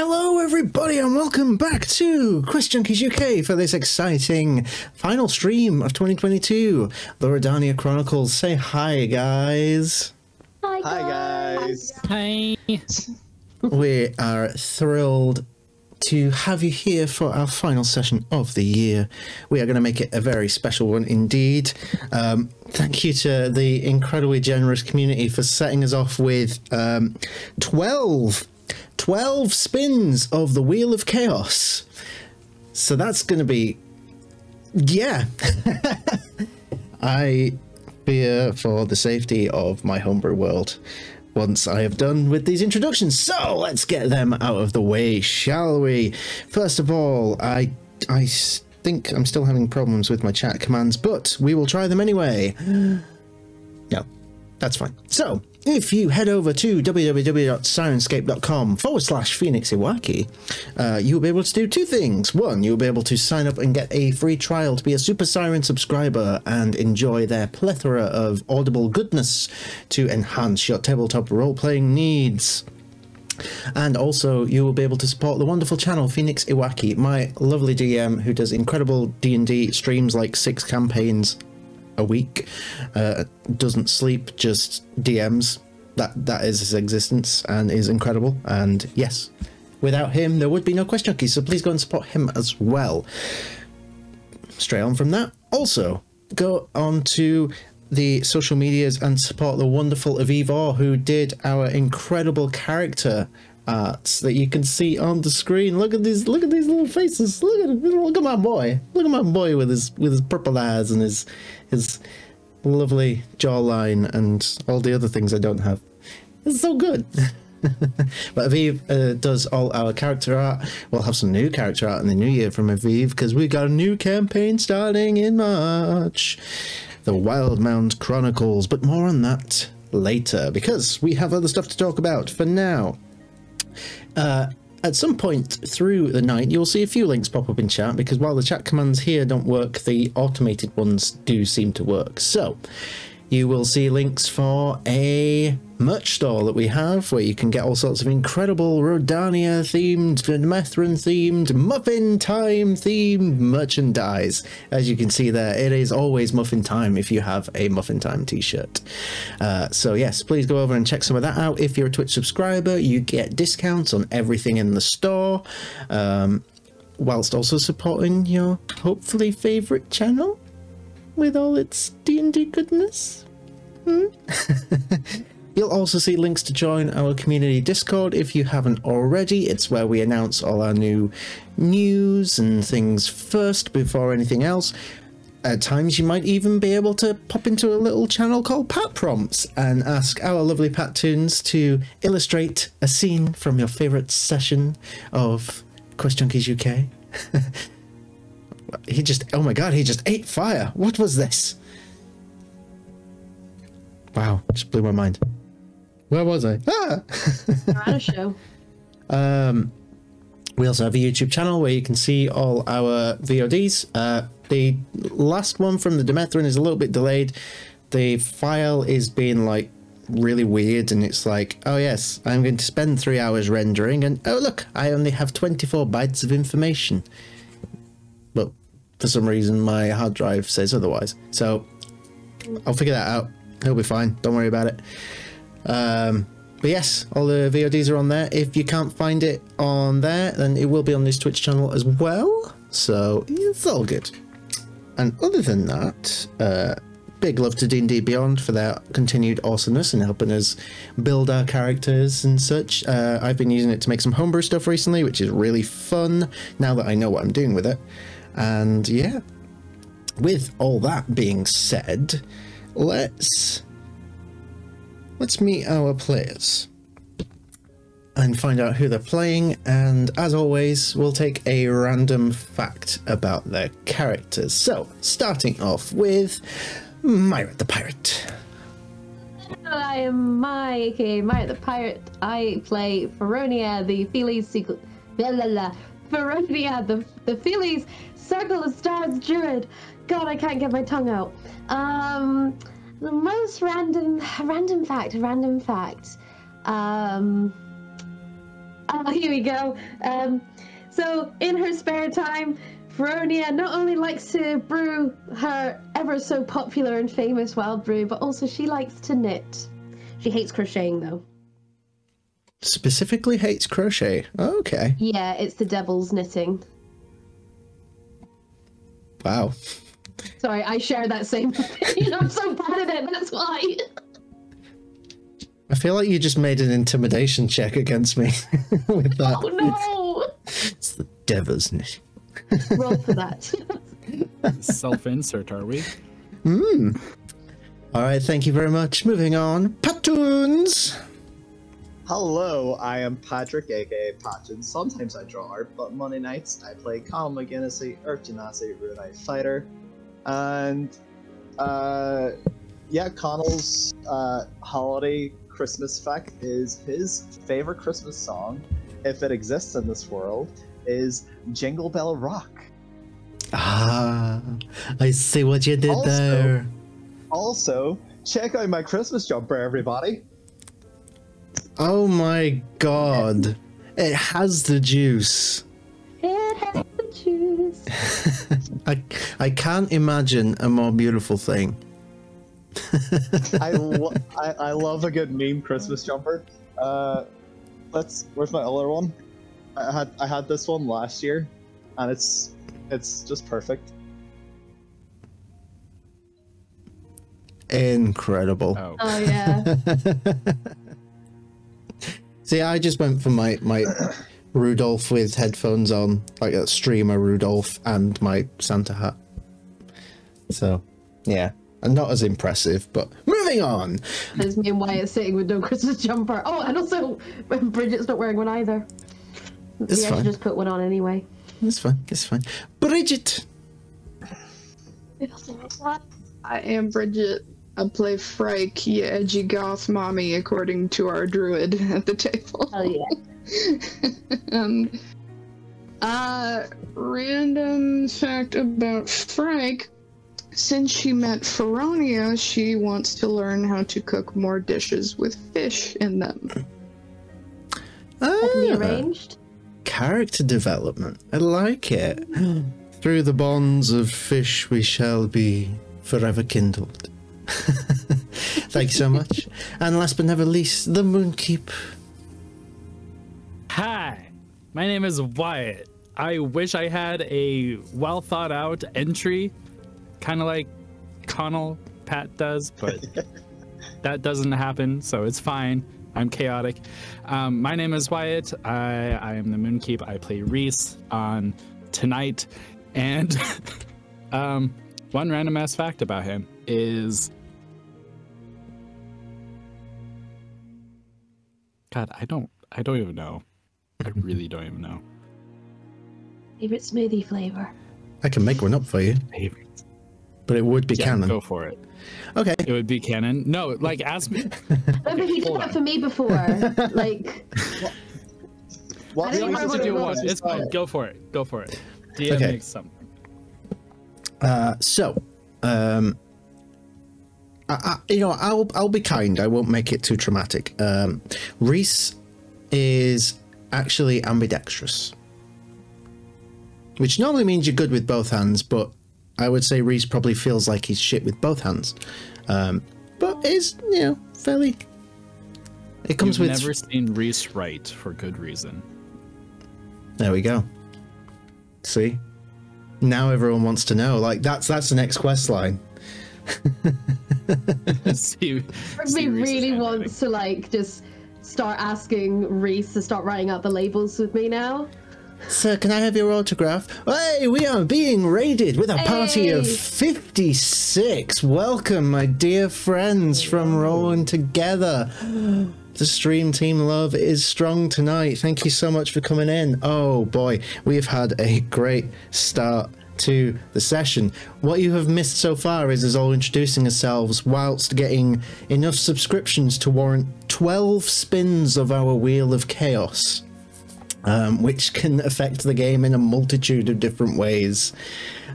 Hello everybody and welcome back to QuestJunkiesUK for this exciting final stream of 2022, the Rhódania Chronicles. Say hi guys. Hi guys. Hi. We are thrilled to have you here for our final session of the year. We are going to make it a very special one indeed. Thank you to the incredibly generous community for setting us off with 12 spins of the Wheel of Chaos. So that's going to be... yeah. I fear for the safety of my homebrew world once I have done with these introductions. So let's get them out of the way, shall we? First of all, I think I'm still having problems with my chat commands, but we will try them anyway. No, that's fine. So if you head over to www.sirenscape.com/PhoenixIwaki, you'll be able to do two things. One, you'll be able to sign up and get a free trial to be a Super Siren subscriber and enjoy their plethora of audible goodness to enhance your tabletop role-playing needs. And also, you will be able to support the wonderful channel Phoenix Iwaki, my lovely DM who does incredible D&D streams, like 6 campaigns a week, doesn't sleep, just DMs. That is his existence and is incredible. And yes, without him there would be no QuestJunkies, so please go and support him as well. Straight on from that, also go on to the social medias and support the wonderful Avivor, who did our incredible character arts that you can see on the screen. Look at these little faces. Look at my boy. Look at my boy with his purple eyes and his lovely jawline and all the other things I don't have. It's so good. But Aviv does all our character art. We'll have some new character art in the new year from Aviv because we got a new campaign starting in March, the Wyld Ones Chronicles, but more on that later because we have other stuff to talk about. For now, at some point through the night, you'll see a few links pop up in chat because while the chat commands here don't work, the automated ones do seem to work. So you will see links for a merch store that we have where you can get all sorts of incredible Rhódania themed, Methrin themed, muffin time themed merchandise. As you can see there, it is always muffin time if you have a muffin time t-shirt. So yes, please go over and check some of that out. If you're a Twitch subscriber, you get discounts on everything in the store, whilst also supporting your hopefully favorite channel with all its D&D goodness. You'll also see links to join our community Discord if you haven't already. It's where we announce all our new news and things first before anything else. At times you might even be able to pop into a little channel called Pat Prompts and ask our lovely Pat Toons to illustrate a scene from your favourite session of QuestJunkiesUK. He just, oh my god, he just ate fire. What was this? Wow, just blew my mind. Where was I? Ah! We're on a show. We also have a YouTube channel where you can see all our VODs. The last one from the Demethrin is a little bit delayed. The file is being like really weird and it's like, oh yes, I'm going to spend 3 hours rendering and oh look, I only have 24 bytes of information. But for some reason my hard drive says otherwise. So I'll figure that out. It'll be fine. Don't worry about it. But yes, all the VODs are on there. If you can't find it on there, then it will be on this Twitch channel as well. So it's all good. And other than that, big love to D&D Beyond for their continued awesomeness and helping us build our characters and such. I've been using it to make some homebrew stuff recently, which is really fun now that I know what I'm doing with it. And yeah, with all that being said, let's meet our players and find out who they're playing, and as always we'll take a random fact about their characters. So starting off with Myra the Pirate. I am aka Myra the Pirate. I play Rhódania, the Feelies Rhódania, the Feelies Circle of Stars Druid. God, I can't get my tongue out. The most random fact. Oh, here we go. So in her spare time, Rhódania not only likes to brew her ever so popular and famous wild brew, but also she likes to knit. She hates crocheting though. Specifically hates crochet. Okay. Yeah, it's the devil's knitting. Wow. Sorry, I share that same opinion. I'm so bad at it, that's why. I feel like you just made an intimidation check against me with that. Oh no! It's the devil's knitting. Roll for that. Self-insert, are we? All right, thank you very much. Moving on. Patoons! Hello, I am Patrick, aka Patton. Sometimes I draw art, but Monday nights I play Colin McGinnis, Earth Genasi, Rune Fighter. And, yeah, Connell's holiday Christmas fact is his favorite Christmas song, if it exists in this world, is Jingle Bell Rock. Ah, I see what you did there. Also, check out my Christmas jumper, everybody. Oh my god. It has the juice. It has the juice. I can't imagine a more beautiful thing. I love a good meme Christmas jumper. Where's my other one? I had this one last year, and it's just perfect. Incredible. Oh yeah. See, I just went for my Rudolph with headphones on, like a streamer Rudolph, and my Santa hat. So, yeah. And not as impressive, but moving on. There's me and Wyatt sitting with no Christmas jumper. Oh, and also Bridget's not wearing one either. It's I fine. should just put one on anyway. It's fine. It's fine. Bridget! I am Bridget. I play Frike, you edgy goth mommy, according to our druid at the table. Hell yeah. And, random fact about Frike. Since she met Rhódania, she wants to learn how to cook more dishes with fish in them. That can be arranged. Character development. I like it. Through the bonds of fish we shall be forever kindled. Thank you so much. And last but never least, the Moonkeep. Hi, my name is Wyatt. I wish I had a well thought out entry, kind of like Connell Pat does, but that doesn't happen, so it's fine. I'm chaotic. My name is Wyatt. I am the Moonkeep. I play Reese on tonight, and one random ass fact about him is, God, I don't even know. I really don't even know. Favorite smoothie flavor. I can make one up for you, Favorite. but it would be canon. Go for it. Okay. It would be canon. No, like ask me. Remember he did that for me before. Like. What I didn't You know don't have to what do it one. was. It's fine. Go for it. Go for it. DM Okay. makes something. I'll be kind. I won't make it too traumatic. Reese is actually ambidextrous, which normally means you're good with both hands, but I would say Reese probably feels like he's shit with both hands. But is, fairly. It comes You've with. never seen Reese write for good reason. There we go. See, now everyone wants to know. Like that's the next quest line. See Me Reese's really handwriting. wants to like just start asking Reese to start writing out the labels with me now. Sir, can I have your autograph? Hey, we are being raided with a party of Hey. 56. Welcome, my dear friends from Rolling Together. The stream team love is strong tonight. Thank you so much for coming in. Oh boy, we have had a great start to the session. What you have missed so far is us all introducing ourselves whilst getting enough subscriptions to warrant 12 spins of our Wheel of Chaos. Which can affect the game in a multitude of different ways.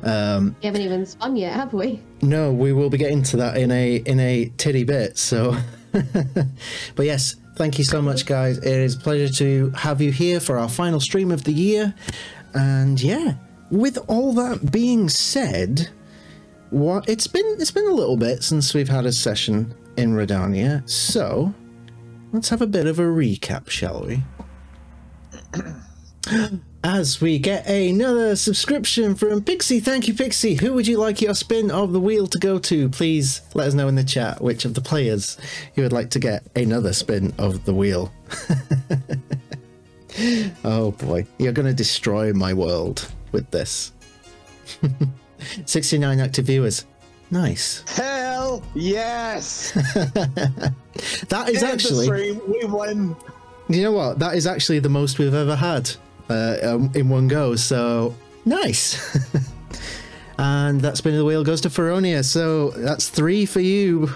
We haven't even spun yet, have we? No, we will be getting to that in a titty bit. So, But yes, thank you so much, guys. It is a pleasure to have you here for our final stream of the year. And yeah, with all that being said, it's been a little bit since we've had a session in Rhódania, so let's have a bit of a recap, shall we? As we get another subscription from Pixie. Thank you, Pixie. Who would you like your spin of the wheel to go to? Please let us know in the chat which of the players you would like to get another spin of the wheel. Oh boy, you're going to destroy my world with this. 69 active viewers. Nice. Hell yes! That is actually... stream, we win! You know what? That is actually the most we've ever had in one go, so nice. And that spin of the wheel goes to Rhódania, so that's 3 for you.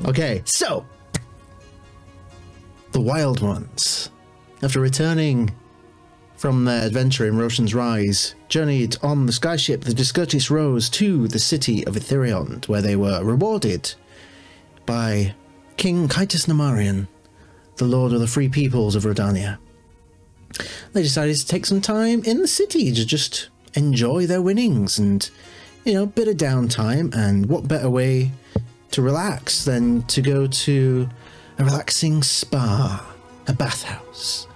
Okay, so the Wyld Ones, after returning from their adventure in Roshan's Rise, journeyed on the skyship the Discourteous Rose to the city of Etherion, where they were rewarded by King Kaitis Namarian, the Lord of the Free Peoples of Rhódania. They decided to take some time in the city to just enjoy their winnings and, you know, a bit of downtime, and what better way to relax than to go to a relaxing spa, a bathhouse.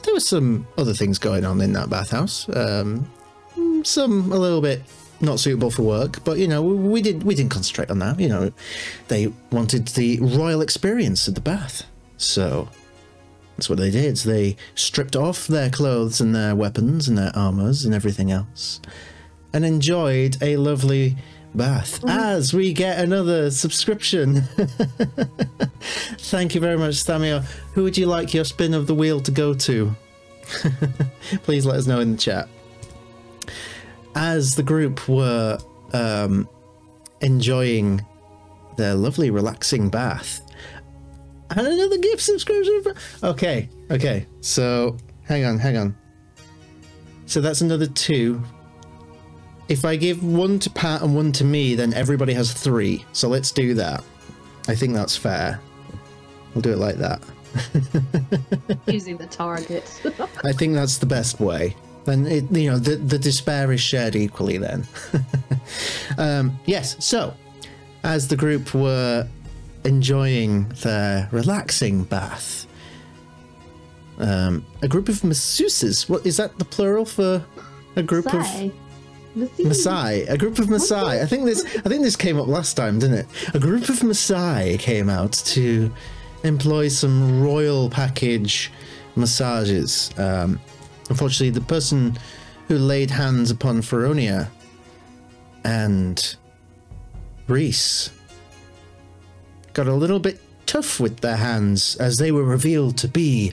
There were some other things going on in that bathhouse, some a little bit not suitable for work, but you know, we didn't concentrate on that. You know, they wanted the royal experience of the bath, so that's what they did. They stripped off their clothes and their weapons and their armors and everything else, and enjoyed a lovely bath. As we get another subscription. Thank you very much, Stamio. Who would you like your spin of the wheel to go to? Please let us know in the chat. As the group were enjoying their lovely relaxing bath, and another gift subscription for... Okay, so hang on, so that's another 2. If I give 1 to Pat and 1 to me, then everybody has 3, so let's do that. I think that's fair. We'll do it like that. Using the target. I think that's the best way. Then you know, the despair is shared equally then. Yes, so as the group were enjoying their relaxing bath, a group of masseuses, what is that the plural for a group of Maasai? A group of Maasai. I think this came up last time, didn't it? A group of Maasai came out to employ some royal package massages. Unfortunately, the person who laid hands upon Rhódania and Reese got a little bit tough with their hands as they were revealed to be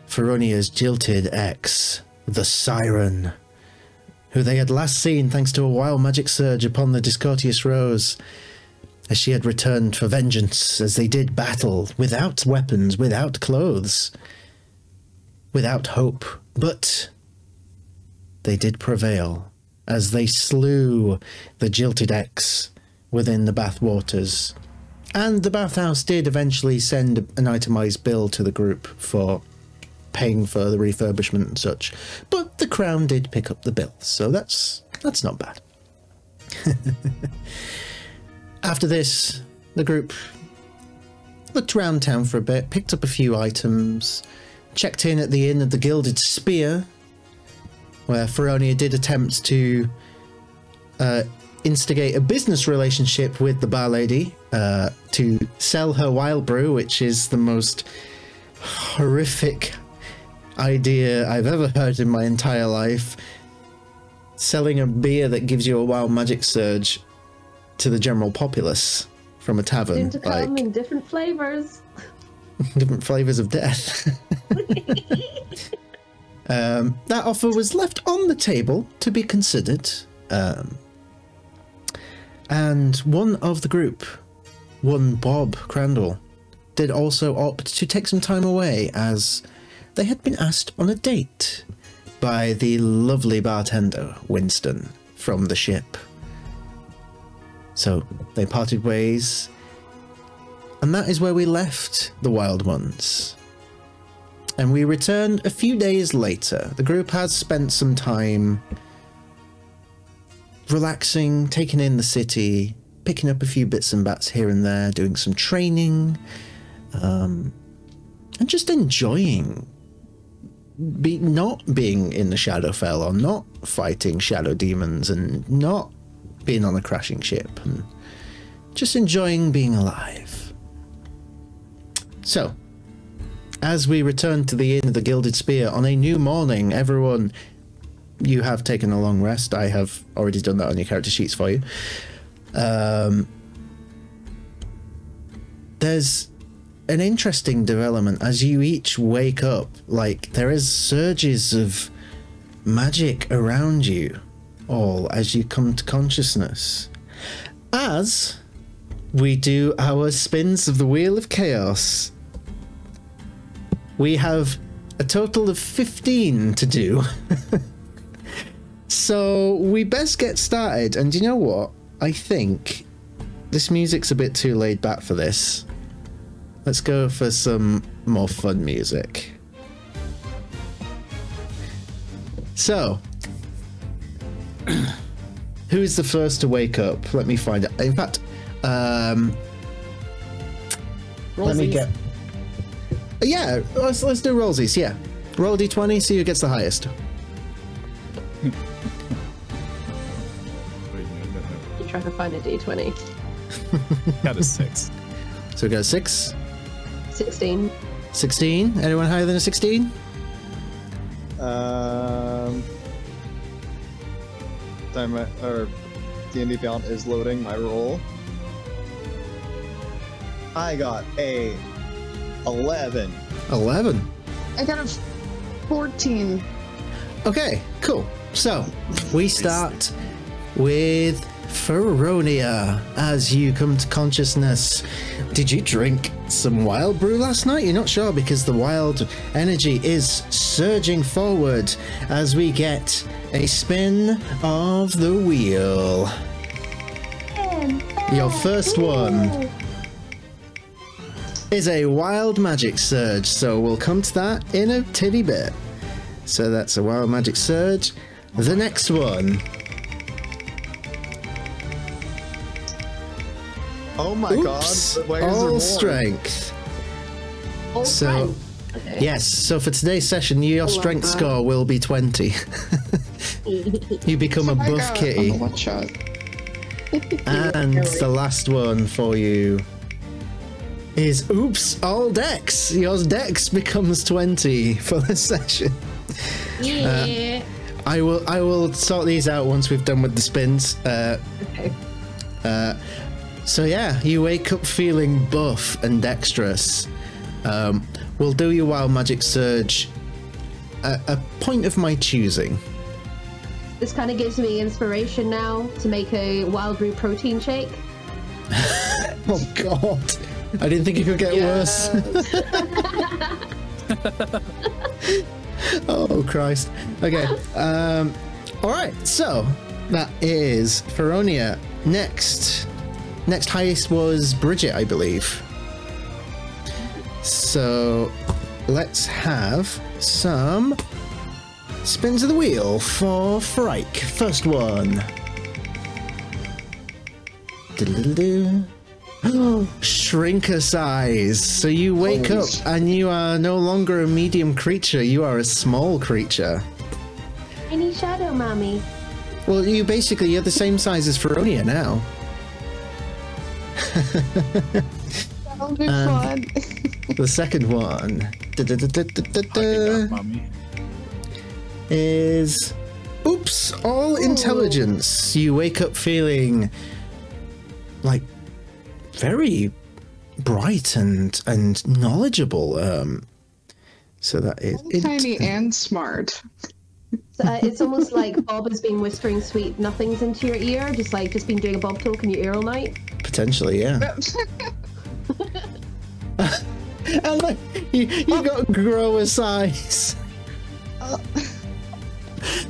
Rhódania's jilted ex, the Siren, who they had last seen thanks to a wild magic surge upon the Discourteous Rose, as she had returned for vengeance, as they did battle without weapons, without clothes, without hope. But they did prevail, as they slew the jilted ex within the bathwaters. And the bathhouse did eventually send an itemized bill to the group for paying for the refurbishment and such. But the crown did pick up the bill, so that's not bad. After this, the group looked around town for a bit, picked up a few items, checked in at the Inn of the Gilded Spear, where Rhódania did attempt to instigate a business relationship with the bar lady to sell her wild brew, which is the most horrific idea I've ever heard in my entire life. Selling a beer that gives you a wild magic surge to the general populace from a tavern. Soon to come in different flavors. Different flavors of death. That offer was left on the table to be considered. And one of the group, one Bob Crandall, did also opt to take some time away, as they had been asked on a date by the lovely bartender Winston from the ship. So they parted ways And that is where we left the Wyld Ones. And we returned a few days later. The group has spent some time relaxing, taking in the city, picking up a few bits and bats here and there, doing some training, and just enjoying not being in the Shadowfell, or not fighting shadow demons, and not being on a crashing ship, and just enjoying being alive. So, as we return to the Inn of the Gilded Spear on a new morning, everyone, you have taken a long rest. I have already done that on your character sheets for you. There's an interesting development as you each wake up. Like, there is surges of magic around you all as you come to consciousness. As we do our spins of the Wheel of Chaos, we have a total of 15 to do. So we best get started. And you know what? I think this music's a bit too laid back for this. Let's go for some more fun music. So, who's the first to wake up? Let me find out. In fact, let me get... Yeah, let's do rollsies, yeah. Roll d20, see who gets the highest. You try to find a d20. Got a 6. So we got a 6. 16. 16? Anyone higher than a 16? D&D Beyond is loading my roll. I got a 11. 11. I got a 14. Okay, cool. So, we start with Rhódania as you come to consciousness. Did you drink some wild brew last night? You're not sure because the wild energy is surging forward as we get a spin of the wheel. Your first one is a wild magic surge, so we'll come to that in a titty bit. So that's a wild magic surge. The next one. Oh my Oops, god, the all more. strength. All So, strength. Okay. yes, so for today's session, your strength that. score will be 20. You become a buff kitty. On the one shot. And the last one for you is, oops, all dex. Your dex becomes 20 for this session. Yeah. I will sort these out once we've done with the spins. Okay. So yeah, you wake up feeling buff and dexterous. We'll do your wild magic surge at a point of my choosing. This kind of gives me inspiration now to make a wild brew protein shake. Oh god, I didn't think it could get worse. Oh Christ. Okay. All right. So that is Rhódania. Next highest was Bridget, I believe. So let's have some spins of the wheel for Frike. First one. Shrinker size. So you wake up and you are no longer a medium creature, you are a small creature. Tiny shadow mommy. Well, you're the same size as Rhódania now. That'll be fun. The second one is, oops, all intelligence. You wake up feeling like very bright and knowledgeable. So that is Tiny and smart. So, it's almost like Bob has been whispering sweet nothings into your ear, just been doing a Bob talk in your ear all night. potentially, yeah. And like, you got grower size.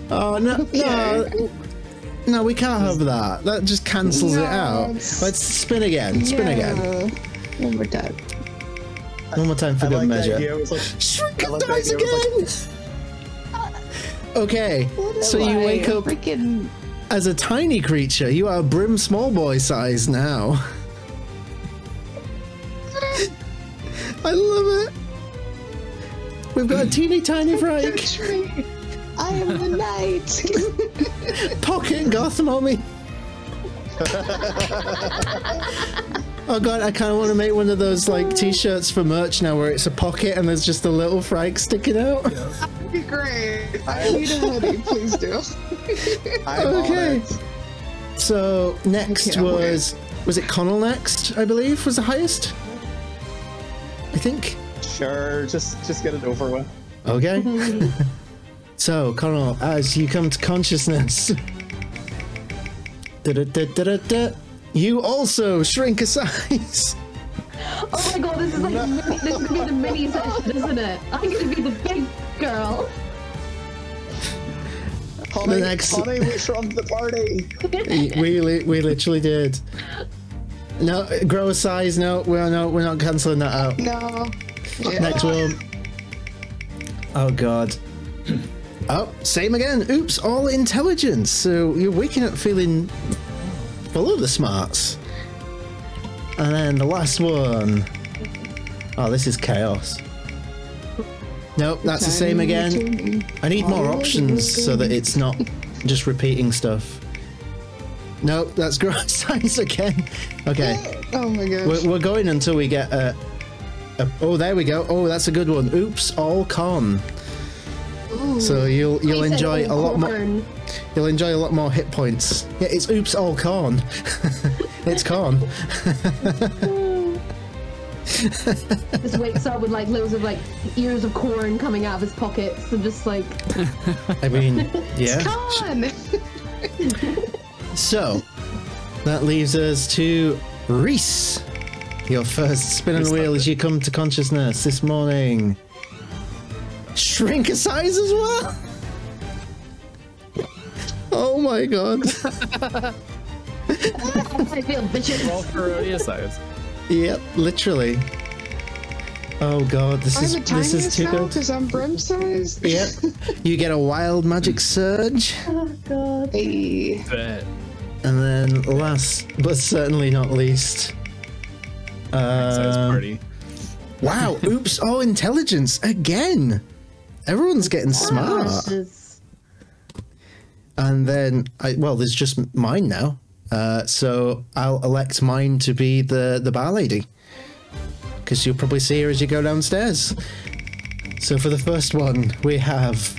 Oh no, we can't have that. That just cancels it out. Let's spin again. Spin again. One more time. One more time for I good like the measure. idea. It was like, Shrink I and like the dies idea. It was again! Okay, so you wake up Freaking. as a tiny creature. You are Brim small boy size now. I love it. We've got a teeny tiny Frank. Touch me. I am the knight. Pocket goth mommy. Oh god, I kind of want to make one of those like t-shirts for merch now where it's a pocket and there's just a little Frank sticking out. That'd be great. I need a hoodie. Please do. I'm on Okay. it. So next Okay, was it Connell next, I believe, was the highest? I think. Sure, just get it over with. Okay. So, Connell, as you come to consciousness, you also shrink a size. Oh my god, this is like this is gonna be the mini session, isn't it? I'm gonna be the big girl. Honey, next- honey, we shrunk the party. we literally did. No, grow a size. No, we're not cancelling that out. No. Yeah. Next one. Oh god. Oh, same again. Oops, all intelligence. So you're waking up feeling full of the smarts. And then the last one. Oh, this is chaos. Nope, that's the same again. I need more options so that it's not just repeating stuff. Nope, that's gross size again. Okay, Oh my gosh. we're going until we get a. Oh, there we go. Oh, that's a good one. Oops, all con. So you'll He said enjoy a lot more. corn. You'll enjoy a lot more hit points. Yeah, it's oops all corn. It's corn. Just wakes up with like loads of like ears of corn coming out of his pockets and just like I mean, yeah. Come on. So that leaves us to Reese. Your first spin on the wheel as you come to consciousness this morning. Shrink a size as well? Oh my god. I feel vicious. Roll for Rhódania size. Yep, literally. Oh god, this I'm is the tiniest too now good. because I'm brim sized. Yep. You get a wild magic surge. Oh god. Hey. Bet. And then last but certainly not least. Size party. Wow, oops, all intelligence again. Everyone's getting smart. Just- And then well, there's just mine now. So I'll elect mine to be the bar lady. Because you'll probably see her as you go downstairs. So for the first one, we have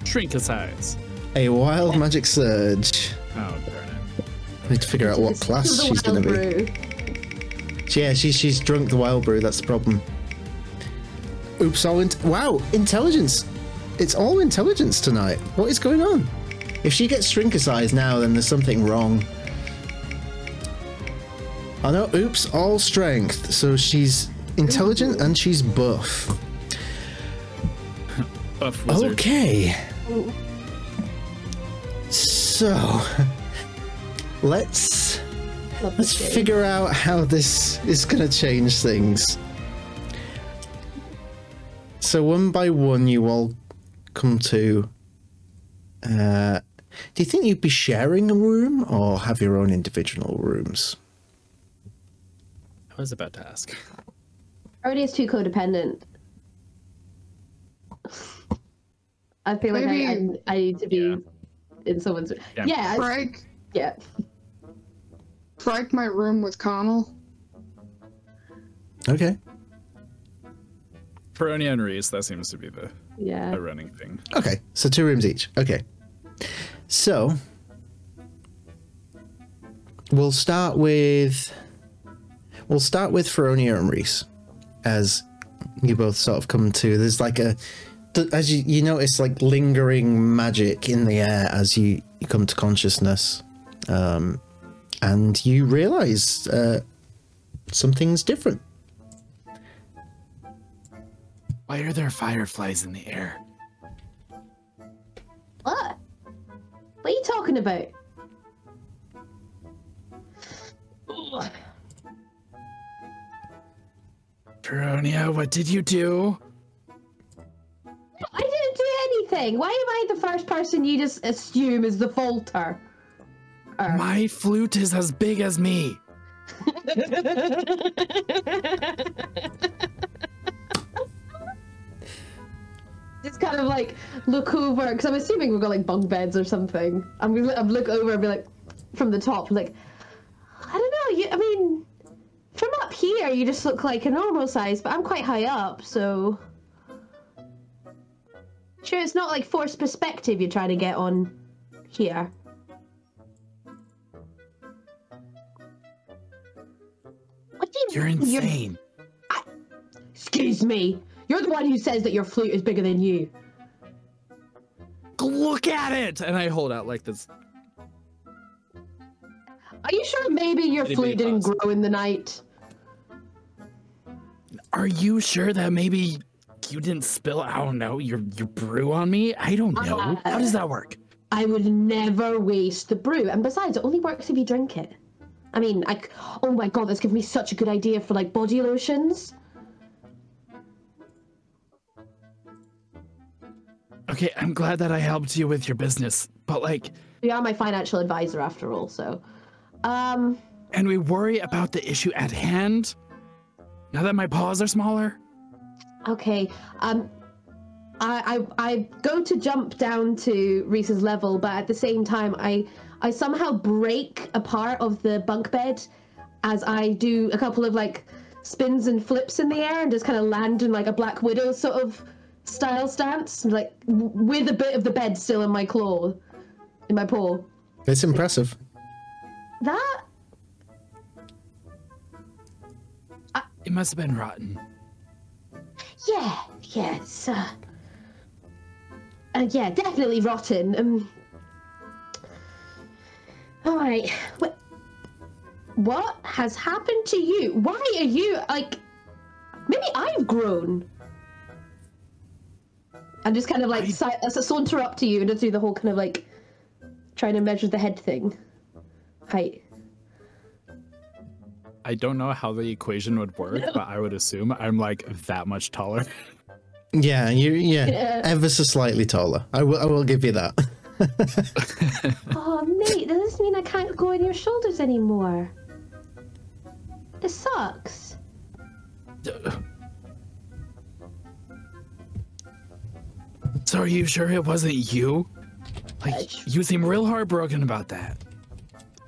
Shrink a size. a wild magic surge. Oh, darn it. I need to figure out what This class is the she's going to wild be. brew. Yeah, she's drunk the wild brew. That's the problem. Oops! Wow, intelligence. It's all intelligence tonight. What is going on? If she gets shrinker size now, then there's something wrong. Oh no! Oops! All strength. So she's intelligent and she's buff. Buff wizard. Okay. So let's Love Let's this game. figure out how this is going to change things. So one by one, you all come to... do you think you'd be sharing a room or have your own individual rooms? I was about to ask. Already is too codependent. I feel like Maybe- I need to be Yeah. in someone's. Yeah. Yeah. Yeah. Frank my room with Connell. Okay. For Rhódania and Reese, that seems to be the Yeah. running thing. Okay, so 2 rooms each. Okay. So we'll start with Rhódania and Reese, as you both sort of come to. There's like as you notice, like lingering magic in the air as you come to consciousness, and you realize something's different. Why are there fireflies in the air? What? What are you talking about? Rhódania, what did you do? I didn't do anything. Why am I the first person you just assume is the faulter? My flute is as big as me. Just kind of like look over, because I'm assuming we've got like bunk beds or something. I'm look over and be like, from the top, like, I don't know. I mean, from up here, you just look like a normal size, but I'm quite high up, so. Sure, it's not like forced perspective you're trying to get on here. What do you You're insane. Excuse me. You're the one who says that your flute is bigger than you. Look at it! And I hold out like this. Are you sure maybe your flute didn't grow in the night? Are you sure that maybe you didn't spill, I don't know, your brew on me? I don't know. How does that work? I would never waste the brew. And besides, it only works if you drink it. I mean, oh my god, that's given me such a good idea for like body lotions. Okay, I'm glad that I helped you with your business, but like... You are my financial advisor after all, so... And we worry about the issue at hand? Now that my paws are smaller? Okay, I go to jump down to Reese's level, but at the same time, I somehow break a part of the bunk bed as I do a couple of like spins and flips in the air and just kind of land in like a Black Widow sort of style stance, like with a bit of the bed still in my claw, in my paw. It's impressive. That? It must have been rotten. Yeah, it's, yeah, definitely rotten. Alright, what has happened to you? Why are you, like, maybe I've grown. I'm just kind of like, saunter up to you and just do the whole kind of like, trying to measure the head thing. Height. I don't know how the equation would work, but I would assume I'm like that much taller. Yeah, yeah, ever so slightly taller. I will give you that. Oh, mate, does this mean I can't go on your shoulders anymore? This sucks. So are you sure it wasn't you? Like, you seem real heartbroken about that.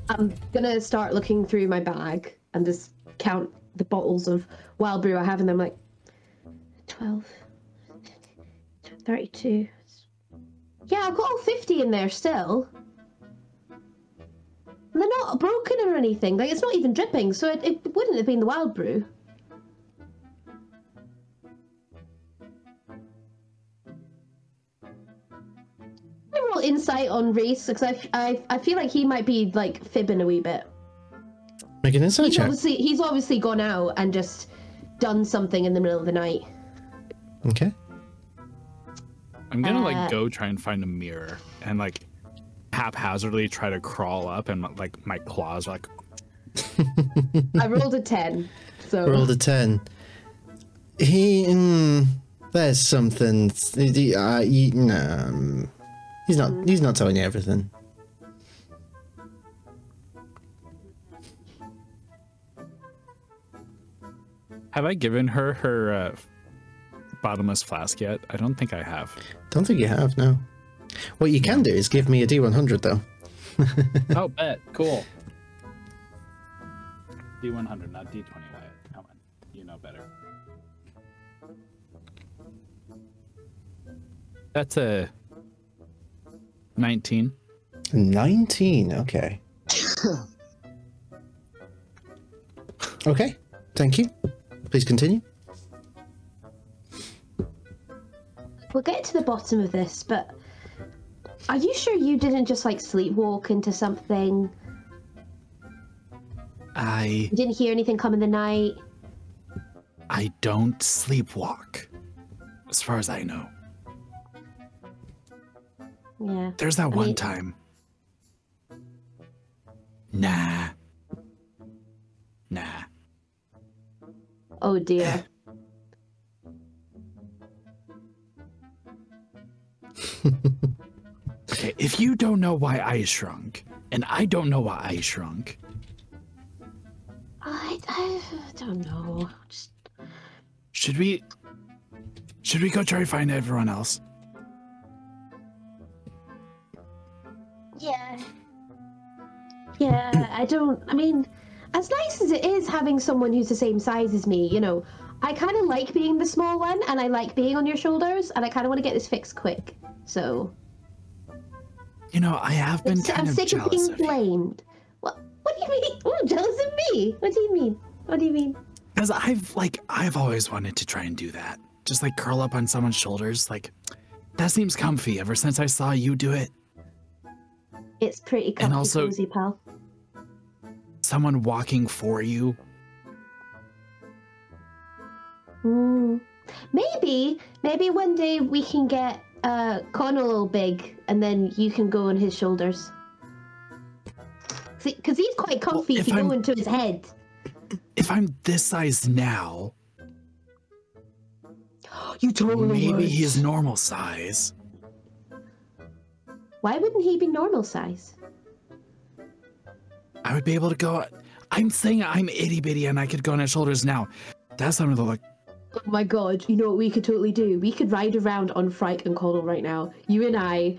I'm gonna start looking through my bag and just count the bottles of wild brew I have, and I'm like, 12, 32. Yeah, I've got all 50 in there still. And they're not broken or anything. Like, it's not even dripping, so it wouldn't have been the wild brew. Roll insight on Reese, because I feel like he might be like fibbing a wee bit. Make an insight check. He's obviously gone out and just done something in the middle of the night. Okay. I'm gonna like go try and find a mirror and like haphazardly try to crawl up, and like my claws are like. I rolled a 10. So Rolled a 10. There's something. He's not telling you everything. Have I given her bottomless flask yet? I don't think I have. Don't think you have, no. What you can do is give me a D100 though. Oh, bet. Cool. D100, not D20, Wyatt. Come on. You know better. That's a 19. 19, okay. Okay, thank you. Please continue. we'll get to the bottom of this, but are you sure you didn't just like sleepwalk into something? You didn't hear anything come in the night? I don't sleepwalk, as far as I know. Yeah. There's that one time. Nah. Oh dear. if you don't know why I shrunk, and I don't know why I shrunk. I don't know. Just... Should we go try to find everyone else? Yeah. Yeah, I mean, as nice as it is having someone who's the same size as me, you know, I kind of like being the small one, and I like being on your shoulders, and I kind of want to get this fixed quick, so... You know, I have been kind of jealous I'm sick of being of you. blamed. What do you mean? Oh, jealous of me? What do you mean? What do you mean? Because I've always wanted to try and do that. Just like curl up on someone's shoulders. Like, that seems comfy ever since I saw you do it. It's pretty comfy, And also, cozy, pal. Someone walking for you. Maybe one day we can get Con a little big, and then you can go on his shoulders. Because he's quite comfy if you go into his head. If I'm this size now, you totally maybe would. he's normal size. Why wouldn't he be normal size? I would be able to go. I'm saying I'm itty bitty and I could go on his shoulders now. That's something to look. Oh my god, you know what we could totally do? We could ride around on Frike and Connell right now. You and I.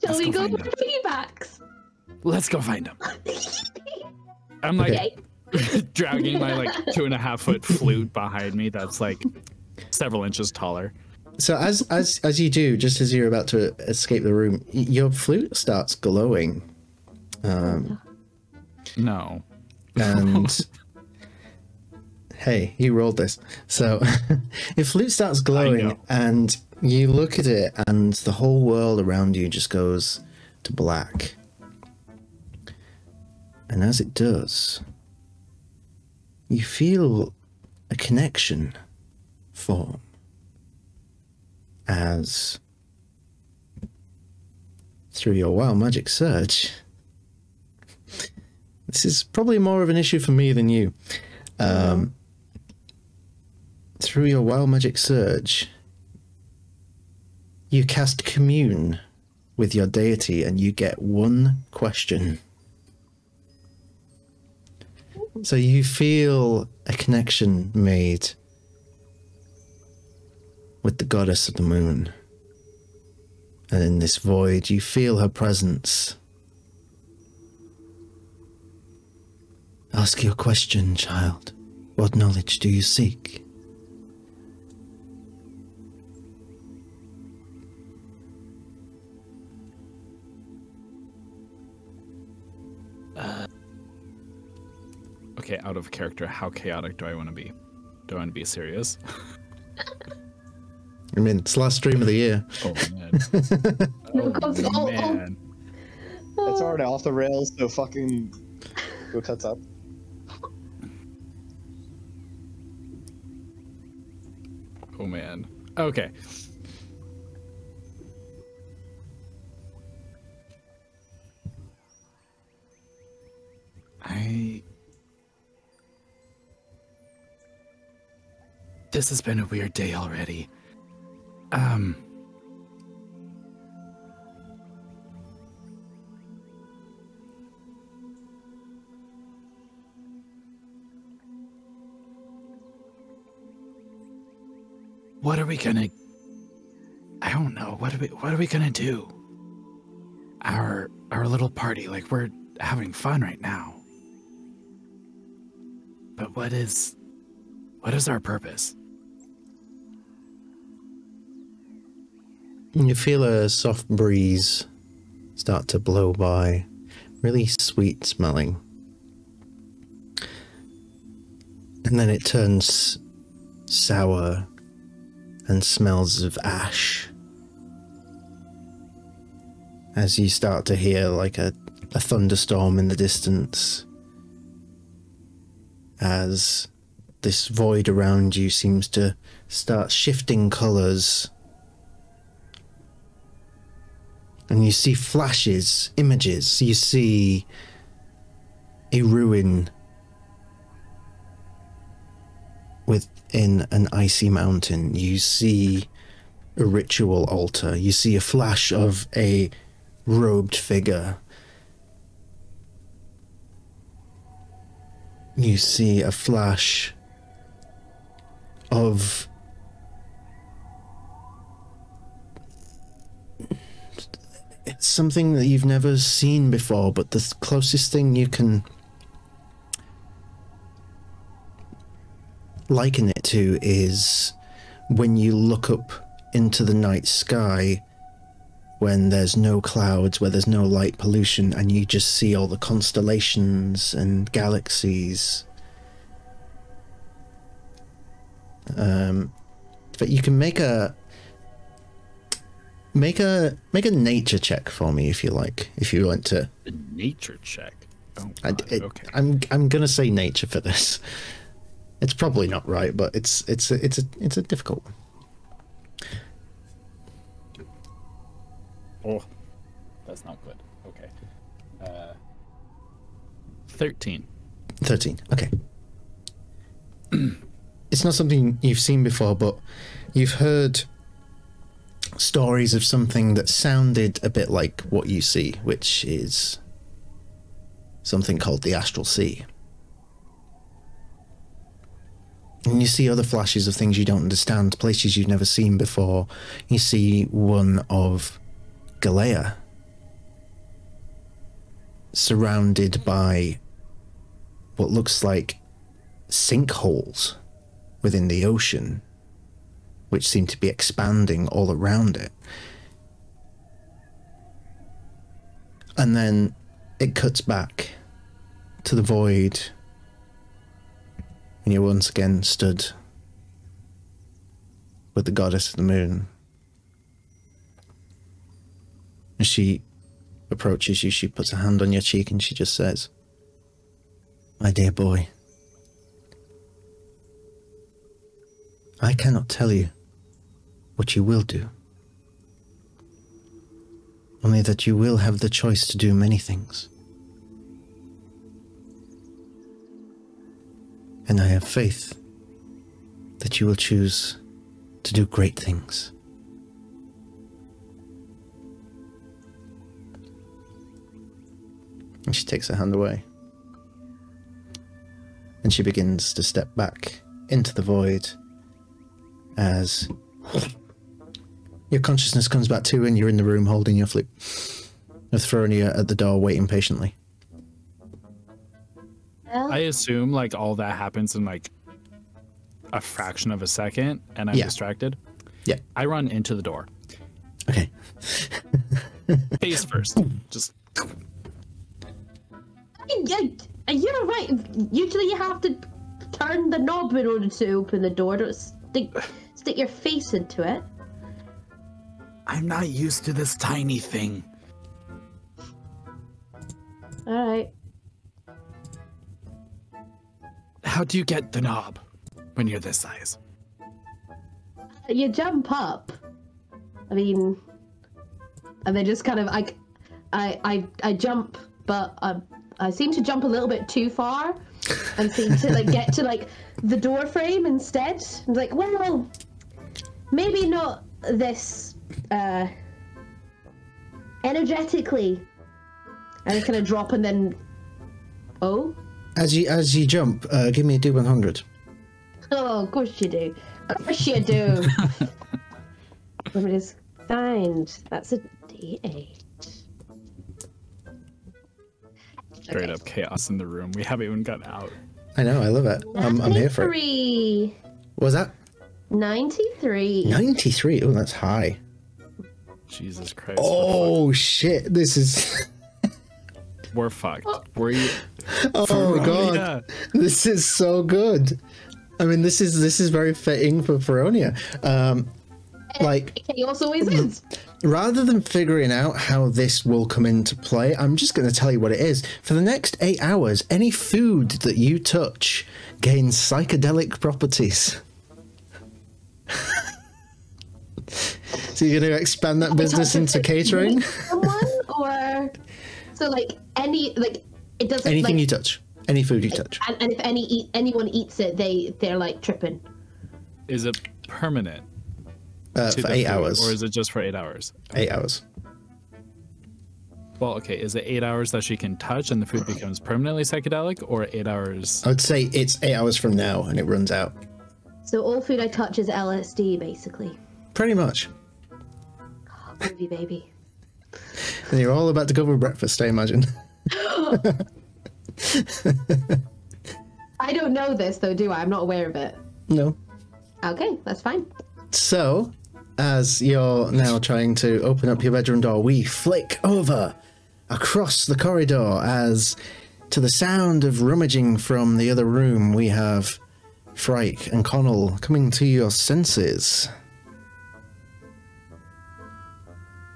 Shall we go for piggybacks? Let's go find him. I'm like dragging my like 2.5 foot flute behind me that's like several inches taller. So as you do, just as you're about to escape the room, your flute starts glowing. No. And hey, you rolled this. So your flute starts glowing and you look at it and the whole world around you just goes to black. And as it does, you feel a connection form as through your wild magic search. This is probably more of an issue for me than you. Through your wild magic search, you cast commune with your deity and you get one question. So you feel a connection made with the goddess of the moon. And in this void, you feel her presence. Ask your question, child. What knowledge do you seek? Okay, out of character, how chaotic do I want to be? Do I want to be serious? I mean, it's the last stream of the year. Oh, man. Oh, man. It's already off the rails, so fucking go cuts up. Oh, man. Okay. This has been a weird day already. What are we gonna... I don't know. What are we gonna do? Our little party, like we're having fun right now. But what is our purpose? You feel a soft breeze start to blow by, really sweet smelling. And then it turns sour and smells of ash. As you start to hear like a thunderstorm in the distance. As this void around you seems to start shifting colours. And you see flashes, images. You see a ruin with in an icy mountain, you see a ritual altar. You see a flash of a robed figure. You see a flash of it's something that you've never seen before, but the closest thing you can liken it to is when you look up into the night sky when there's no clouds, where there's no light pollution, and you just see all the constellations and galaxies. But you can make a nature check for me if you like, if you want to. A nature check. Oh, okay. I'm gonna say nature for this. It's probably not right, but it's a difficult one. Oh, that's not good. Okay. 13. 13. Okay. It's not something you've seen before, but you've heard stories of something that sounded a bit like what you see, which is something called the Astral Sea. And you see other flashes of things you don't understand, places you've never seen before. You see one of Galea, surrounded by what looks like sinkholes within the ocean, which seem to be expanding all around it. And then it cuts back to the void, and you're once again stood with the goddess of the moon. As she approaches you, she puts a hand on your cheek and she just says, "My dear boy, I cannot tell you what you will do, only that you will have the choice to do many things. And I have faith that you will choose to do great things." And she takes her hand away. And she begins to step back into the void as your consciousness comes back to, and you're in the room holding your flute, with Thronia at the door waiting patiently. I assume like all that happens in like a fraction of a second and I'm distracted. Yeah. I run into the door. Okay. Face first. Just You're right. Usually you have to turn the knob in order to open the door. Don't stick your face into it. I'm not used to this tiny thing. Alright. How do you get the knob when you're this size? You jump up. I mean, and they just kind of I jump, but I seem to jump a little bit too far, and seem to like get to like the door frame instead. I'm like, well, maybe not this energetically. And I kind of drop and then As you jump, give me a D100. Oh, of course you do. Of course you do. Let me just find. That's a D8. Straight up chaos in the room. We haven't even got out. I know, I love it. I'm here for it. 93. What was that? 93. 93? Oh, that's high. Jesus Christ. Oh, shit. This is... We're fucked. Were you? Oh my god, this is so good. I mean, this is very fitting for Rhódania. Like, Chaos always is. Rather than figuring out how this will come into play, I'm just going to tell you what it is. For the next 8 hours, any food that you touch gains psychedelic properties. So you're going to expand that business into catering? Someone, or so like any like it doesn't anything like, you touch, any food you touch, and if anyone eats it, they're like tripping. is it permanent? For 8 hours. Or is it just for 8 hours? 8 hours. Well, okay, is it 8 hours that she can touch and the food becomes permanently psychedelic, or 8 hours? I would say it's 8 hours from now and it runs out. So all food I touch is LSD, basically. Pretty much. Oh, groovy baby. And you're all about to go for breakfast, I imagine. I don't know this, though, do I? I'm not aware of it. No. Okay, that's fine. So, as you're now trying to open up your bedroom door, we flick over across the corridor as, to the sound of rummaging from the other room, we have Frike and Connell coming to your senses.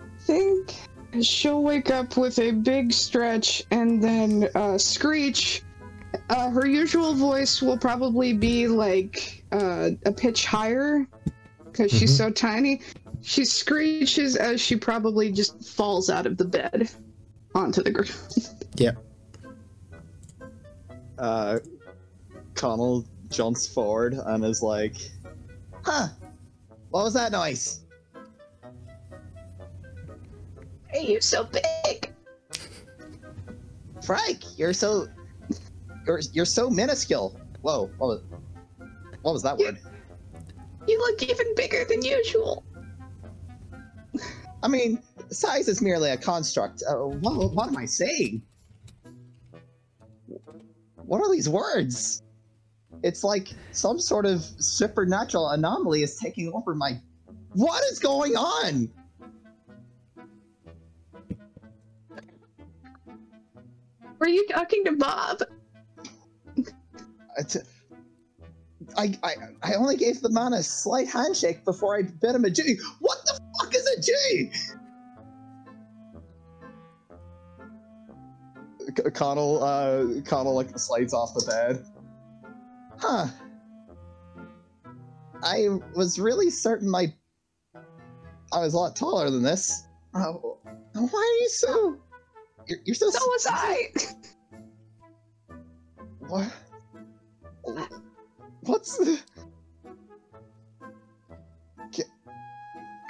I think she'll wake up with a big stretch and then screech. Her usual voice will probably be like a pitch higher because she's so tiny. She screeches as she probably just falls out of the bed onto the ground. Yep. Connell jumps forward and is like, huh, what was that noise? Hey, you're so big. Frank, you're so minuscule. Whoa, what was that word? You look even bigger than usual. I mean, size is merely a construct. What am I saying? What are these words? It's like some sort of supernatural anomaly is taking over my... What is going on? Were you talking to Bob? I only gave the man a slight handshake before I bid him a G. What the fuck is a G? Connell like slides off the bed. Huh. I was really certain I was a lot taller than this. Why are you so... You're so... So was I! What? What's the...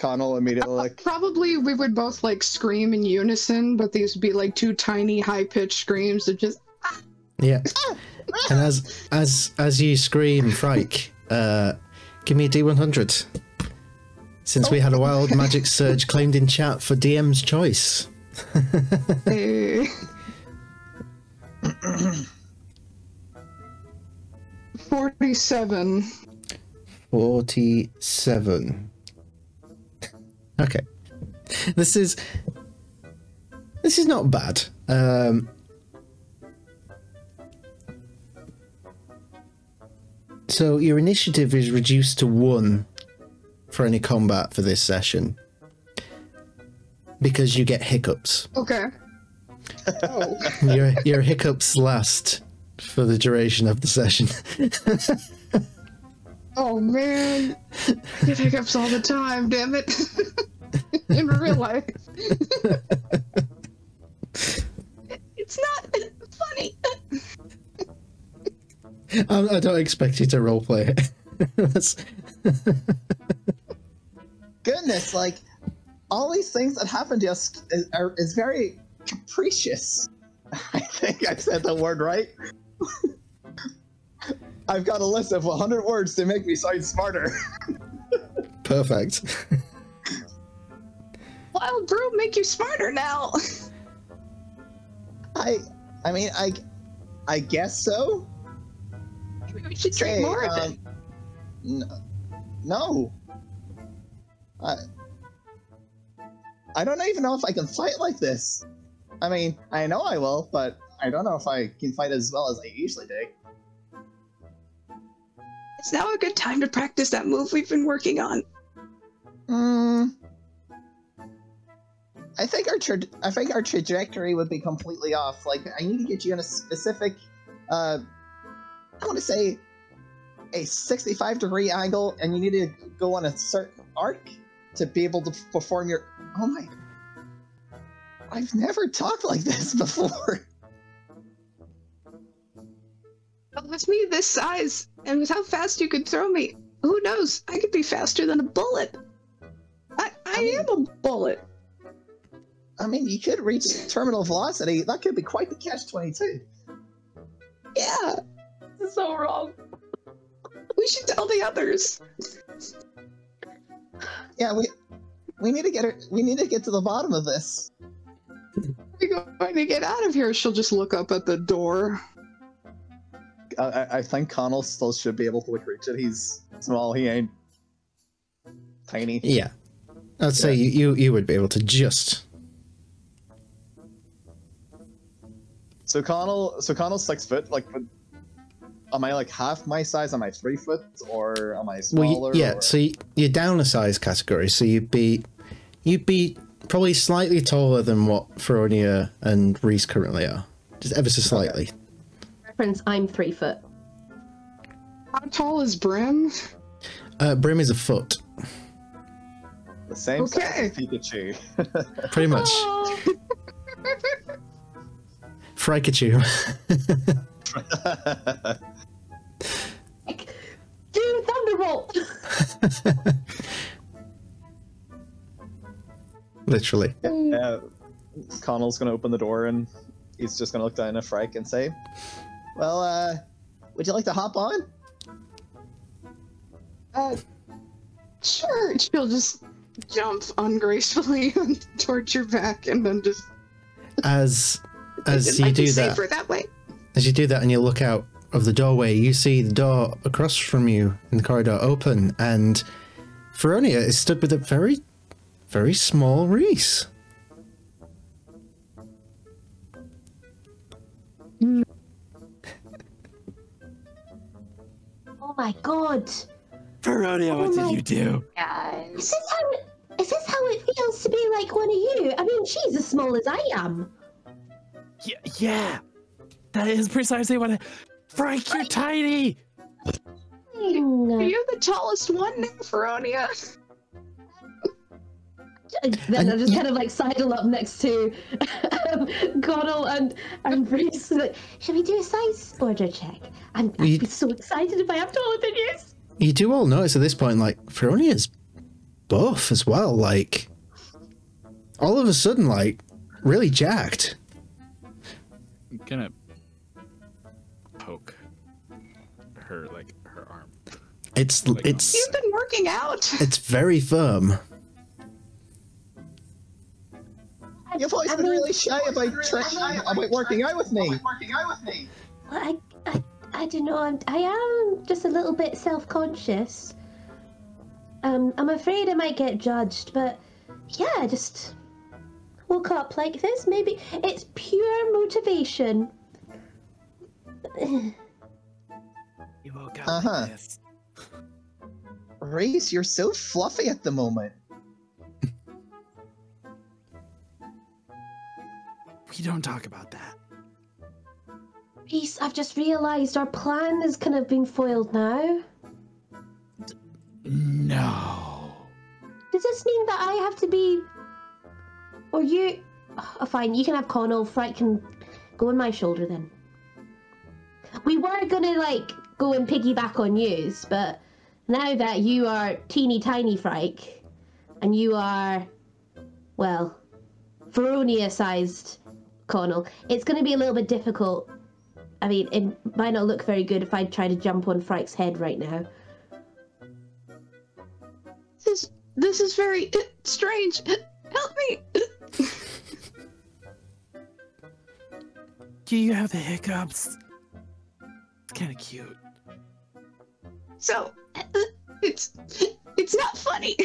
Connell immediately like... Probably we would both like scream in unison, but these would be like two tiny high-pitched screams of just... Yeah. And as you scream, Frike, give me a D100. Since we had a wild magic surge claimed in chat for DM's choice. 47. 47. Okay. This is not bad. So your initiative is reduced to 1 for any combat for this session because you get hiccups. Okay. Oh. Your hiccups last for the duration of the session. Oh man, I get hiccups all the time, damn it. In real life. It's not funny. I don't expect you to roleplay it. That's... Goodness, like, all these things that happen to us is very capricious. I think I said the word right. I've got a list of 100 words to make me sound smarter. Perfect. Wild brew make you smarter now. I mean, I guess so. Maybe we should drink more of it. No. I don't even know if I can fight like this. I mean, I know I will, but I don't know if I can fight as well as I usually do. It's now a good time to practice that move we've been working on. I think our trajectory would be completely off. Like, I need to get you in a specific, I want to say, a 65-degree angle, and you need to go on a certain arc to be able to perform your... Oh my... I've never talked like this before. Well, with me this size, and with how fast you could throw me, Who knows? I could be faster than a bullet. I am a bullet. I mean, you could reach terminal velocity. That could be quite the catch-22. Yeah. This is so wrong. We should tell the others. Yeah, we need to get her. We need to get to the bottom of this. We're going to get out of here. She'll just look up at the door. I think Connell still should be able to reach it. He's small. He ain't tiny. Yeah. I'd say you would be able to just. So Connell's 6 foot. Like, am I like half my size? Am I 3 foot, or am I smaller? Well, yeah. Or... So you're down a size category. So you'd be probably slightly taller than what Feronia and Reese currently are, just ever so slightly. Okay. Reference: I'm 3 foot. How tall is Brim? Brim is a foot. The same size Okay. as Pikachu. Pretty much. Oh, Frikachu. do Thunderbolt! Literally. Connell's gonna open the door and he's just gonna look down at Frike and say, "Well, would you like to hop on?" Sure. She'll just jump ungracefully towards your back and then just. As It you might be do that, safer that way. as you do that, and you look out of the doorway, you see the door across from you in the corridor open, and Feronia is stood with a very, very small Reese. Oh my god! Feronia, what did you do? Is this how it feels to be like one of you? I mean, she's as small as I am. Yeah. That is precisely what Frank, you're tiny! You're the tallest one now, Feronia. Then I just kind of like sidle up next to Connell and Reese. Like, should we do a size order check? I'd be so excited if I am taller than you. You do all notice at this point, like, Feronia's buff as well, like, all of a sudden, like, really jacked. I'm gonna poke her, like, her arm. It's Like, You've been working out. it's very firm. You've always been really shy about working out with me. Well, I don't know. I am just a little bit self-conscious. I'm afraid I might get judged, but yeah, I just woke up like this. Maybe it's pure motivation. You woke up like this. Reese, you're so fluffy at the moment. We don't talk about that. Reese, I've just realised our plan has kind of been foiled now. No. Does this mean that I have to be... Or you... Oh, fine, you can have Connell. Frank can go on my shoulder then. We were gonna, like, go and piggyback on yous, but now that you are teeny tiny Frank, and you are, well, Feronia-sized Connell, it's gonna be a little bit difficult. I mean, it might not look very good if I try to jump on Frank's head right now. This is very strange. Help me. You have the hiccups. It's kind of cute. So, it's not funny.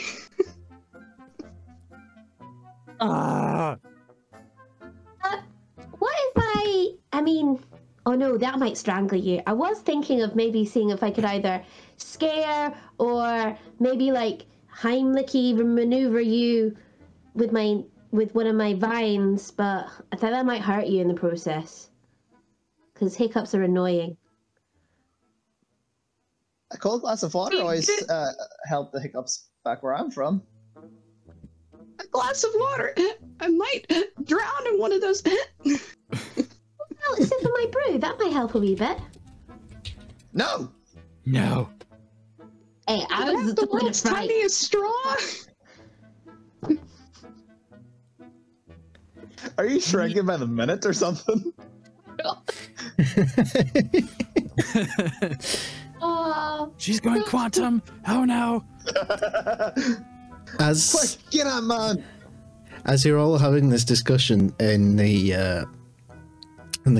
Ah. What if I mean, oh no, that might strangle you. I was thinking of maybe seeing if I could either scare or maybe like Heimlich maneuver you with one of my vines, but I thought that might hurt you in the process. Because hiccups are annoying. A cold glass of water always helped the hiccups back where I'm from. A glass of water. I might drown in one of those. Well, sip of my brew. That might help a wee bit. No! No. Hey, I was the world's tiniest straw. Are you shrinking by the minute or something? She's going quantum. Oh no. As Quick, get on, man. as you're all having this discussion in the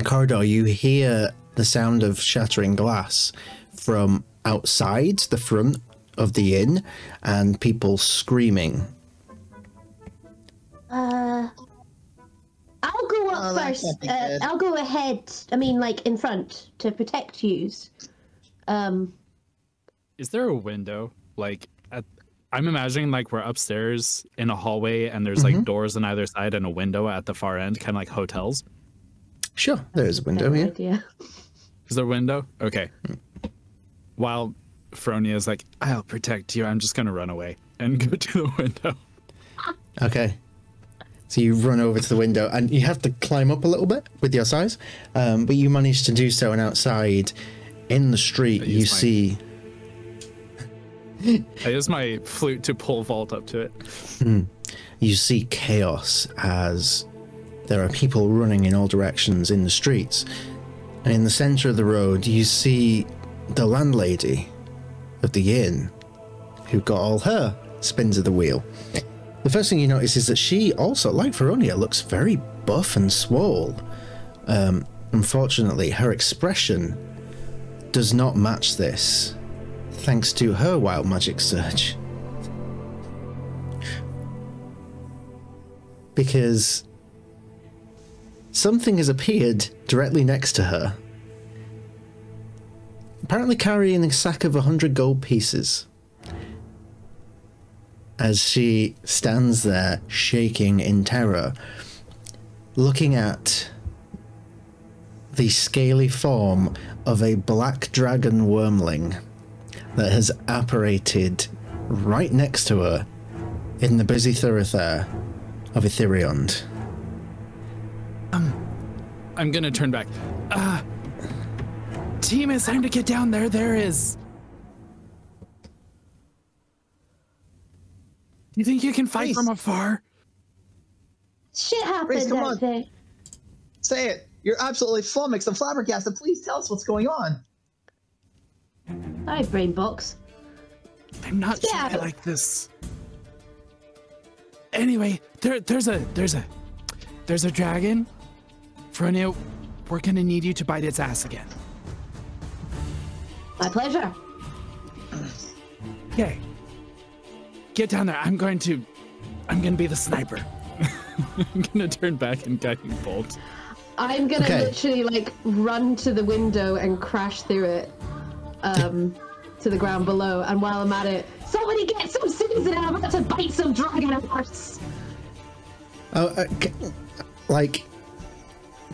corridor, you hear the sound of shattering glass from outside the front of the inn and people screaming. I'll go up Oh, that first. can't be good. I'll go ahead. I mean, like in front to protect yous. Is there a window? Like, I'm imagining like we're upstairs in a hallway and there's like doors on either side and a window at the far end, kind of like hotels. Sure, there is a window here. Idea. Is there a window? Okay. While Fronia is like, I'll protect you, I'm just gonna run away and go to the window. Okay. So you run over to the window and you have to climb up a little bit with your size, but you manage to do so, and outside in the street you see... I use my flute to pull Vault up to it. You see chaos as there are people running in all directions in the streets. And in the center of the road, you see the landlady of the inn, who got all her spins of the wheel. The first thing you notice is that she also, like Veronia, looks very buff and swole. Unfortunately, her expression does not match this, thanks to her wild magic surge. Because something has appeared directly next to her, apparently carrying a sack of 100 gold pieces, as she stands there shaking in terror, looking at the scaly form of a black dragon wormling that has apparated right next to her in the busy thoroughfare of Etheriond. I'm gonna turn back. Team, it's time to get down there. There is. Do you think you can fight Please. from afar? Shit happened Grace, come on. that day. Say it. You're absolutely flummoxed and flabbergasted. Please tell us what's going on. Hi, brain box. I'm not Yeah. shy like this. Anyway, there's a dragon. Fronia, we're gonna need you to bite its ass again. My pleasure. Okay. Get down there. I'm gonna be the sniper. I'm gonna turn back and guiding bolt. I'm gonna Okay. literally like run to the window and crash through it to the ground below. And while I'm at it, somebody get some Susan. I'm about to bite some dragon ass.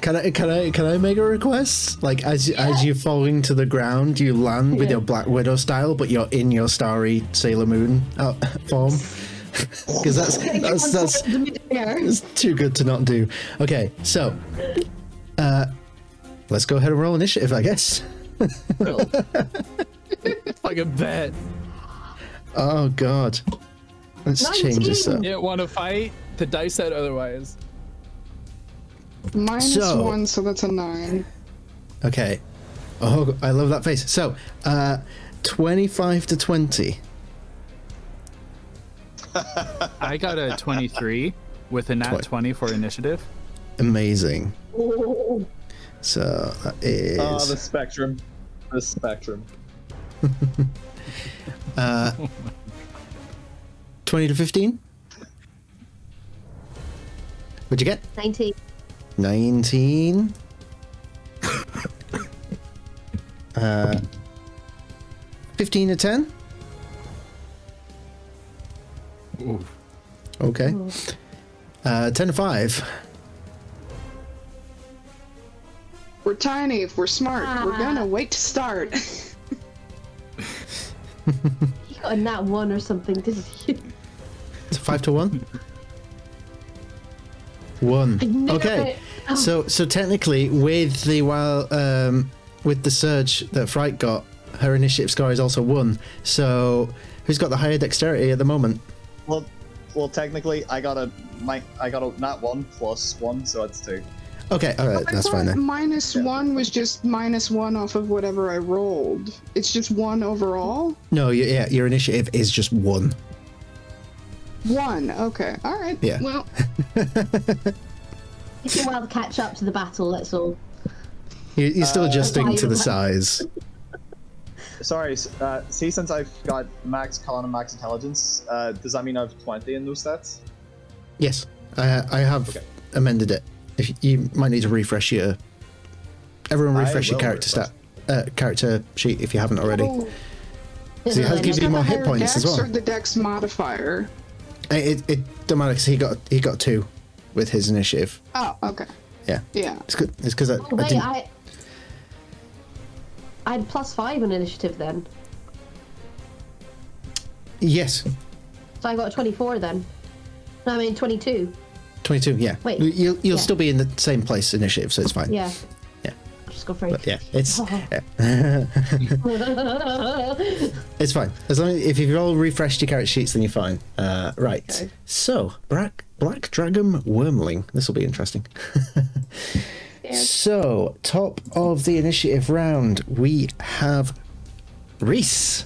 Can I make a request? Like, as you're falling to the ground, you land with your Black Widow style, but you're in your starry Sailor Moon form. Because that's too good to not do. Okay, so let's go ahead and roll initiative, I guess. Like a bet. Oh God, let's 19. change this up. You didn't want to fight? The dice said otherwise. -1, so that's a 9. Okay. Oh, I love that face. So, 25 to 20. I got a 23 with a nat 20 for initiative. Amazing. So that is Oh, the spectrum. The spectrum. 20 to 15. What'd you get? 19. 19. 15 to 10. Ooh. Okay. 10 to 5. We're tiny. If we're smart, we're gonna wait to start. You got a nat 1 or something, didn't you? It's 5 to 1. 1. knew Okay. it. Oh. So technically, with the surge that Fright got, her initiative score is also 1. So who's got the higher dexterity at the moment? Well, technically, I got a not 1 plus 1, so it's 2. Okay, all right, that's fine then. -1 was just -1 off of whatever I rolled. It's just 1 overall? No, yeah, your initiative is just 1. 1, okay. All right. Yeah. Well, It's a while to catch up to the battle, that's all. You're still adjusting to the size. Sorry, see, since I've got max con and max intelligence, does that mean I have 20 in those stats? Yes, I have amended it. If you might need to refresh your... Everyone refresh your character sheet if you haven't already. oh, So it has given you more hit higher points dex as well. or the dex modifier? It don't matter because he got 2 with his initiative. Oh, okay. Yeah. Yeah. It's good. It's because Oh, wait, didn't... I had +5 on initiative then. Yes. So I got a 24 then. No, I mean 22. 22. Yeah. Wait, You'll yeah. still be in the same place initiative, so it's fine. Yeah. Yeah. I'll just go for But it. yeah, it's it's fine as long as if you've all refreshed your character sheets, then you're fine. Right. Okay. So Black Dragon Wormling. This will be interesting. So top of the initiative round, we have Reese.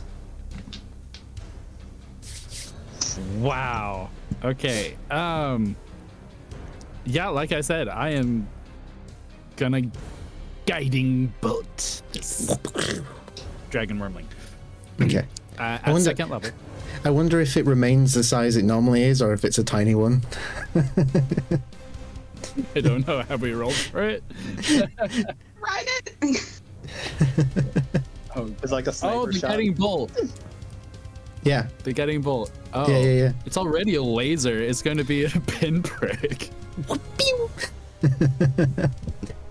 Wow. Okay. Yeah, like I said, I am gonna guiding bolt this dragon wormling. Okay. At wonder- second level. I wonder if it remains the size it normally is, or if it's a tiny one. I don't know how we rolled for it. Ride it! Oh, It's like a sniper the shot. guiding bolt. Yeah. The guiding bolt. Oh, Yeah. It's already a laser. It's going to be a pinprick. All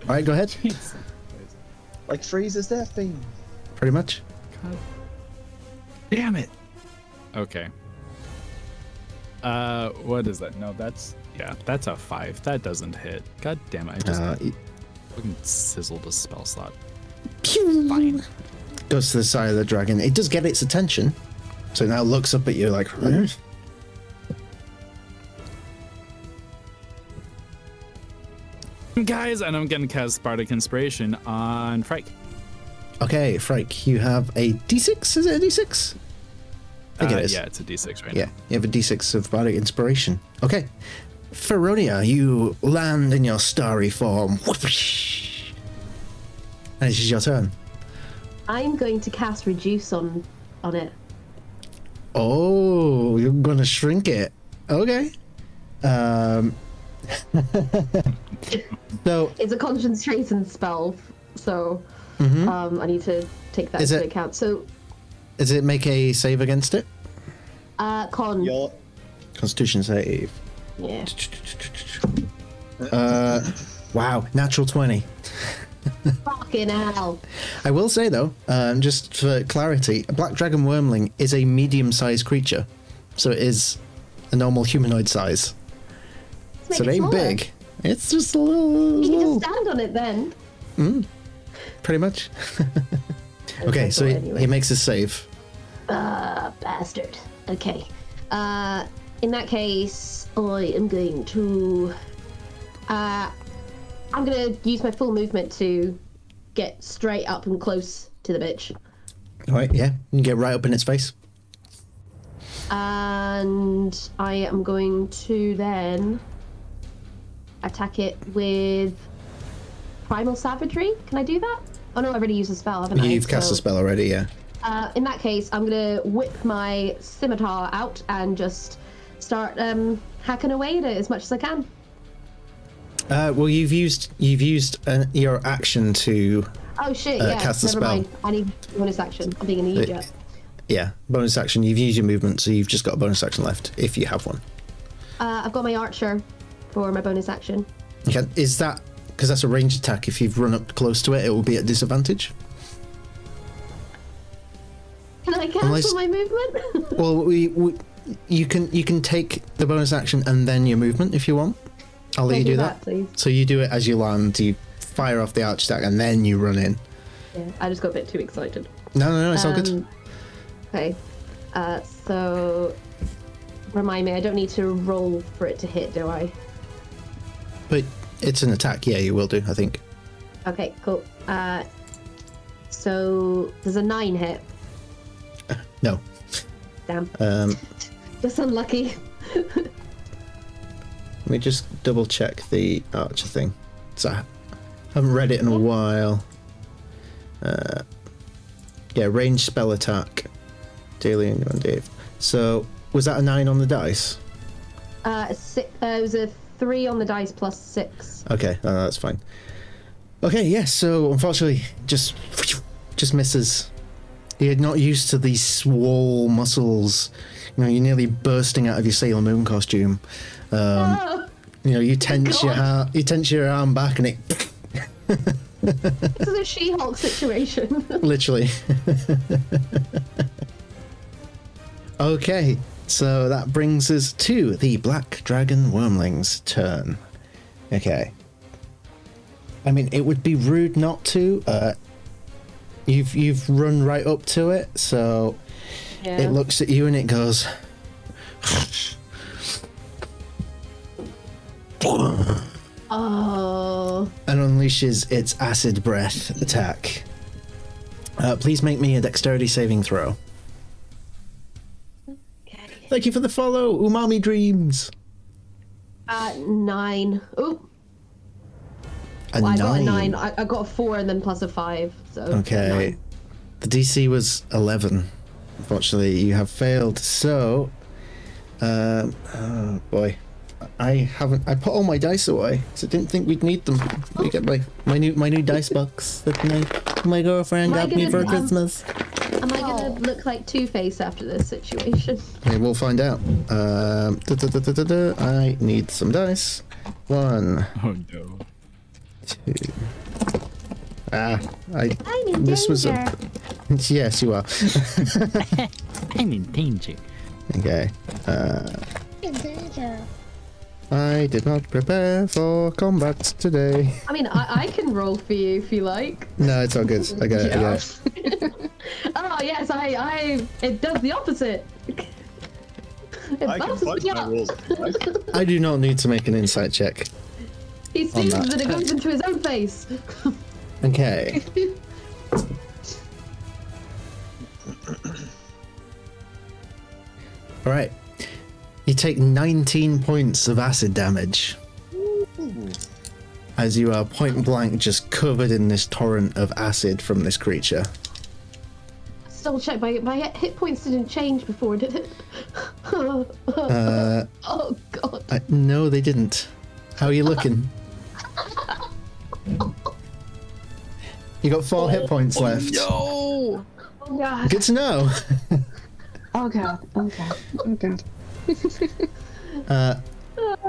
right, go ahead. Jeez. Like Freeze's death beam. Pretty much. God damn it. Okay. What is that? No, that's a 5. That doesn't hit. God damn it! I just fucking sizzled a spell slot. Fine. Goes to the side of the dragon. It does get its attention, so it now looks up at you like. Guys, and I'm gonna cast Bardic Inspiration on Frike. Okay, Frike, you have a D6. Is it a D6? I think it is. Yeah, it's a D6 right Yeah, now. you have a D6 of Bardic Inspiration. Okay. Rhódania, you land in your starry form. Whoosh. And it's your turn. I'm going to cast Reduce on it. Oh, you're gonna shrink it. Okay. So It's a concentration spell, so I need to take that Is into it- account. So, does it make a save against it? con. Yo, Constitution save. Yeah. Wow, natural 20. Fucking hell. I will say though, just for clarity, a black dragon wormling is a medium-sized creature, so it is a normal humanoid size. Let's So it make ain't smaller. big. It's just a little. You can just stand on it then. Pretty much. Okay, so he makes his save. Bastard. Okay. In that case, I am going to. I'm gonna use my full movement to get straight up and close to the bitch, All right, yeah, you can get right up in its face. and I am going to then attack it with primal savagery. Can I do that? Oh no, I've already used a spell, haven't I? You've cast a spell already, yeah. In that case, I'm gonna whip my scimitar out and just start hacking away at it as much as I can. Well, you've used your action to Oh shit! Yeah, cast the never spell. mind. I need bonus action. I'm being an idiot. Yeah, bonus action. You've used your movement, so you've just got a bonus action left if you have one. I've got my archer for my bonus action. Okay, is that because that's a ranged attack? If you've run up close to it, it will be at disadvantage. Can I cancel Unless- my movement? Well, you can take the bonus action and then your movement if you want. I'll let Can I you do that. please? So you do it as you land. You fire off the arch attack and then you run in. Yeah, I just got a bit too excited. No, it's all good. Okay. So remind me, I don't need to roll for it to hit, do I? But it's an attack. Yeah, you will do, I think. Okay, cool. So there's a 9 hit. No. Damn. Just unlucky. Let me just double check the archer thing. So I haven't read it in a while. Yeah, ranged spell attack. Daily and 1d8. So was that a 9 on the dice? It was a 3 on the dice plus 6. Okay, that's fine. Okay, yes. So unfortunately, just misses. You're not used to these swole muscles. You know, you're nearly bursting out of your Sailor Moon costume. Oh, You know, you tense your arm back, and it. this is a She-Hulk situation. Literally. Okay, so that brings us to the Black Dragon Wormling's turn. Okay. I mean, it would be rude not to. You've run right up to it, so Yeah. it looks at you and it goes. Oh. And unleashes its acid breath attack. Please make me a dexterity saving throw. Okay. Thank you for the follow, Umami Dreams. 9. Ooh. A Well, I 9. got a 9. I got a 4 and then plus a 5. So Okay. 9. The DC was 11. Unfortunately, you have failed. So, oh boy, I put all my dice away, so I didn't think we'd need them. We get my new dice box that my girlfriend got me for Christmas. Am I gonna look like Two-Face after this situation? Okay, we'll find out. I need some dice. 1, Oh no. 2. I'm in This was a. Yes, you are. I'm in danger. Okay. I did not prepare for combat today. I mean, I can roll for you if you like. No, it's all good. I got it. Oh yes, it does the opposite. It I can bounces punch me my up. rules. Right? I do not need to make an insight check. He on sees that. that it goes into his own face. Okay. All right. You take 19 points of acid damage as you are point blank just covered in this torrent of acid from this creature. Still check, my hit points didn't change before, did it? Oh god. No, they didn't. How are you looking? You got 4 hit points left. No! Oh god. Good to know. Oh god. Oh god. Oh god.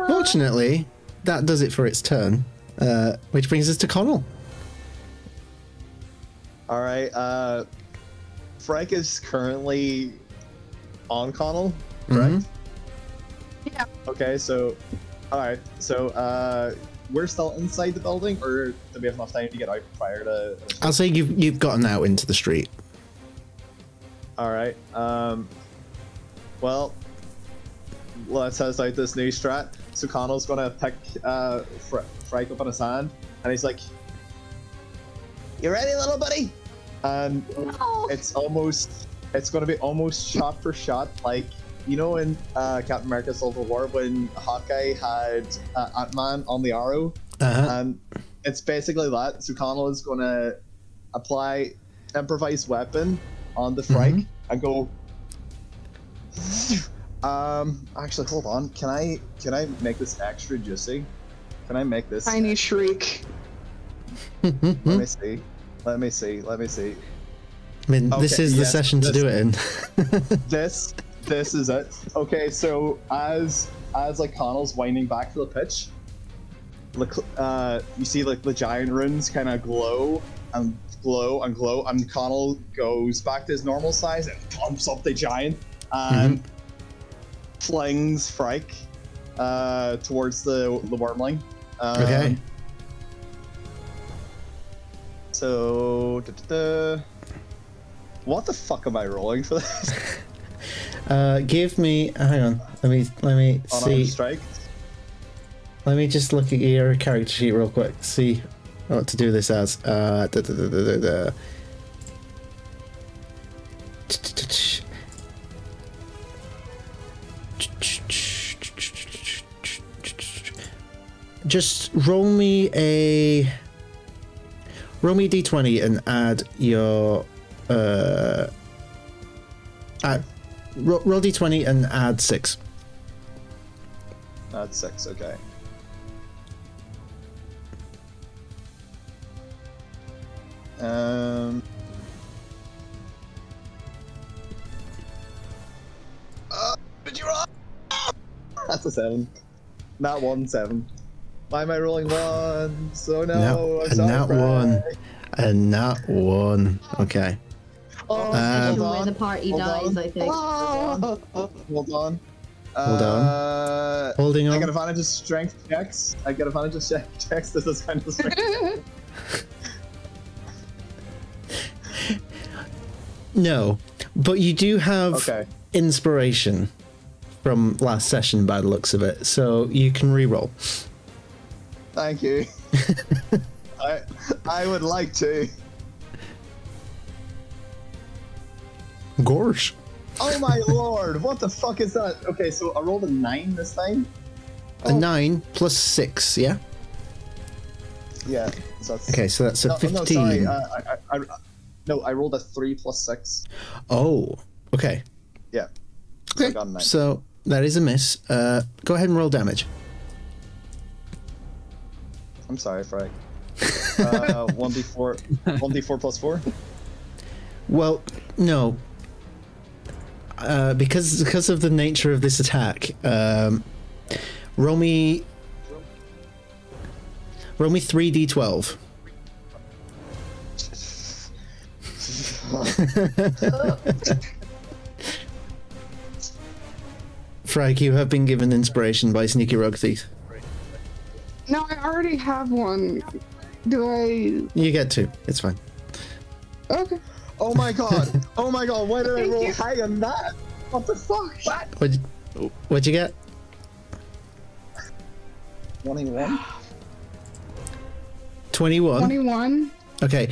Fortunately, that does it for its turn, which brings us to Connell. All right. Frank is currently on Connell, correct? Yeah. Okay. So, all right. So, we're still inside the building, or do we have enough time to get out prior to? I'll say you've gotten out into the street. All right. Well, let's test out this new strat. So Connell's gonna pick Frank up on his hand, and he's like, "You ready, little buddy?" And it's gonna be almost shot for shot, like you know in Captain America: Civil War when Hawkeye had Ant-Man on the arrow, and it's basically that. So Connell is gonna apply improvised weapon on the Frank and go. Actually, hold on. Can I make this extra juicy? Can I make this Tiny shriek. Let me see. I mean, this Okay, is the yes, session to do it in. This is it. Okay, so as like Connell's winding back to the pitch, you see like the giant runes kind of glow and glow and glow, and Connell goes back to his normal size and pumps up the giant and flings Frank towards the wormling. Okay. So What the fuck am I rolling for this? Give me. Hang on. Let me Unarmed see. strike. Let me just look at your character sheet real quick. See what to do this as. Just roll me d20 and add your roll d20 and add 6. That's 6, okay. Did you roll? That's a 7. Not 1, 7. Why am I rolling 1? So no, I'm sorry, not Frank. 1. And not 1. Okay. Oh, That's hold where on. the party Hold dies, on. I think. Hold on. Hold on. Holding on. I got advantage of strength checks. Checks. This is kind of strength. No, but you do have inspiration from last session by the looks of it, so you can reroll. Thank you. I would like to. Gorsh. Oh my lord, what the fuck is that? Okay, so I rolled a 9 this time. A 9 plus 6, yeah? Yeah. So that's... Okay, so that's a 15. No, sorry. No, I rolled a 3 plus 6. Oh, okay. Yeah. Okay, I got a 9. so that is a miss. Go ahead and roll damage. I'm sorry, Frank. 1d4 plus 4? Well, no. Because of the nature of this attack, roll me 3d12. Frag, you have been given inspiration by Sneaky Rogue Thief. No, I already have one. Do I? You get 2. It's fine. Okay. Oh my god! Oh my god! Why did I roll high on that? What the fuck? What? What'd you get? 21. 21. 21. Okay.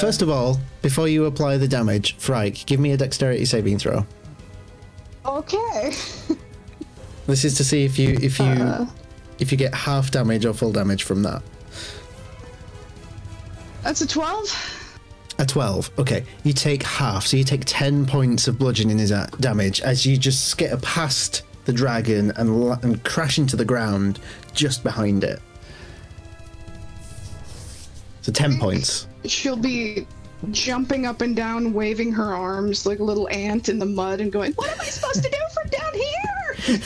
First of all, before you apply the damage, Frike, give me a dexterity saving throw. Okay. This is to see if you get half damage or full damage from that. That's a 12. A 12. Okay. You take half, so you take 10 points of bludgeoning damage as you just skitter past the dragon and crash into the ground just behind it. So 10 points. She'll be jumping up and down, waving her arms like a little ant in the mud and going, "What am I supposed to do from down here?"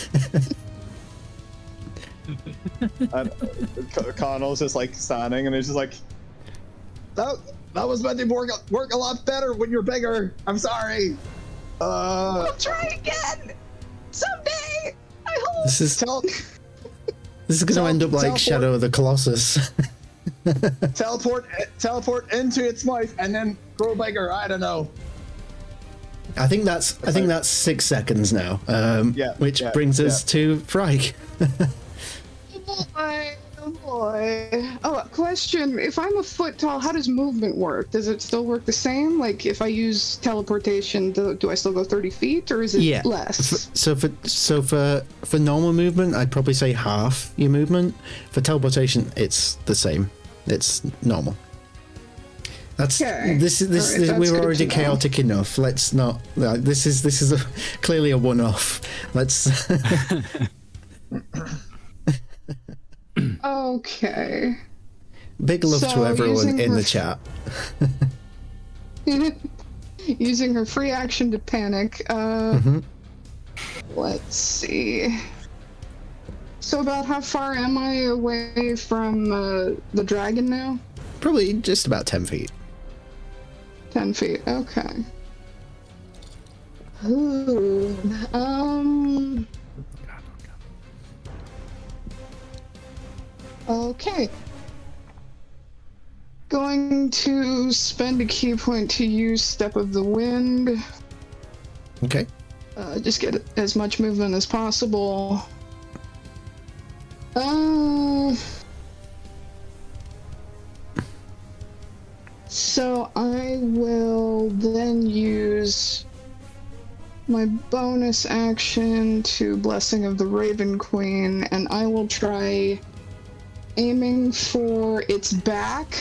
And Connell's just like standing and he's just like, that was meant to work a lot better when you're bigger. I'm sorry. I'll try again someday. I hope. This is going to end up like Shadow of the Colossus. teleport into its mouth and then grow bigger. I don't know. I think that's 6 seconds now. Which brings us to Frike. Oh boy. Oh, question. If I'm a foot tall, how does movement work? Does it still work the same? Like, if I use teleportation, do I still go 30 feet, or is it less? So for normal movement, I'd probably say half your movement. For teleportation, it's the same. It's normal. That's this. Right, we were already chaotic enough. Let's not. This is clearly a one-off. Let's. Okay. Big love to everyone in the chat. Using her free action to panic. Let's see. So about how far am I away from the dragon now? Probably just about 10 feet. 10 feet, okay. Ooh, okay. going to spend a key point to use Step of the Wind. Okay. Just get as much movement as possible. So I will then use my bonus action to Blessing of the Raven Queen, and I will try aiming for its back,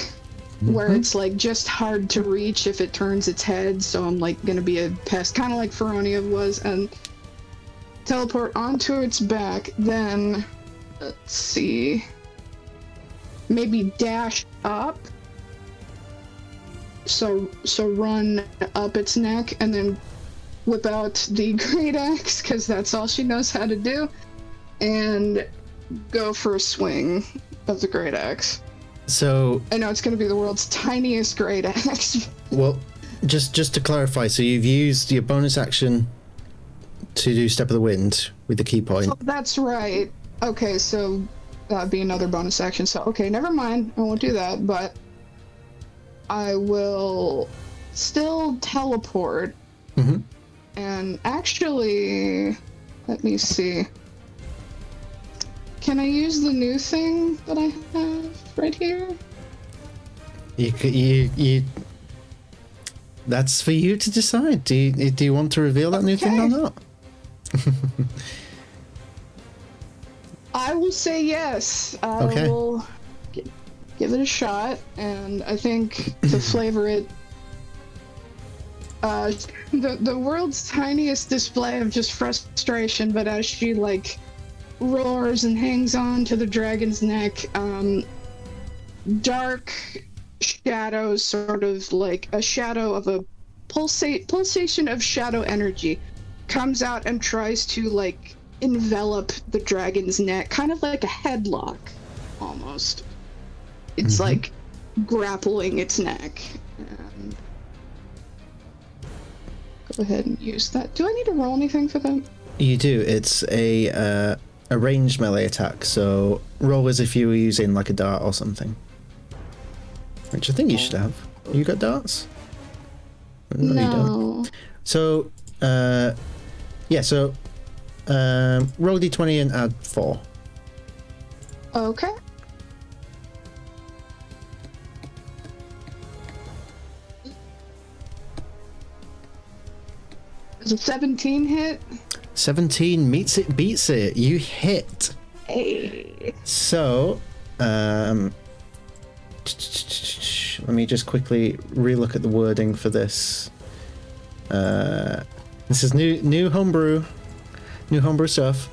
where it's like just hard to reach if it turns its head, so I'm like gonna be a pest, kind of like Feronia was, and teleport onto its back, then let's see, maybe dash up, so run up its neck, and then whip out the great axe, because that's all she knows how to do, and go for a swing of the great axe. So I know it's going to be the world's tiniest great axe. Well, just to clarify, so you've used your bonus action to do Step of the Wind with the key point. Oh, that's right. Okay, so that'd be another bonus action. So, okay, never mind. I won't do that, but I will still teleport. Mm-hmm. And actually, let me see. Can I use the new thing that I have right here? You that's for you to decide. Do you want to reveal that new thing or not? I will say yes. I will give it a shot, and I think to flavor it, the world's tiniest display of just frustration, but as she like roars and hangs on to the dragon's neck, dark shadows, sort of like a shadow of a pulsation of shadow energy, comes out and tries to like envelop the dragon's neck, kind of like a headlock almost. It's like grappling its neck. And go ahead and use that. Do I need to roll anything for that? You do. It's a ranged melee attack, so roll as if you were using like a dart or something. Which I think you should have. You got darts? No. You don't. So, yeah, so roll d20 and add 4. Okay. Does a 17 hit? 17 meets it, beats it. You hit. Hey. So, let me just quickly relook at the wording for this. This is new homebrew stuff.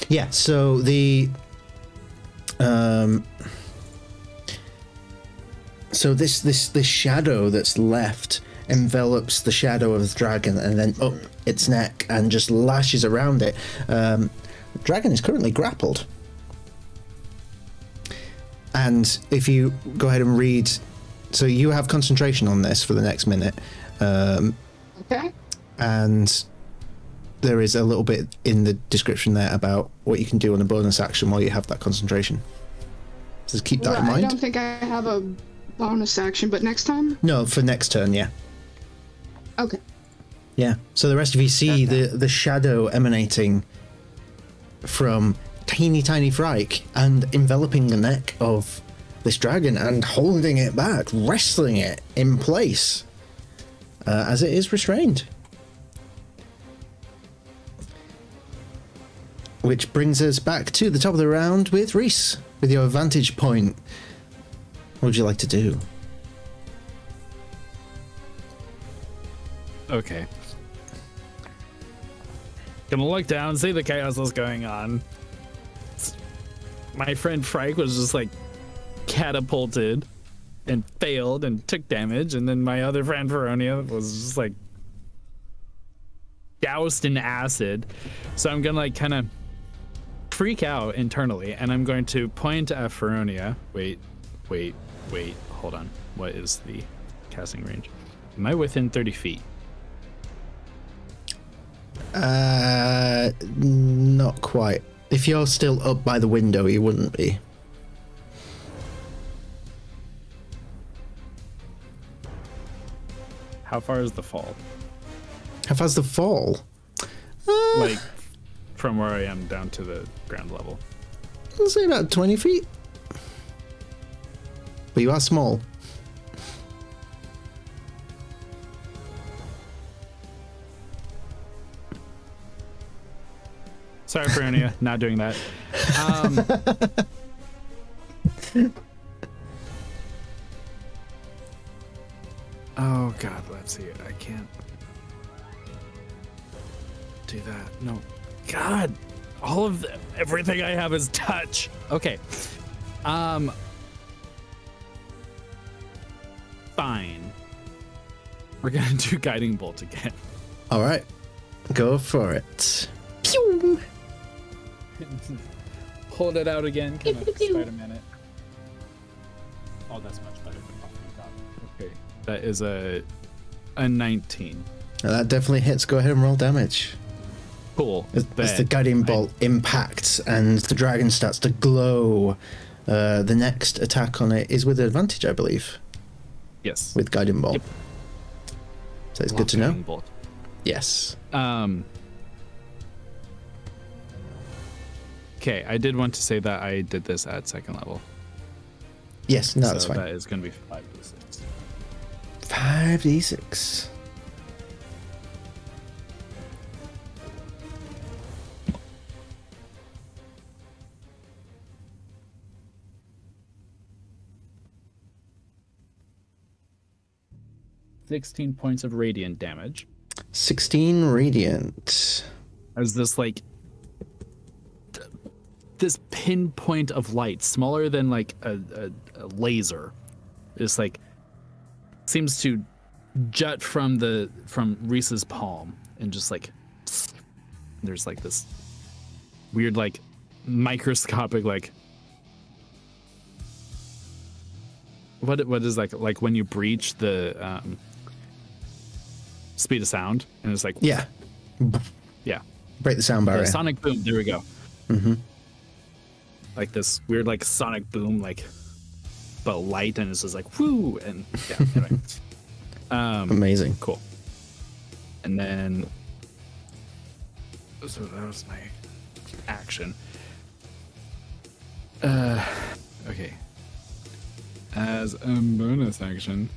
Yeah, so the so this shadow that's left envelops the shadow of the dragon and then up its neck and just lashes around it. The dragon is currently grappled. And if you go ahead and read, so you have concentration on this for the next minute. Okay. And there is a little bit in the description there about what you can do on a bonus action while you have that concentration. Just keep that in mind. I don't think I have a bonus action, but next time? No, for next turn, yeah. Okay. Yeah. So the rest of you see the shadow emanating from tiny Frike and enveloping the neck of this dragon and holding it back, wrestling it in place as it is restrained. Which brings us back to the top of the round with Reese, with your vantage point. What would you like to do? Okay. Gonna look down, see the chaos that's going on. My friend Frank was just like catapulted and failed and took damage, and then my other friend Feronia was just like doused in acid. So I'm gonna like kind of freak out internally, and I'm going to point at Feronia. Wait, hold on. What is the casting range? Am I within 30 feet? Not quite. If you're still up by the window, you wouldn't be. How far is the fall? How far's the fall? Like, from where I am down to the ground level. I'll say about 20 feet. But you are small. Sorry, Peronia, not doing that. Oh God, let's see. I can't do that. No, God, everything I have is touch. Okay, fine. We're gonna do guiding bolt again. All right, go for it. Pew! Hold it out again. Kind of Spider-Man it. Oh, that's much better. Okay, that is a 19. Now that definitely hits. Go ahead and roll damage. Cool. As the guiding bolt impacts and the dragon starts to glow, the next attack on it is with advantage, I believe. Yes. With guiding bolt. Yep. So it's good to know. Bolt. Yes. Okay, I did want to say that I did this at second level. Yes, no, so that's fine. That is going to be 5d6. 5d6. $16 points of radiant damage. 16 radiant. As this like this pinpoint of light, smaller than like a laser, just like seems to jut from Reese's palm, and just like there's like this weird like microscopic like what is like when you breach the speed of sound, and it's like Yeah. Break the sound barrier. the sonic boom. There we go. Mm-hmm. Like this weird like sonic boom, like but light, and it's just like whoo, and yeah. Anyway. Amazing. Cool. And then so that was my action. Okay. As a bonus action,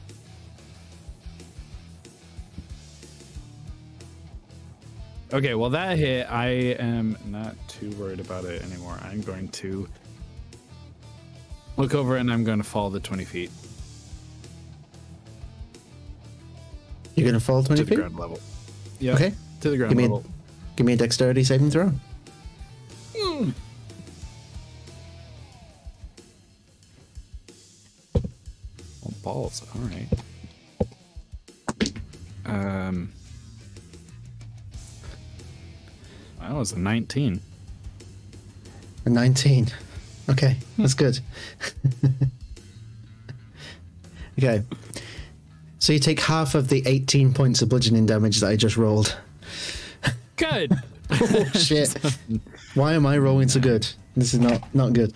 okay, well that hit, I am not too worried about it anymore. I'm going to look over and I'm going to fall the 20 feet. You're going to fall 20 to the feet? ground level. Yeah. Okay. To the ground level. Give me a dexterity saving throw. Oh, balls. All right. That was a 19. A 19. Okay, that's good. Okay. So you take half of the 18 points of bludgeoning damage that I just rolled. Good. Oh, shit. Why am I rolling so good? This is not good.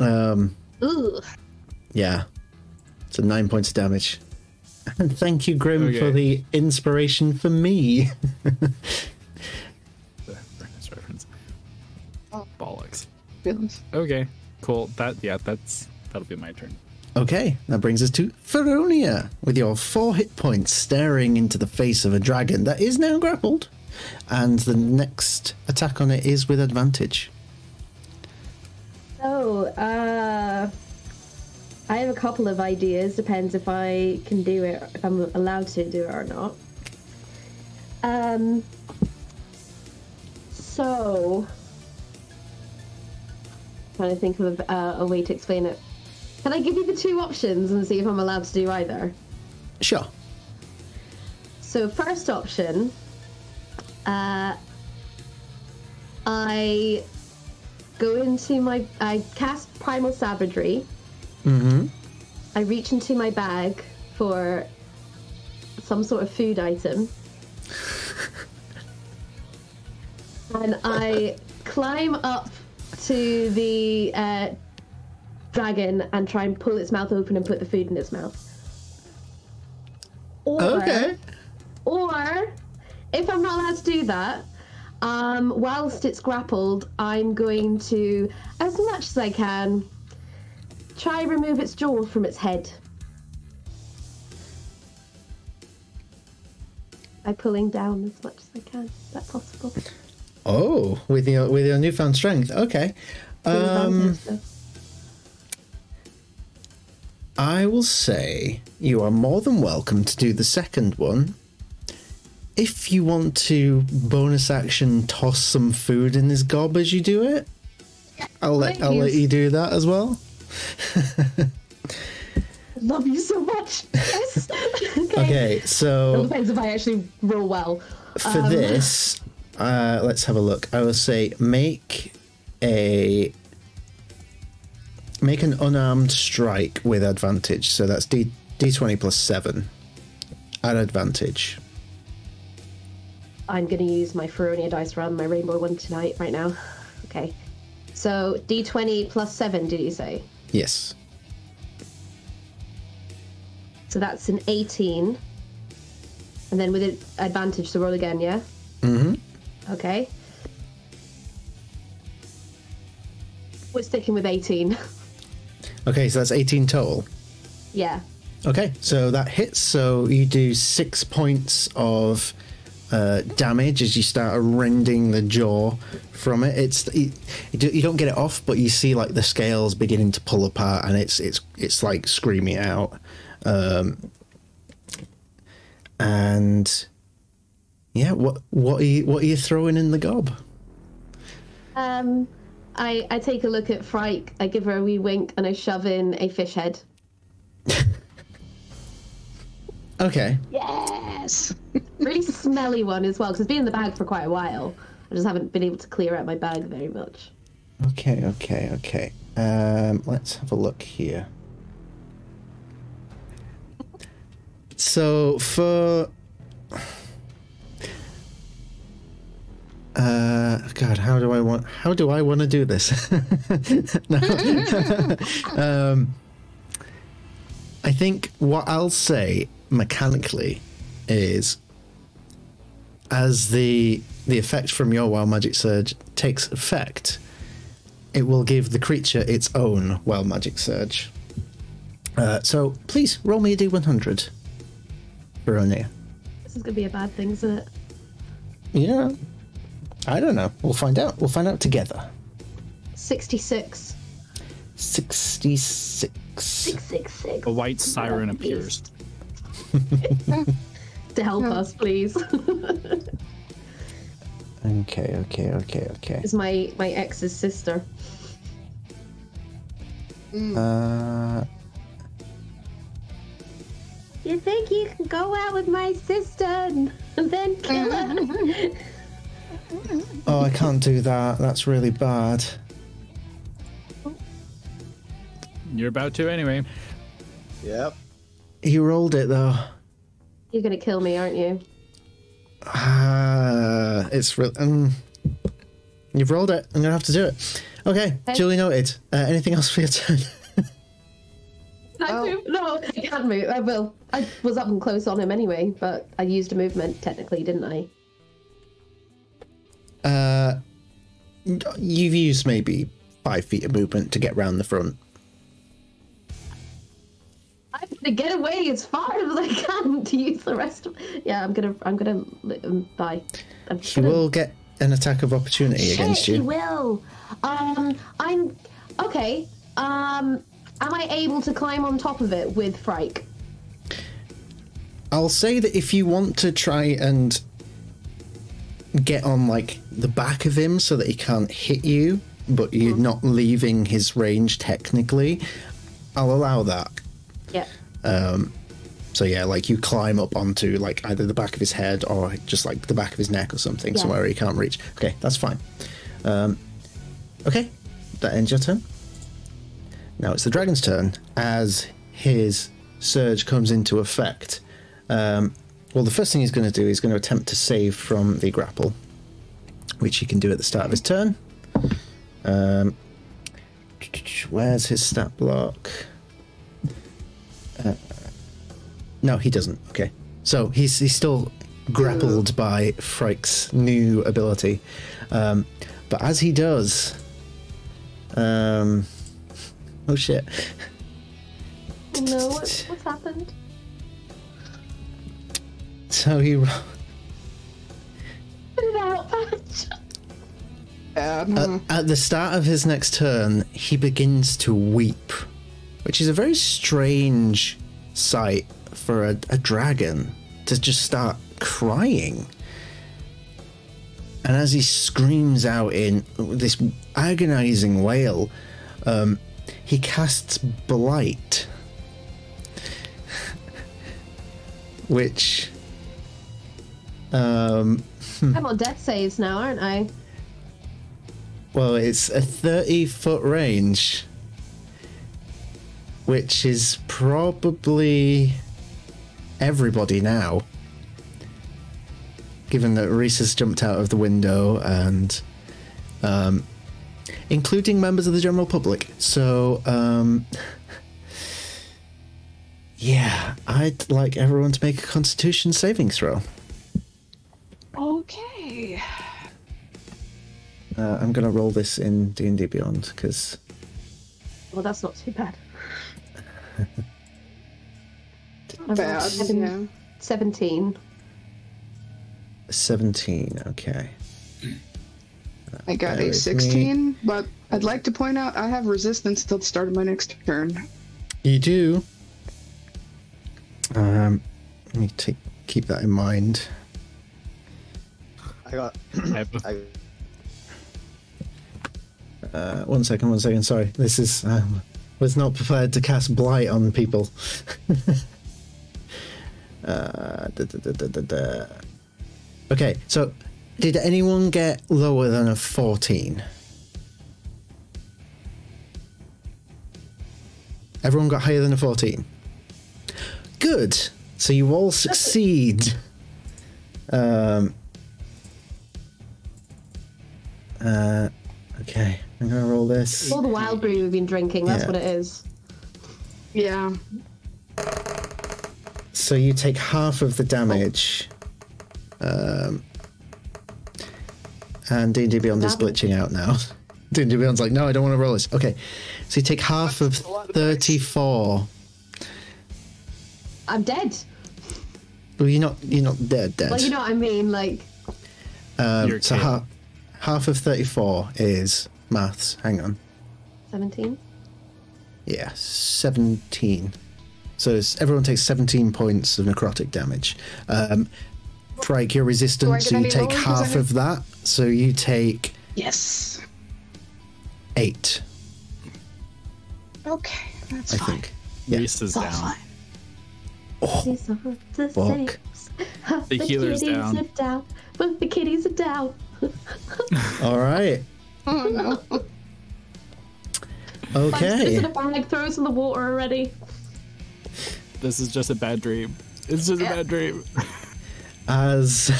Ooh. Yeah. So 9 points of damage. And thank you, Grim, for the inspiration for me. Reference. Bollocks. Feelings. Okay, cool. That'll be my turn. Okay, that brings us to Feronia, with your 4 hit points staring into the face of a dragon that is now grappled. And the next attack on it is with advantage. So, I have a couple of ideas. Depends if I can do it, if I'm allowed to do it or not. So, trying to think of a way to explain it. Can I give you the 2 options and see if I'm allowed to do either? Sure. So, first option, I cast Primal Savagery. Mm-hmm. I reach into my bag for some sort of food item. And I climb up to the dragon and try and pull its mouth open and put the food in its mouth. Or, or if I'm not allowed to do that, whilst it's grappled, I'm going to, as much as I can, try and remove its jaw from its head. By pulling down as much as I can. Is that possible? Oh, with your newfound strength. Okay. I will say you are more than welcome to do the second one. If you want to bonus action toss some food in this gob as you do it, I'll let you do that as well. Love you so much. Yes. Okay, so it depends if I actually roll well. For this, let's have a look. I will say make an unarmed strike with advantage. So that's D20 plus 7 at advantage. I'm going to use my Feronia dice rather than my rainbow one tonight, right now. Okay. So D20 plus 7, did you say? Yes. So that's an 18. And then with an advantage, so roll again, yeah? Mm-hmm. Okay. We're sticking with 18. Okay, so that's 18 total. Yeah. Okay, so that hits. So you do 6 points of damage as you start rending the jaw from it. You don't get it off, but you see like the scales beginning to pull apart, and it's like screaming out. And yeah, what are you throwing in the gob? I take a look at Frike, I give her a wee wink, and I shove in a fish head. Okay. Yes! Really smelly one as well, because it's been in the bag for quite a while. I just haven't been able to clear out my bag very much. Okay. Let's have a look here. So for God, how do I want to do this? No. I think what I'll say mechanically is, as the effect from your Wild Magic Surge takes effect, it will give the creature its own Wild Magic Surge. So please roll me a D100. Rhódania. This is gonna be a bad thing, isn't it? Yeah. I don't know. We'll find out. We'll find out together. 66. 66. 666. A white siren appears. To help us, please. Okay. It's my ex's sister. You think you can go out with my sister and then kill her? Oh, I can't do that. That's really bad. You're about to anyway. Yep. You rolled it though. You're gonna kill me, aren't you? It's real. You've rolled it. I'm gonna have to do it. Okay, duly noted. Anything else for your turn? Can I move? No, I can't move. I will. I was up and close on him anyway, but I used a movement technically, didn't I? You've used maybe 5 feet of movement to get round the front. I'm gonna get away as far as I can to use the rest of. Yeah, I'm gonna let him die. He will get an attack of opportunity against you. He will. I'm okay. Am I able to climb on top of it with Frike? I'll say that if you want to try and get on like the back of him so that he can't hit you, but you're not leaving his range technically, I'll allow that. Yeah. So yeah, like you climb up onto like either the back of his head or just like the back of his neck or something, somewhere he can't reach. Okay, that's fine. Okay, that ends your turn. Now it's the dragon's turn. As his surge comes into effect, well, the first thing he's going to do is going to attempt to save from the grapple, which he can do at the start of his turn. Where's his stat block? No, he doesn't. Okay, so he's still grappled by Frike's new ability, but as he does, oh shit! Oh no, what's happened? So he. Put it out, Patch. At the start of his next turn, he begins to weep, which is a very strange sight for a dragon to just start crying. And as he screams out in this agonizing wail, he casts Blight, which I'm on death saves now, aren't I? well, it's a 30-foot range, which is probably everybody now, given that Reese has jumped out of the window and including members of the general public. So yeah, I'd like everyone to make a Constitution saving throw. Okay. I'm gonna roll this in D&D Beyond because Well, that's not too bad. Bad. Yeah. 17. 17. Okay. I got Bear a with 16, but I'd like to point out I have resistance till the start of my next turn. You do. Let me keep that in mind. I got. One second. Sorry, this is was not prepared to cast Blight on people. Okay, so did anyone get lower than a 14? Everyone got higher than a 14. Good. So you all succeed. Okay, I'm gonna roll this. All the wild brew we've been drinking, that's what it is. Yeah. So you take half of the damage. And D&D Beyond is glitching out now. D&D Beyond's like, no, I don't want to roll this. Okay, so you take half of 34. I'm dead. Well, you're not dead. Well, you know what I mean, like. So half of 34 is maths. Hang on. 17. Yeah, 17. So everyone takes 17 points of necrotic damage. Frike, you're resistant, so you take half of that. So you take Yes. 8. Okay, that's I fine. think. Yeah. Reese is It's all down. fine. Oh, fuck. The healer's down. But the kitties are down. All right. Oh no. Okay. In a bag, throw us in the water already. This is just a bad dream. It's just a bad dream. As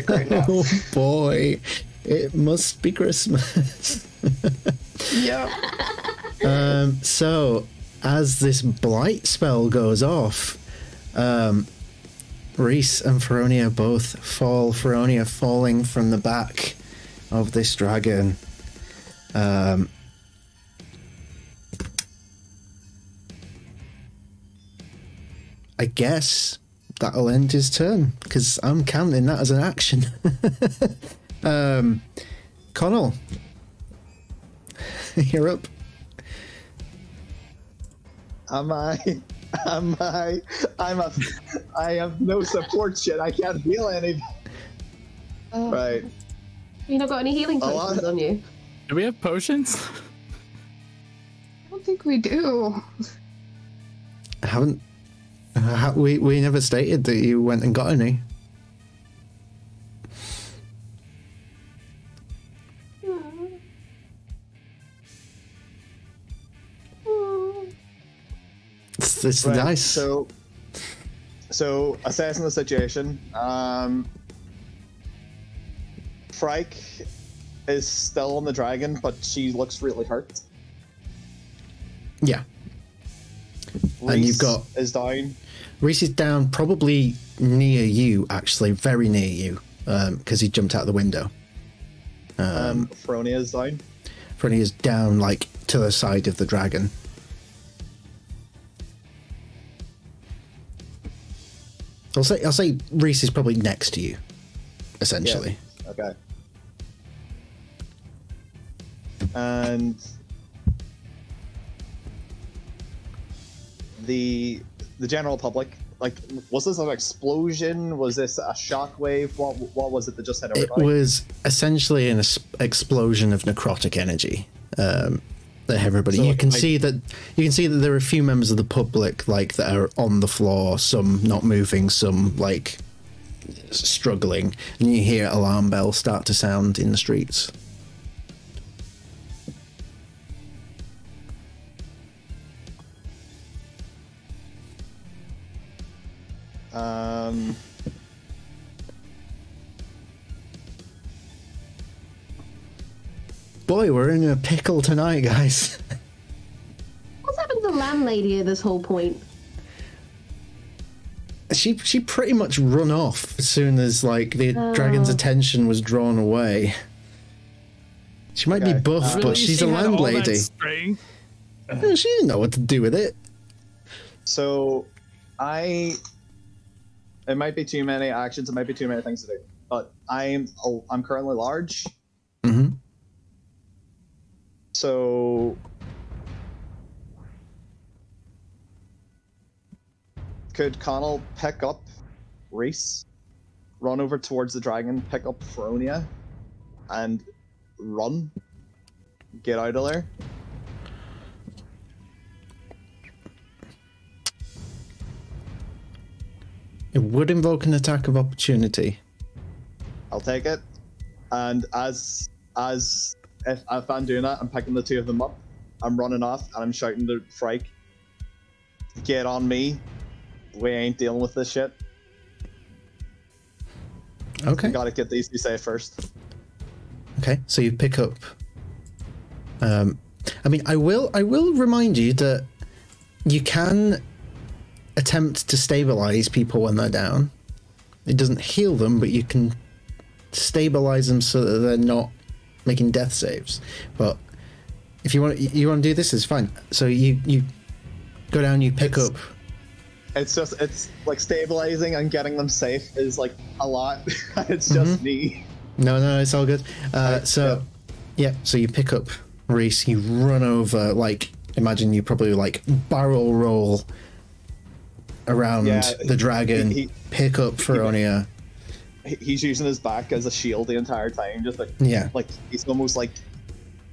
Great now. oh boy, it must be Christmas. Yeah. So as this blight spell goes off, Reese and Feronia both fall. Feronia falling from the back of this dragon. I guess that'll end his turn, because I'm counting that as an action. Connell, you're up. I have no support shit. I can't heal any. Right. You not got any healing potions on you? Do we have potions? I don't think we do. I haven't. We never stated that you went and got any. It's Right, nice. So assessing the situation, Frike is still on the dragon, but she looks really hurt. Yeah. Reese and you've got... is down. Reese is down probably near you, actually. Very near you. Because he jumped out the window. Feronia is down. Feronia is down, like, to the side of the dragon. I'll say Reese is probably next to you, essentially. Yeah. Okay. And the general public, like, was this an explosion? Was this a shockwave? What was it that just hit everybody? It was essentially an explosion of necrotic energy. That everybody, so you can see that there are a few members of the public like that are on the floor, some not moving, some like struggling, and you hear alarm bells start to sound in the streets. Boy, we're in a pickle tonight, guys. What's happened to the landlady at this whole point? She pretty much run off as soon as like the dragon's attention was drawn away. She might be buff, but she's a landlady. She didn't know what to do with it. So, it might be too many actions. It might be too many things to do. But I'm currently large. Mm-hmm. So, could Connell pick up Reese, run over towards the dragon, pick up Feronia, and run? Get out of there? It would invoke an attack of opportunity. I'll take it. And if I'm doing that, I'm picking the two of them up. I'm running off and I'm shouting to Frike, "Get on me. We ain't dealing with this shit." Okay. We gotta get these two safe first. Okay, so you pick up. I mean, I will remind you that you can attempt to stabilize people when they're down. It doesn't heal them, but you can stabilize them so that they're not making death saves. But if you want to do this, it's fine. So you go down, you pick up. It's like stabilizing and getting them safe is like a lot. It's just me. No, it's all good. So you pick up Reese, you run over, like, imagine you probably like barrel roll around the dragon, pick up Feronia. He's using his back as a shield the entire time, just like he's almost like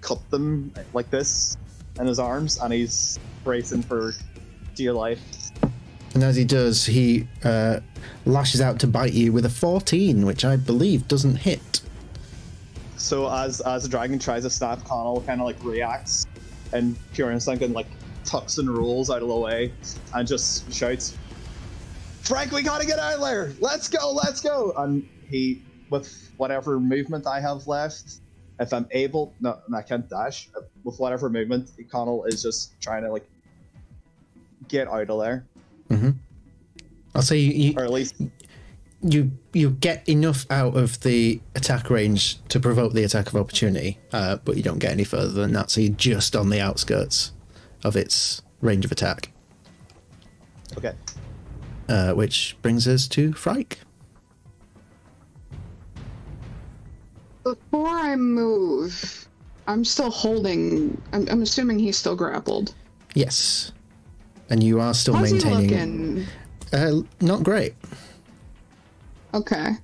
cut them like this in his arms, and he's bracing for dear life. And as he does, he lashes out to bite you with a 14, which I believe doesn't hit. So as the dragon tries to snap, Connell kind of like reacts and pure instinct and like tucks and rolls out of the way and just shouts, "Frank, we gotta get out of there! Let's go!" And he, with whatever movement I have left, if I'm able, no, I can't dash. With whatever movement, Connell is just trying to like get out of there. Mm-hmm. I'll say you or at least you get enough out of the attack range to provoke the attack of opportunity, but you don't get any further than that. So you're just on the outskirts of its range of attack. Okay. Which brings us to Frike. Before I move, I'm still holding. I'm assuming he's still grappled. Yes, and you are still How's maintaining. He looking? Not great. Okay.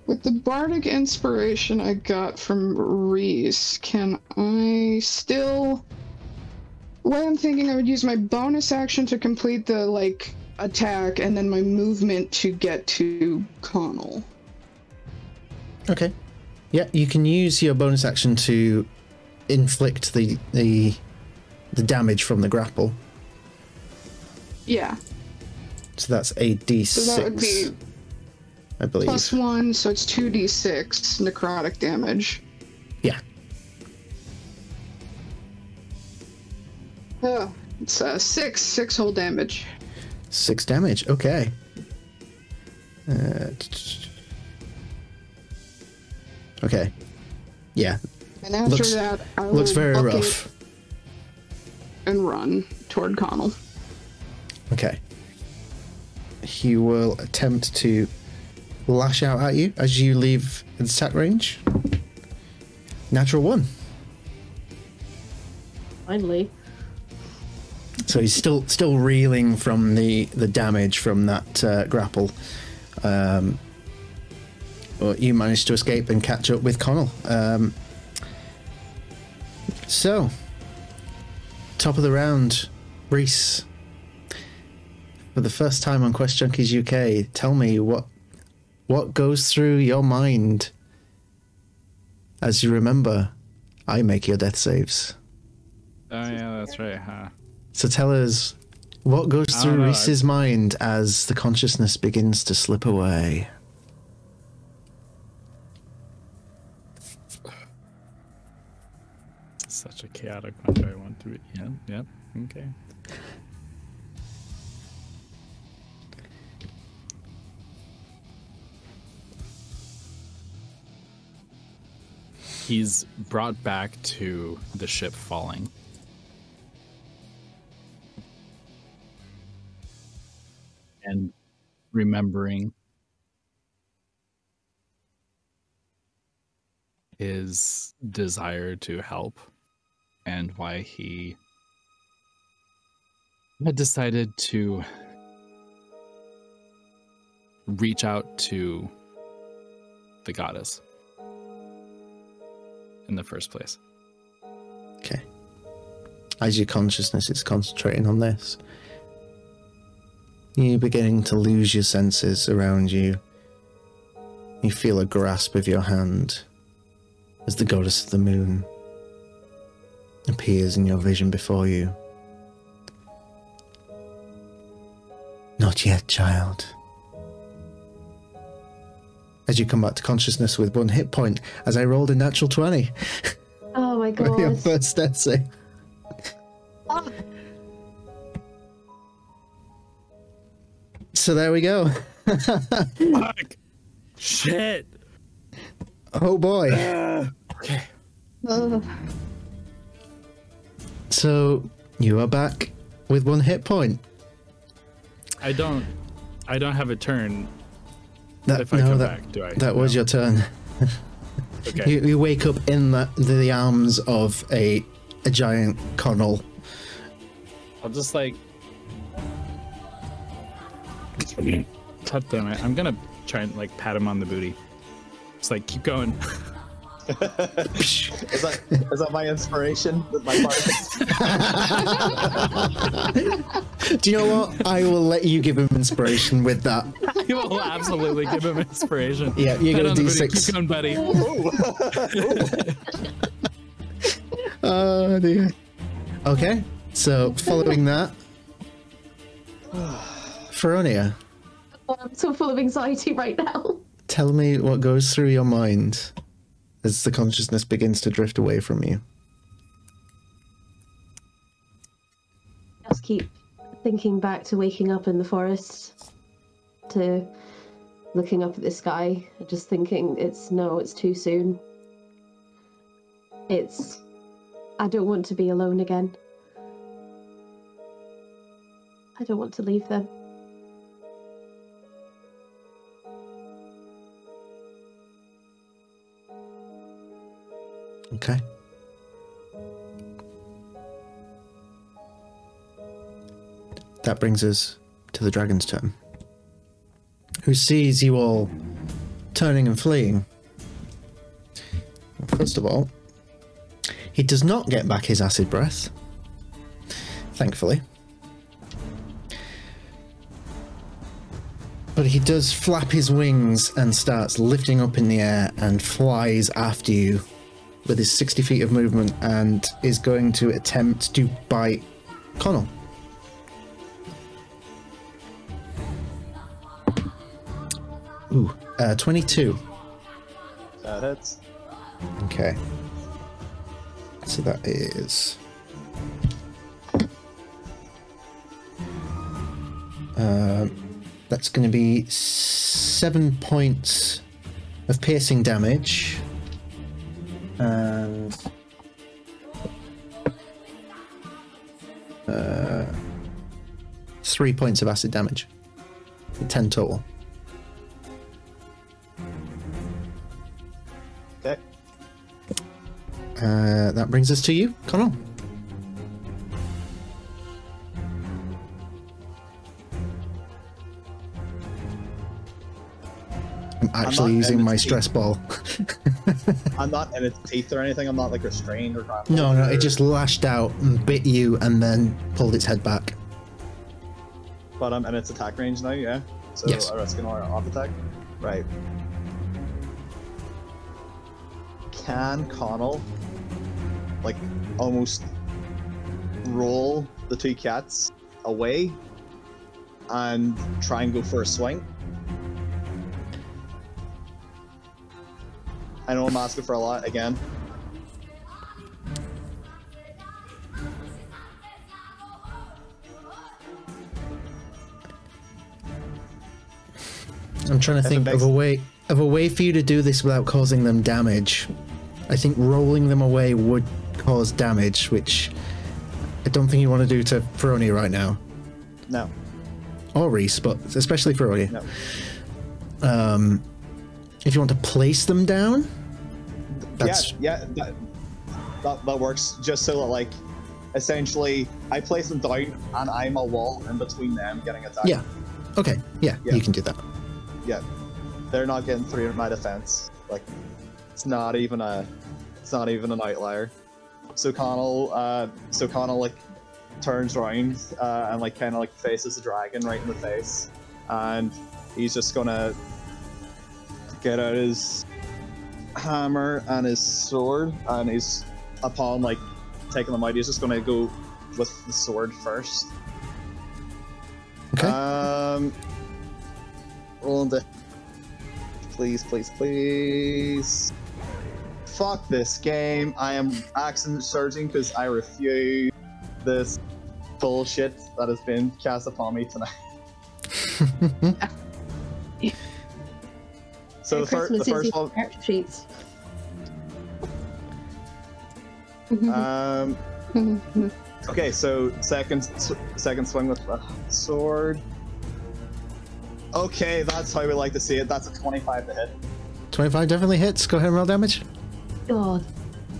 With the bardic inspiration I got from Reese, can I still... The way I'm thinking, I would use my bonus action to complete the, like, attack, and then my movement to get to Connell. Okay. Yeah, you can use your bonus action to inflict the damage from the grapple. Yeah. So that's a d6. So that would be I believe. +1, so it's 2d6 necrotic damage. Yeah. Oh, it's 6 whole damage. 6 damage. Okay. Okay. Yeah. And after that, I looks will very bucket rough. and run toward Connell. Okay. He will attempt to lash out at you as you leave its attack range. Natural 1. Finally. So he's still reeling from the damage from that grapple. But you managed to escape and catch up with Connell. So, top of the round, Reese. For the first time on QuestJunkiesUK, tell me what goes through your mind as you remember I make your death saves. Oh yeah, that's right, huh? So tell us what goes through Reese's mind as the consciousness begins to slip away. Such a chaotic one. Do I want to be? Yeah, okay. He's brought back to the ship falling. And remembering his desire to help and why he had decided to reach out to the goddess in the first place. Okay. As your consciousness is concentrating on this, you're beginning to lose your senses around you. You feel a grasp of your hand as the goddess of the moon appears in your vision before you. Not yet, child. As you come back to consciousness with 1 hit point, as I rolled a natural 20. Oh my For your god. first death save. Ah. So there we go. Fuck! Shit! Oh boy. Okay. Oh. So you are back with 1 hit point. I don't have a turn if I come back, do I? That was your turn. Okay. You wake up in the arms of a giant Connell. I'll just like... God damn it. I'm gonna try and like pat him on the booty. Just like, keep going. Is that my inspiration with my part? Do you know what? I will let you give him inspiration with that. I will absolutely give him inspiration. Yeah, you're Pat gonna on the do booty. 6. Keep going, buddy. Oh dear. Okay, so following that, Feronia, I'm so full of anxiety right now. tell me what goes through your mind as the consciousness begins to drift away from you. Just keep thinking back to waking up in the forest, to looking up at the sky, just thinking it's too soon. I don't want to be alone again. I don't want to leave them. Okay. That brings us to the dragon's turn, who sees you all turning and fleeing. First of all, he does not get back his acid breath, thankfully. But he does flap his wings and starts lifting up in the air and flies after you with his 60 feet of movement and is going to attempt to bite Connell. Ooh, 22. That hits. Okay. So that is... that's going to be 7 points of piercing damage. And... 3 points of acid damage. 10 total. Okay. That brings us to you, Connell. I'm actually using my stress ball. I'm not in its teeth or anything. I'm not like restrained or grappled. No, it just lashed out and bit you and then pulled its head back. But I'm in its attack range now, yeah? So Yes. I risk an off attack? Right. Can Connell, like, almost roll the two cats away and try and go for a swing? I know I'm asking for a lot again. I'm trying to think of a way for you to do this without causing them damage. I think rolling them away would cause damage, which I don't think you want to do to Feronia right now. No. Or Reese, but especially Feronia. No. If you want to place them down, that's... Yeah, that works. Just so that, like, essentially, I place them down and I'm a wall in between them getting attacked. Yeah. Okay. Yeah, you can do that. Yeah, they're not getting through my defense. Like, it's not even an outlier. So Connell like turns around and like kind of like faces the dragon right in the face, and he's just gonna get out his hammer and his sword, and he's upon like taking them out, he's just gonna go with the sword first. Okay. Rolling the... Please, please, please. Fuck this game. I am accident surging because I refuse this bullshit that has been cast upon me tonight. So the first one... Treats. Okay, so second swing with the sword. Okay, that's how we like to see it. That's a 25 to hit. 25 definitely hits. Go ahead and roll damage. God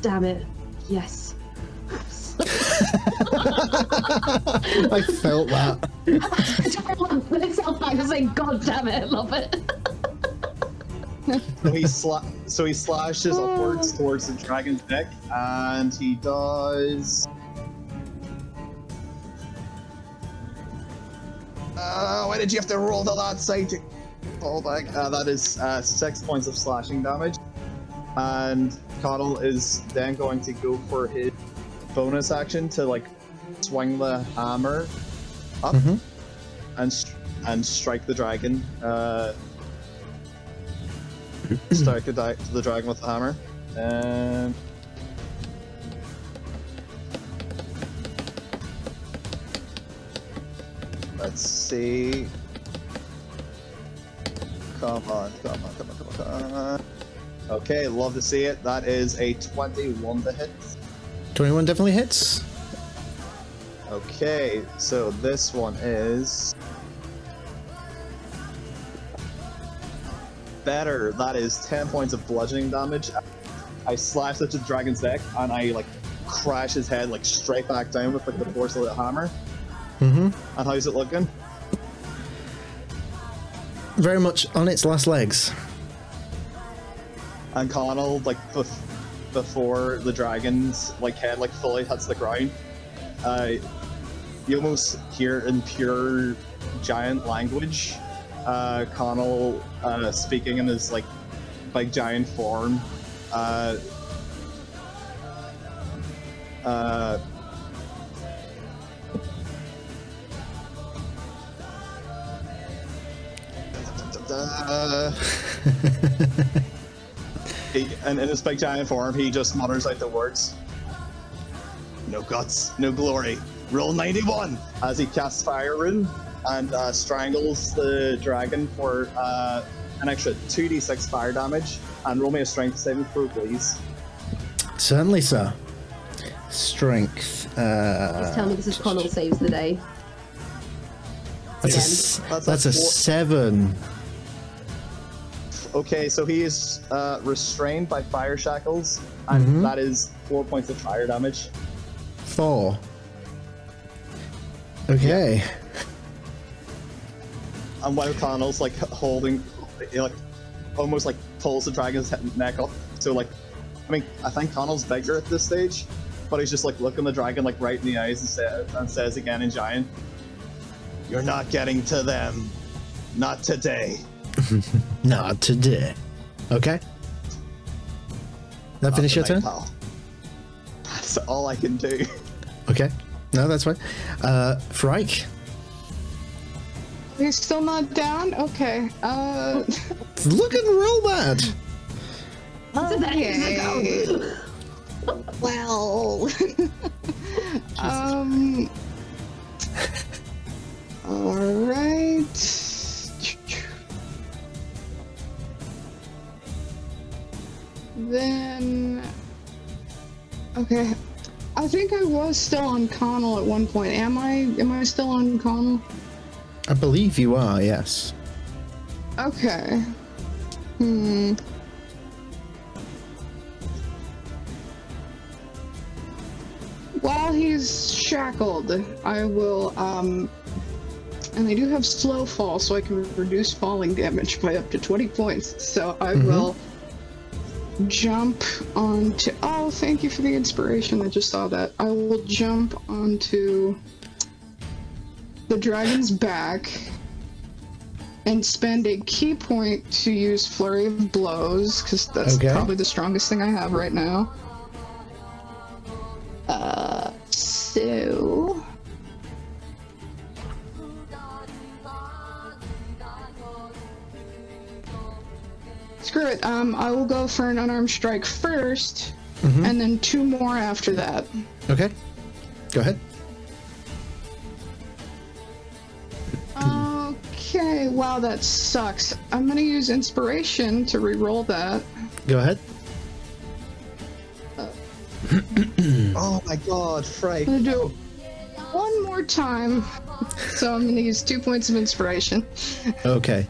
damn it. Yes. I felt that. I was like, God damn it, love it. So he slashes upwards towards the dragon's neck, and he does... why did you have to roll to that side to fall back? That is 6 points of slashing damage. And Connell is then going to go for his bonus action to like swing the hammer up and strike the dragon. Strike the dragon with the hammer. And let's see. Come on. Okay, love to see it. That is a 21 to hit. 21 definitely hits. Okay, so this one is better. That is 10 points of bludgeoning damage. I slash at the dragon's neck and I like crash his head like straight back down with like the force of the hammer. And how's it looking? Very much on its last legs. And Connell, like before the dragon's like head like fully hits the ground, you almost hear in pure giant language, Connell speaking in his like big giant form. And in his big giant form, he just mutters out the words, "No guts, no glory. Roll 91!" as he casts Fire Rune and strangles the dragon for an extra 2d6 fire damage. And roll me a strength saving throw, please. Certainly, sir. Strength. Just tell me this is Connell saves the day. That's a 7. Okay, so he is restrained by fire shackles, and that is 4 points of fire damage. 4. Okay. And while Connell's like holding, like almost like pulls the dragon's neck up. So like, I mean, I think Connell's bigger at this stage, but he's just like looking the dragon like right in the eyes and says again in giant, "You're not getting to them, not today." Not today. Okay. That finish your turn? Pal. That's all I can do. Okay. No, that's fine. Frike. You're still not down? Okay. Look and roll that. Okay. Well. Alright. Then, okay, I think I was still on Connell at one point. Am I still on Connell? I believe you are, yes. Okay. While he's shackled, I will, and I do have slow fall, so I can reduce falling damage by up to 20 points. So I will jump onto, oh, thank you for the inspiration, I just saw that. I will jump onto the dragon's back and spend a key point to use Flurry of Blows, because that's probably the strongest thing I have right now. So... Screw it, I will go for an unarmed strike first, and then 2 more after that. Okay. Go ahead. Okay, wow, that sucks. I'm gonna use Inspiration to re-roll that. Go ahead. Oh my god, Frank. I'm gonna do it one more time. So I'm gonna use 2 points of Inspiration. Okay.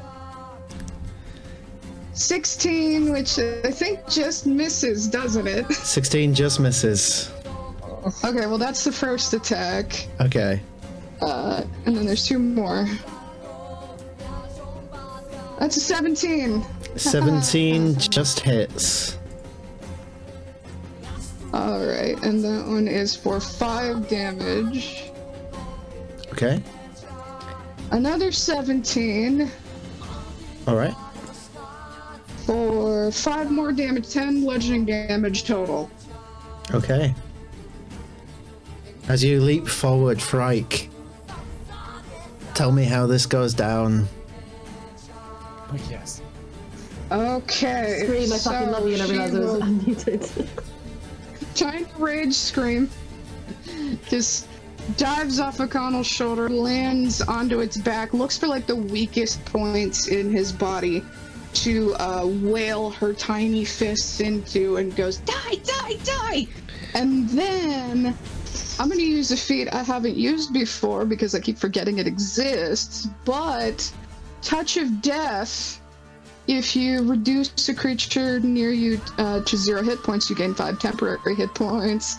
16, which I think just misses, doesn't it? 16 just misses. Okay, well that's the first attack. Okay. And then there's 2 more. That's a 17. 17 just hits. Alright, and that one is for 5 damage. Okay. Another 17. Alright. For 5 more damage, 10 bludgeoning damage total. Okay. As you leap forward, Frike, tell me how this goes down. Oh, yes. Okay. Scream, I fucking love you, and I realized I was unmuted. Trying to rage scream. Just dives off O'Connell's shoulder, lands onto its back, looks for like the weakest points in his body to wail her tiny fists into, and goes, "Die, die, die!" And then I'm going to use a feat I haven't used before because I keep forgetting it exists, but Touch of Death. If you reduce a creature near you to 0 hit points, you gain 5 temporary hit points.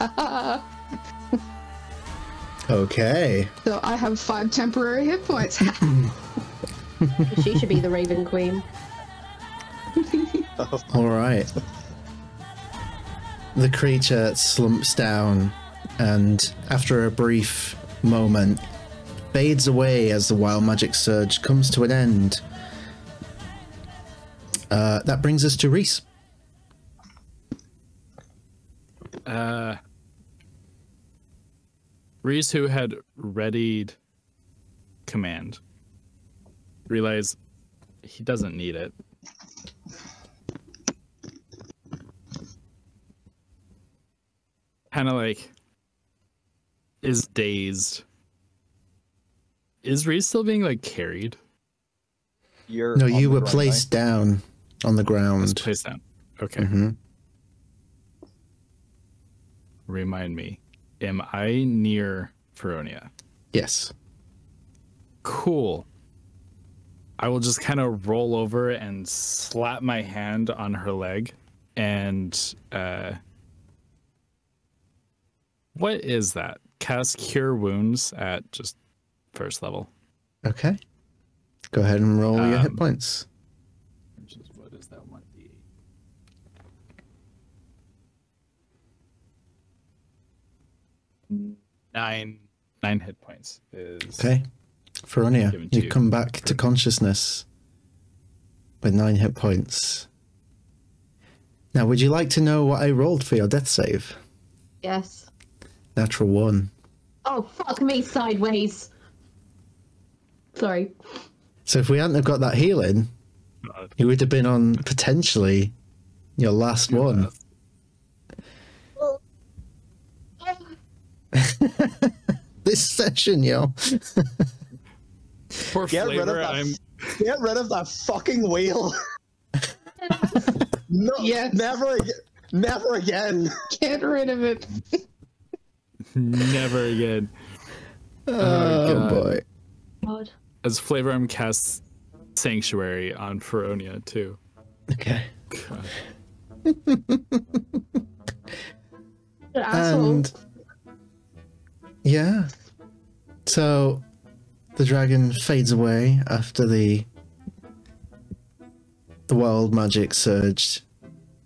Okay. So I have 5 temporary hit points. She should be the Raven Queen. Alright. The creature slumps down and, after a brief moment, fades away as the wild magic surge comes to an end. That brings us to Reese. Reese, who had readied command, realized He doesn't need it. Kind of like is dazed. Is Reese still being like carried? You're No, on you the were ground placed down on the It's ground. placed down. Okay. Mm-hmm. Remind me. Am I near Feronia? Yes. Cool. I will just kind of roll over and slap my hand on her leg. And what is that? Cast Cure Wounds at just first level. Okay. Go ahead and roll your hit points. Which is, what is that 1d8? Nine hit points is Okay. Feronia, Given to you you. come back to consciousness with 9 hit points. Now, would you like to know what I rolled for your death save? Yes. Natural 1. Oh, fuck me sideways. Sorry. So if we hadn't have got that healing, God. you would have been on potentially your last one. This session, yo. For Get rid of flavor, that. Get rid of that fucking wheel. No, Yes. never, never again. Get rid of it. never again. Oh, God. boy. God. As flavor, I'm cast Sanctuary on Feronia too. Okay. God. An asshole. And yeah, so the dragon fades away after the wild magic surge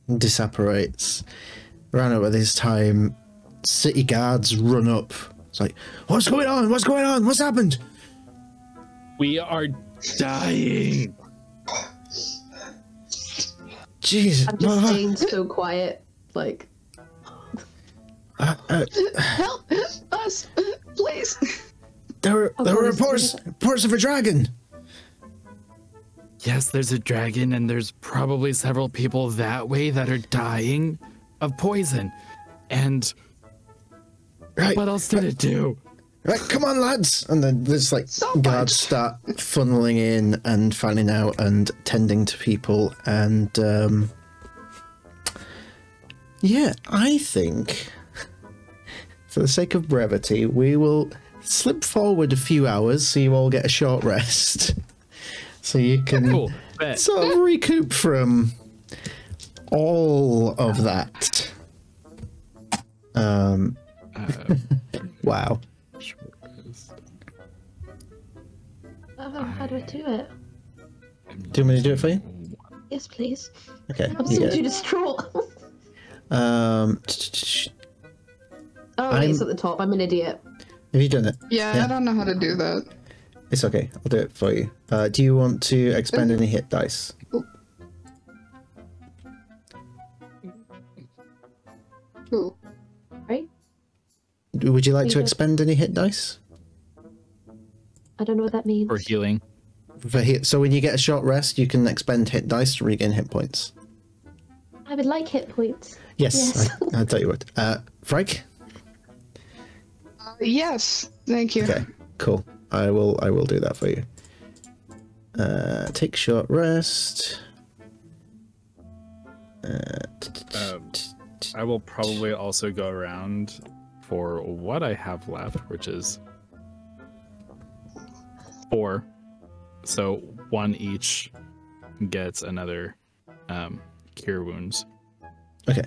disapparates. Around about this time, city guards run up. It's like, what's going on? What's going on? What's happened? We are dying. Jeez, I'm just staying so quiet. Like, Help us, please. there were God, reports of a dragon. Yes, there's a dragon, and there's probably several people that way that are dying of poison. And Right. what else did it do? Right, come on, lads! And then there's like So guards much. start funneling in and finding out and tending to people. And yeah, I think for the sake of brevity, we will slip forward a few hours so you all get a short rest. So you can Cool. Bet. sort of recoup from all of that. Wow. how do I do it? Do you want me to do it for you? Yes, please. Okay. I'm you so get too it. distraught. Have Oh, I'm- it's at the top. I'm an idiot. you done it? Yeah, Yeah. I don't know how to do that. It's okay. I'll do it for you. Do you want to expend any hit dice? Ooh. Right? Would you like to Yeah. expend any hit dice? I don't know what that means. For healing. So when you get a short rest, you can expend hit dice to regain hit points. I would like hit points. Yes, Yes. I'll tell you what. Frank? Yes, thank you. Okay, cool. I will do that for you. Take short rest. I will probably also go around for what I have left, which is 4. So 1 each gets another cure wounds. Okay.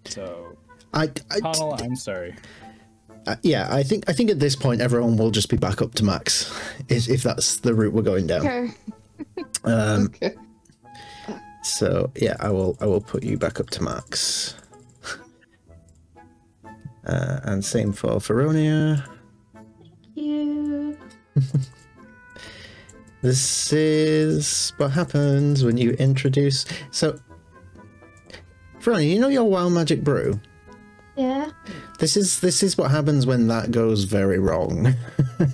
So Connell, I'm sorry. yeah, I think at this point everyone will just be back up to max, if that's the route we're going down. Okay. Okay. So yeah, I will put you back up to max. And same for Feronia. You. This is what happens when you introduce. So, Feronia, you know your wild magic brew. Yeah. This is what happens when that goes very wrong. I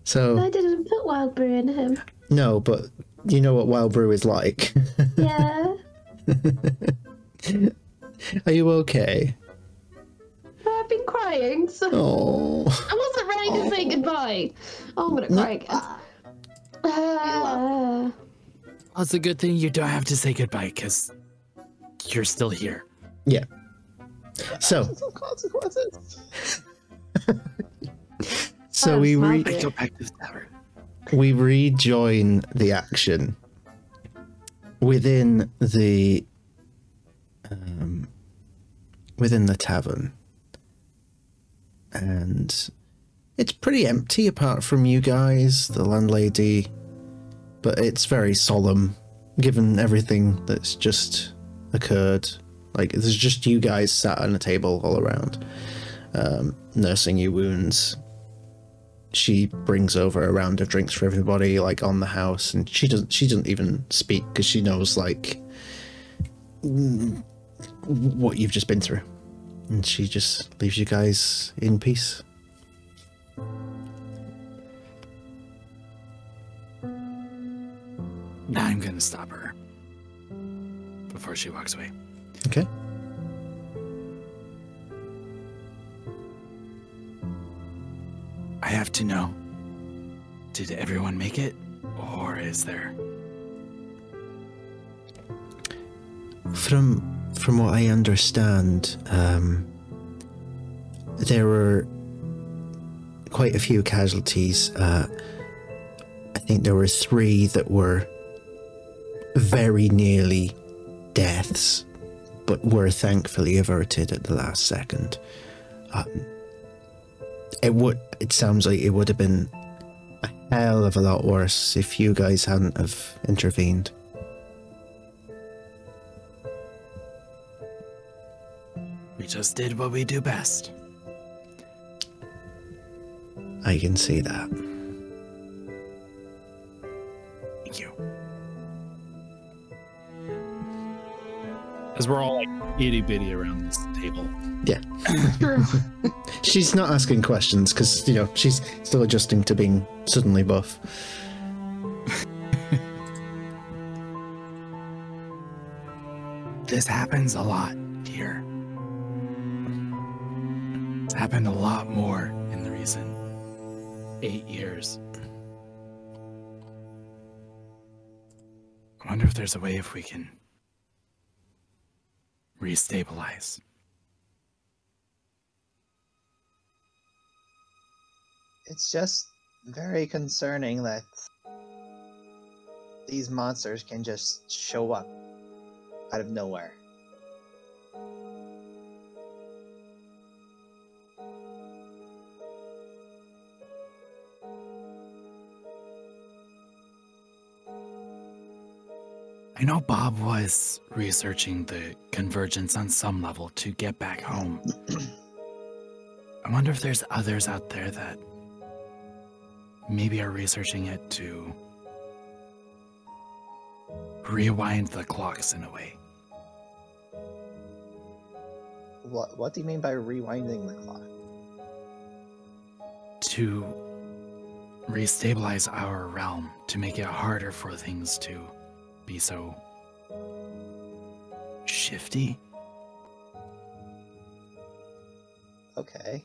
So didn't put wild brew in him. No, but you know what Wild Brew is like. Yeah. Are you okay? I've been crying, so Oh. I wasn't ready to say goodbye. Oh, I'm gonna cry again. Well, it's a good thing you don't have to say goodbye, because you're still here. Yeah. So. Some consequences. So Oh, I go back to the tavern. we rejoin the action within the tavern, and it's pretty empty apart from you guys, the landlady, but it's very solemn given everything that's just occurred. Like, there's just you guys sat on a table all around, nursing your wounds. She brings over a round of drinks for everybody, like, on the house, and she doesn't even speak because she knows, like, what you've just been through, and she just leaves you guys in peace. Now I'm gonna stop her before she walks away. Okay. I have to know, did everyone make it, or is there? From what I understand, there were quite a few casualties. I think there were 3 that were very nearly deaths, but were thankfully averted at the last second. It sounds like it would have been a hell of a lot worse if you guys hadn't have intervened. We just did what we do best. I can see that. Thank you. As we're all like itty bitty around this table. Yeah. True. She's not asking questions because, you know, she's still adjusting to being suddenly buff. This happens a lot here. It's happened a lot more in the recent 8 years. I wonder if there's a way if we can restabilize. It's just very concerning that these monsters can just show up out of nowhere. I know Bob was researching the convergence on some level to get back home. I wonder if there's others out there that maybe are researching it to rewind the clocks in a way. What do you mean by rewinding the clock? To restabilize our realm, to make it harder for things to be so shifty. Okay.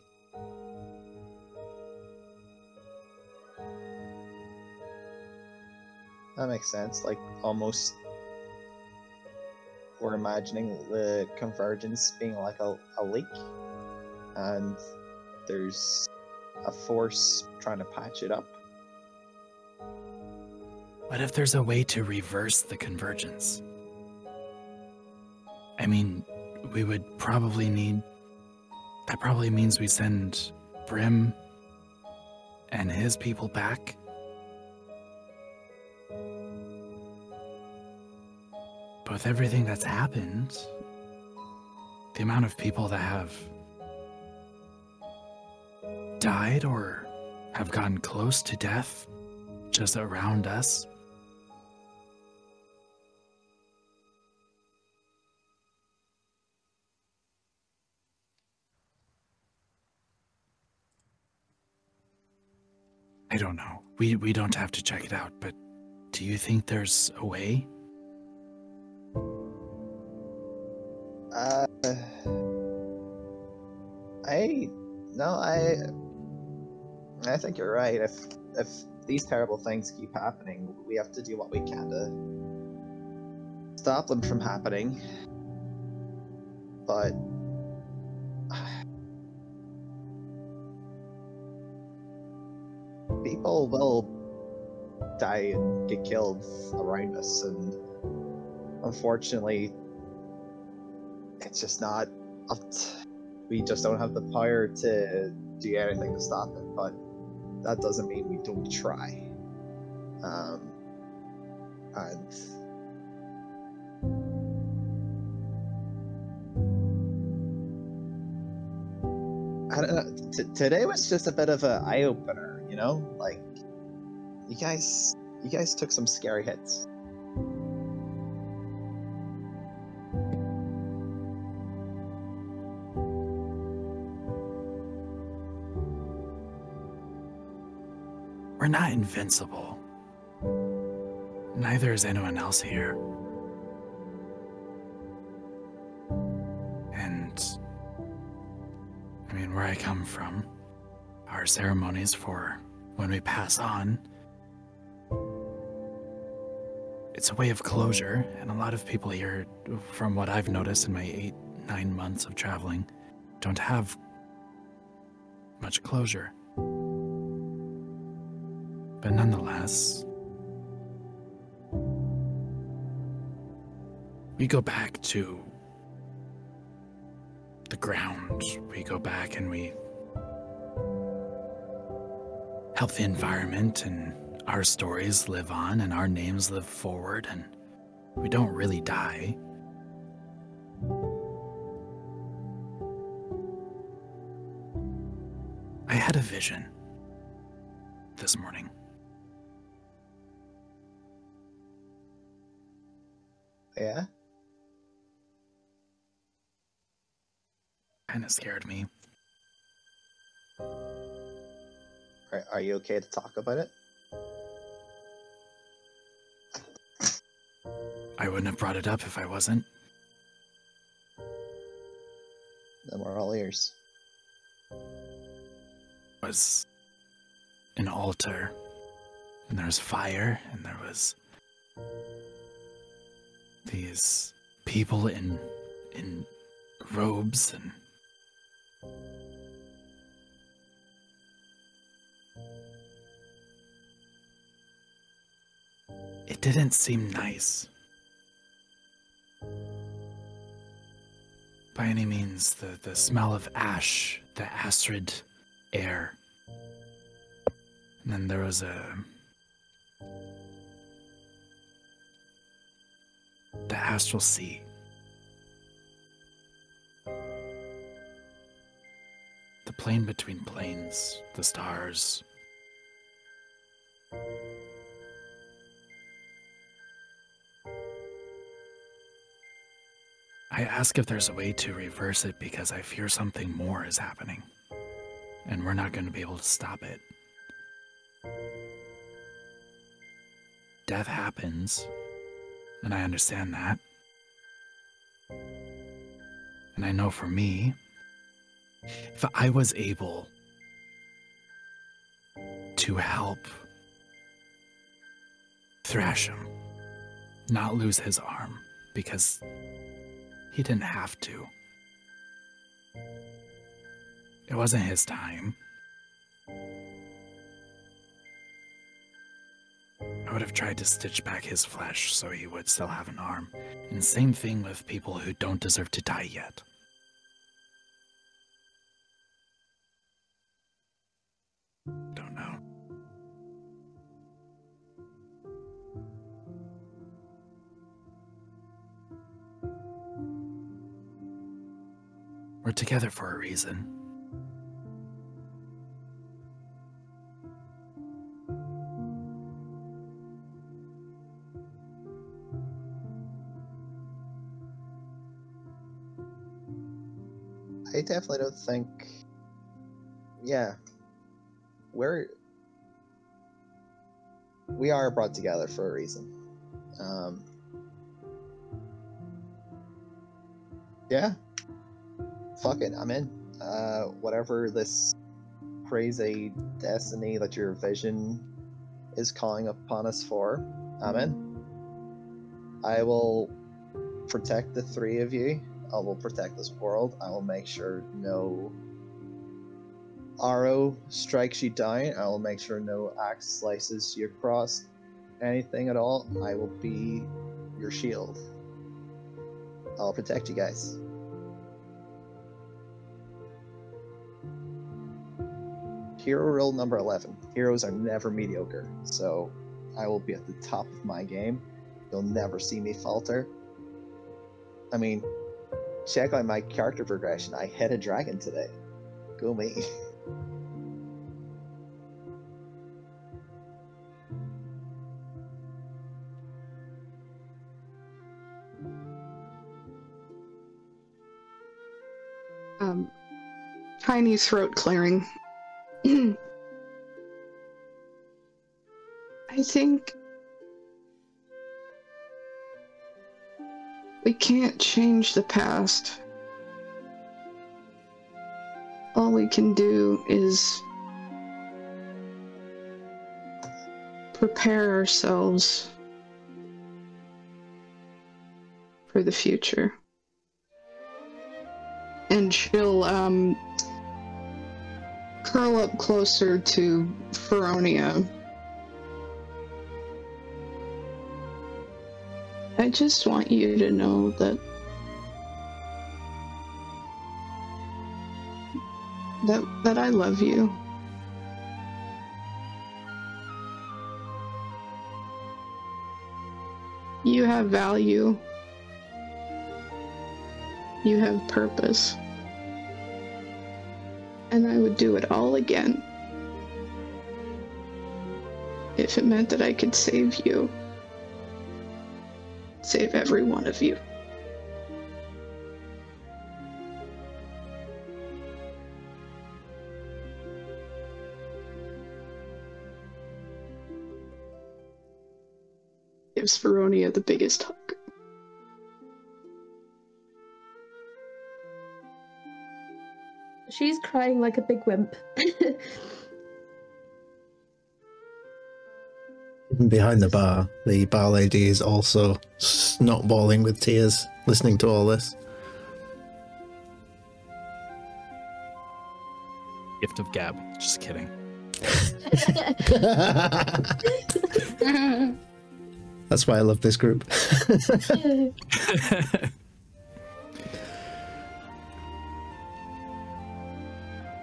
That makes sense. Like, almost we're imagining the convergence being like a leak, and there's a force trying to patch it up. What if there's a way to reverse the convergence? I mean, we would probably need... That probably means we send Brim and his people back. But with everything that's happened, the amount of people that have died or have gotten close to death just around us, I don't know. We don't have to check it out, but Do you think there's a way? I think you're right. If these terrible things keep happening, we have to do what we can to stop them from happening. But people will die and get killed around us, and unfortunately, it's just not we just don't have the power to do anything to stop it. But that doesn't mean we don't try. And I don't know. Today was just a bit of an eye opener, you know. Like, you guys took some scary hits. We're not invincible. Neither is anyone else here. And I mean, where I come from, our ceremonies for when we pass on, it's a way of closure, and a lot of people here, from what I've noticed in my 8-9 months of traveling, don't have much closure. But nonetheless, we go back to the ground. We go back and we help the environment, and our stories live on and our names live forward, and we don't really die. I had a vision this morning. Yeah? Kinda scared me. Are you okay to talk about it? I wouldn't have brought it up if I wasn't. Then we're all ears. It was an altar, and there was fire, and there was these people in robes, and it didn't seem nice. By any means, the smell of ash, the acrid air. And then there was the astral sea. The plane between planes, the stars. I ask if there's a way to reverse it because I fear something more is happening, and we're not going to be able to stop it. Death happens, and I understand that. And I know for me, if I was able to help Thrasham not lose his arm, because he didn't have to. It wasn't his time. I would have tried to stitch back his flesh so he would still have an arm. And same thing with people who don't deserve to die yet. Don't know. We're together for a reason. I definitely don't think. Yeah. we are brought together for a reason. Yeah. Fuck it, I'm in. Whatever this crazy destiny that your vision is calling upon us for, I'm in. I will protect the three of you. I will protect this world. I will make sure no arrow strikes you down. I will make sure no axe slices you across anything at all. I will be your shield. I'll protect you guys. Hero rule number 11. Heroes are never mediocre, so I will be at the top of my game. You'll never see me falter. I mean, check out my character progression. I hit a dragon today. Go me. Tiny throat clearing. I think we can't change the past. All we can do is prepare ourselves for the future. And she'll curl up closer to Rhódania. I just want you to know that I love you. You have value. You have purpose. And I would do it all again if it meant that I could save you. Save every one of you. Gives Rhódania the biggest hug. She's crying like a big wimp. Even behind the bar lady is also snot-balling with tears, listening to all this. Gift of gab. Just kidding. That's why I love this group.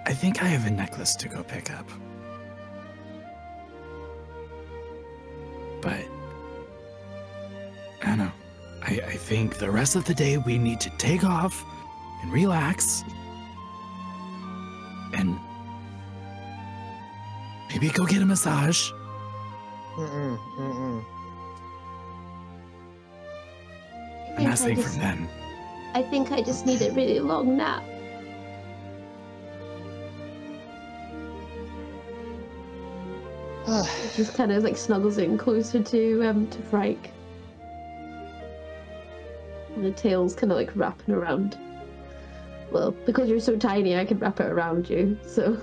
I think I have a necklace to go pick up. But I don't know. I think the rest of the day we need to take off and relax and maybe go get a massage. I'm asking from them. I think I just need a really long nap. Just kind of like snuggles in closer to Frike. And the tail's kind of like wrapping around. Well, because you're so tiny, I can wrap it around you. So,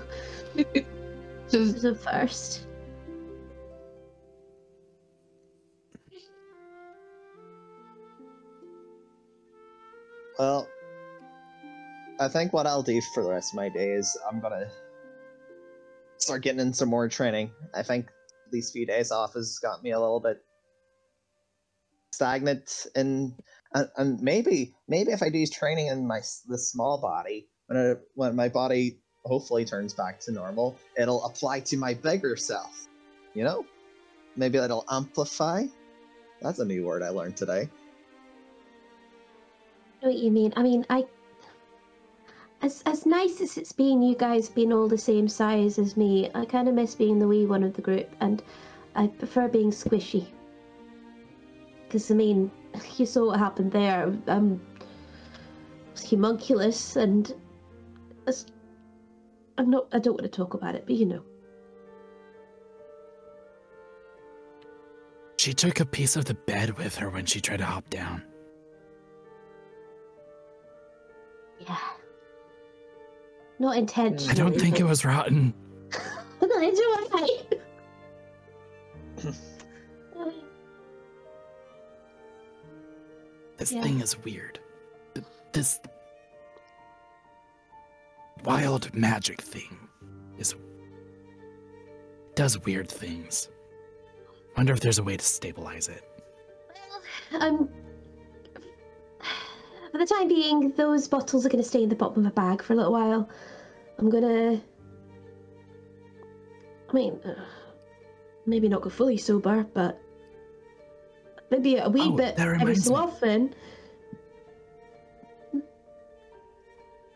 so first. Well, I think what I'll do for the rest of my day is I'm gonna start getting in some more training. I think these few days off has got me a little bit stagnant, and maybe if I do training in this small body, when my body hopefully turns back to normal, it'll apply to my bigger self. You know, maybe it'll amplify. That's a new word I learned today. I know what you mean. I mean, as nice as it's been, you guys being all the same size as me, I kind of miss being the wee one of the group, and I prefer being squishy. Because, I mean, you saw what happened there. It's homunculus, and I don't want to talk about it, but you know. She took a piece of the bed with her when she tried to hop down. Yeah. Not intentionally. I don't think it was rotten. Neither do I. This Yeah. thing is weird. This wild magic thing does weird things. Wonder if there's a way to stabilize it. Well, for the time being, those bottles are going to stay in the bottom of a bag for a little while. I'm gonna, maybe not go fully sober, but maybe a wee bit every so often.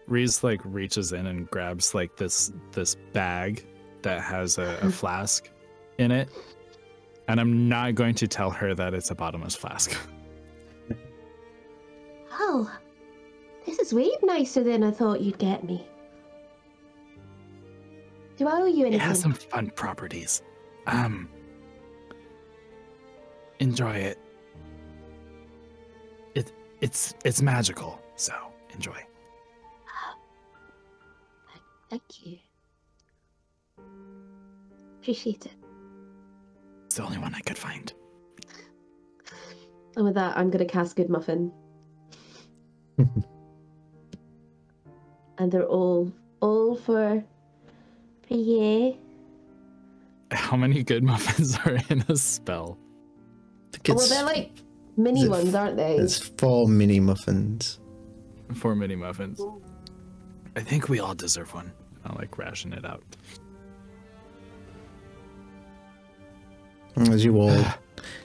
Reese like reaches in and grabs like this bag that has a flask in it, and I'm not going to tell her that it's a bottomless flask. Oh, this is way nicer than I thought you'd get me. Do I owe you anything? It has some fun properties. Enjoy it. It's magical, so enjoy. Thank you. Appreciate it. It's the only one I could find. And with that, I'm gonna cast Good Muffin. And they're all for you. How many good muffins are in a spell? Oh, well, they're like mini ones, aren't they? There's 4 mini muffins. 4 mini muffins. I think we all deserve one. I'll like ration it out. As you all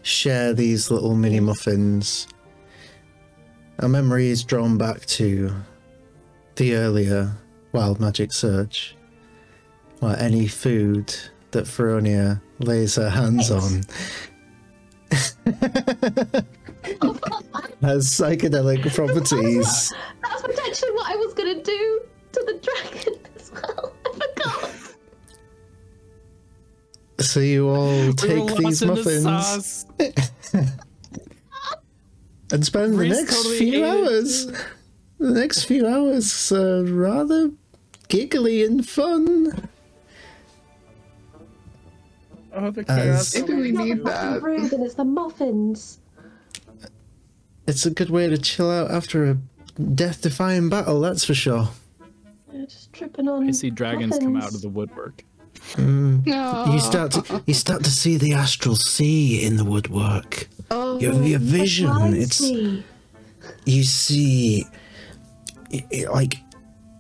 share these little mini muffins, our memory is drawn back to the earlier Wild Magic Surge, where any food that Feronia lays her hands on has psychedelic properties. That's potentially what I was gonna do to the dragon as well. I forgot. So you all take these muffins and spend the next few hours. The next few hours are rather giggly and fun. Oh, the chaos. Maybe we need that. Rude, and it's the muffins. It's a good way to chill out after a death-defying battle, that's for sure. Yeah, just tripping on. I see dragons muffins. come out of the woodwork. No. You start to see the astral sea in the woodwork. Oh, Your vision, surprise me. you see, like,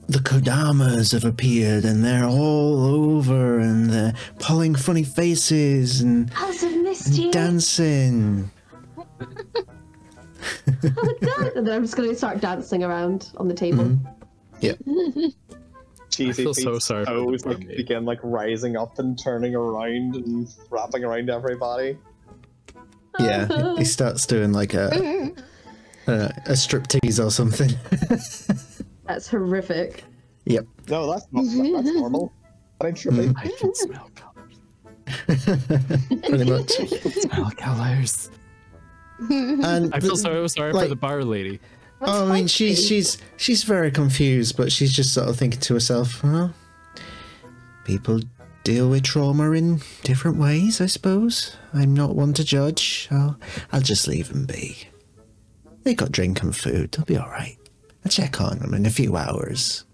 the Kodamas have appeared and they're all over and they're pulling funny faces and, House of Misty. dancing. Oh, God. And then I'm just going to start dancing around on the table. Yep. Cheesy I feel so Pete's sorry for toes the like, poor begin like rising up and turning around and wrapping around everybody. Yeah, he starts doing like a striptease or something. That's horrific. Yep. No, that's normal. But I'm tripping. I can smell colors. Pretty much. Smell colors. And I feel so sorry like- for the bar lady. I mean, she's very confused, but she's just sort of thinking to herself, well, people deal with trauma in different ways, I suppose. I'm not one to judge. I'll just leave them be. They got drink and food. They'll be all right. I'll check on them in a few hours.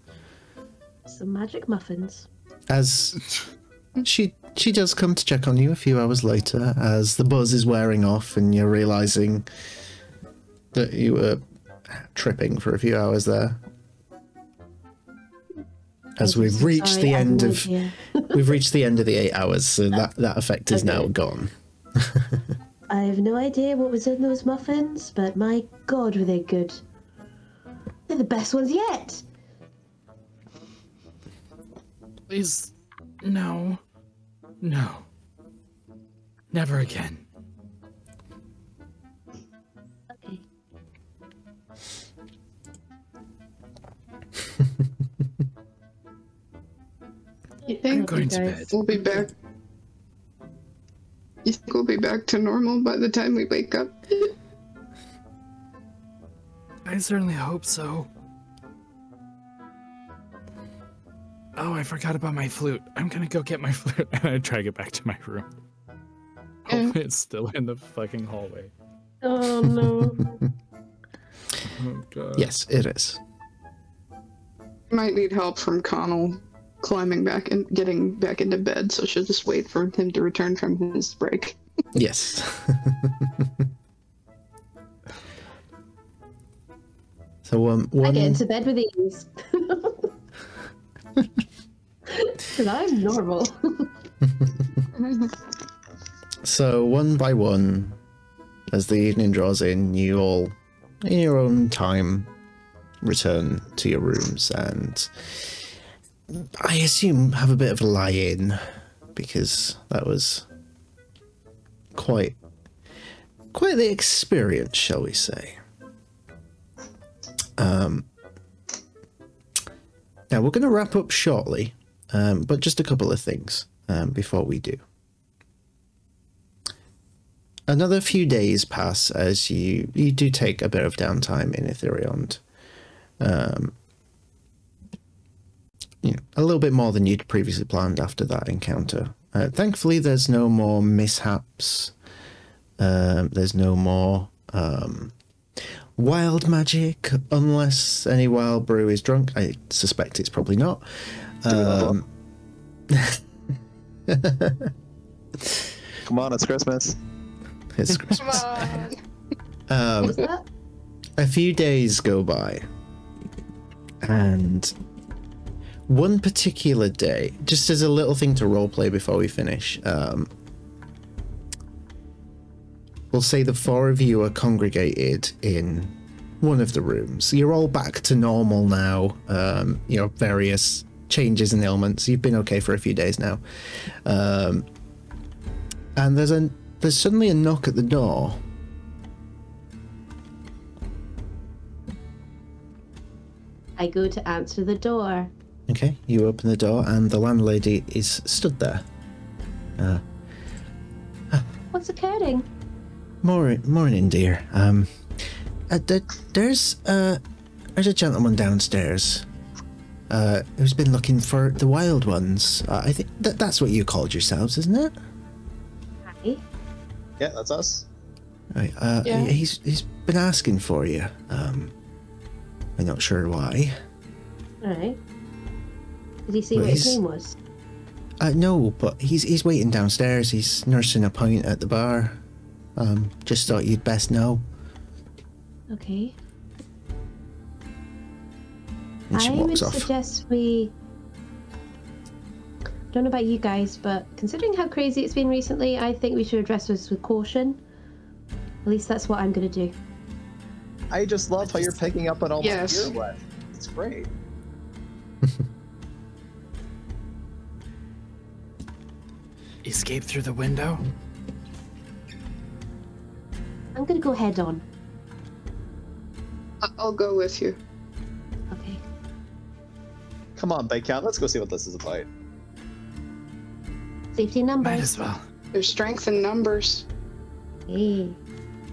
Some magic muffins. As she does come to check on you a few hours later, as the buzz is wearing off and you're realizing that you were tripping for a few hours there. As we've reached the end of we've reached the end of the 8 hours, so that effect is now gone. I have no idea what was in those muffins, but my God, were they good. They're the best ones yet. Please, no. No. Never again. Okay. You think I'm going to bed. we'll be back? You think we'll be back to normal by the time we wake up? I certainly hope so. Oh, I forgot about my flute. I'm gonna go get my flute and I try to get back to my room. Hopefully it's still in the fucking hallway. Oh no. Oh god. Yes, it is. Might need help from Connell climbing back and getting back into bed, so she'll just wait for him to return from his break. Yes. So I get into bed with ease. Because I'm normal. So one by one, as the evening draws in, you all, in your own time, return to your rooms and I assume have a bit of a lie-in, because that was quite the experience, shall we say. Now we're going to wrap up shortly, but just a couple of things before we do. Another few days pass as you do take a bit of downtime in Ethereon. You know, a little bit more than you'd previously planned after that encounter. Thankfully, there's no more mishaps. There's no more wild magic, unless any wild brew is drunk. I suspect it's probably not. Come on, it's Christmas. It's Christmas. Come on. What's that? A few days go by, and one particular day, just as a little thing to roleplay before we finish, we'll say the four of you are congregated in one of the rooms. You're all back to normal now. You know, various changes and ailments. You've been okay for a few days now. And there's suddenly a knock at the door. I go to answer the door. Okay, you open the door and the landlady is stood there. What's occurring? Morning, dear. There's a gentleman downstairs who's been looking for the Wyld Ones. I think that's what you called yourselves, isn't it? Hi. Yeah, that's us. Right. Yeah. He's been asking for you. I'm not sure why. Alright. Did he see Well, what his he's- name was? No, but he's waiting downstairs. He's nursing a pint at the bar. Just thought you'd best know. Okay. And she I would walks off. suggest we... Don't know about you guys, but considering how crazy it's been recently, I think we should address this with caution. At least that's what I'm gonna do. I just love how you're picking up on all Yes. my ear wet. It's great. Escape through the window? I'm gonna go head on. I'll go with you. Okay. Come on, Big Cat, let's go see what this is about. Safety in numbers. Might as well. There's strength in numbers. Hey.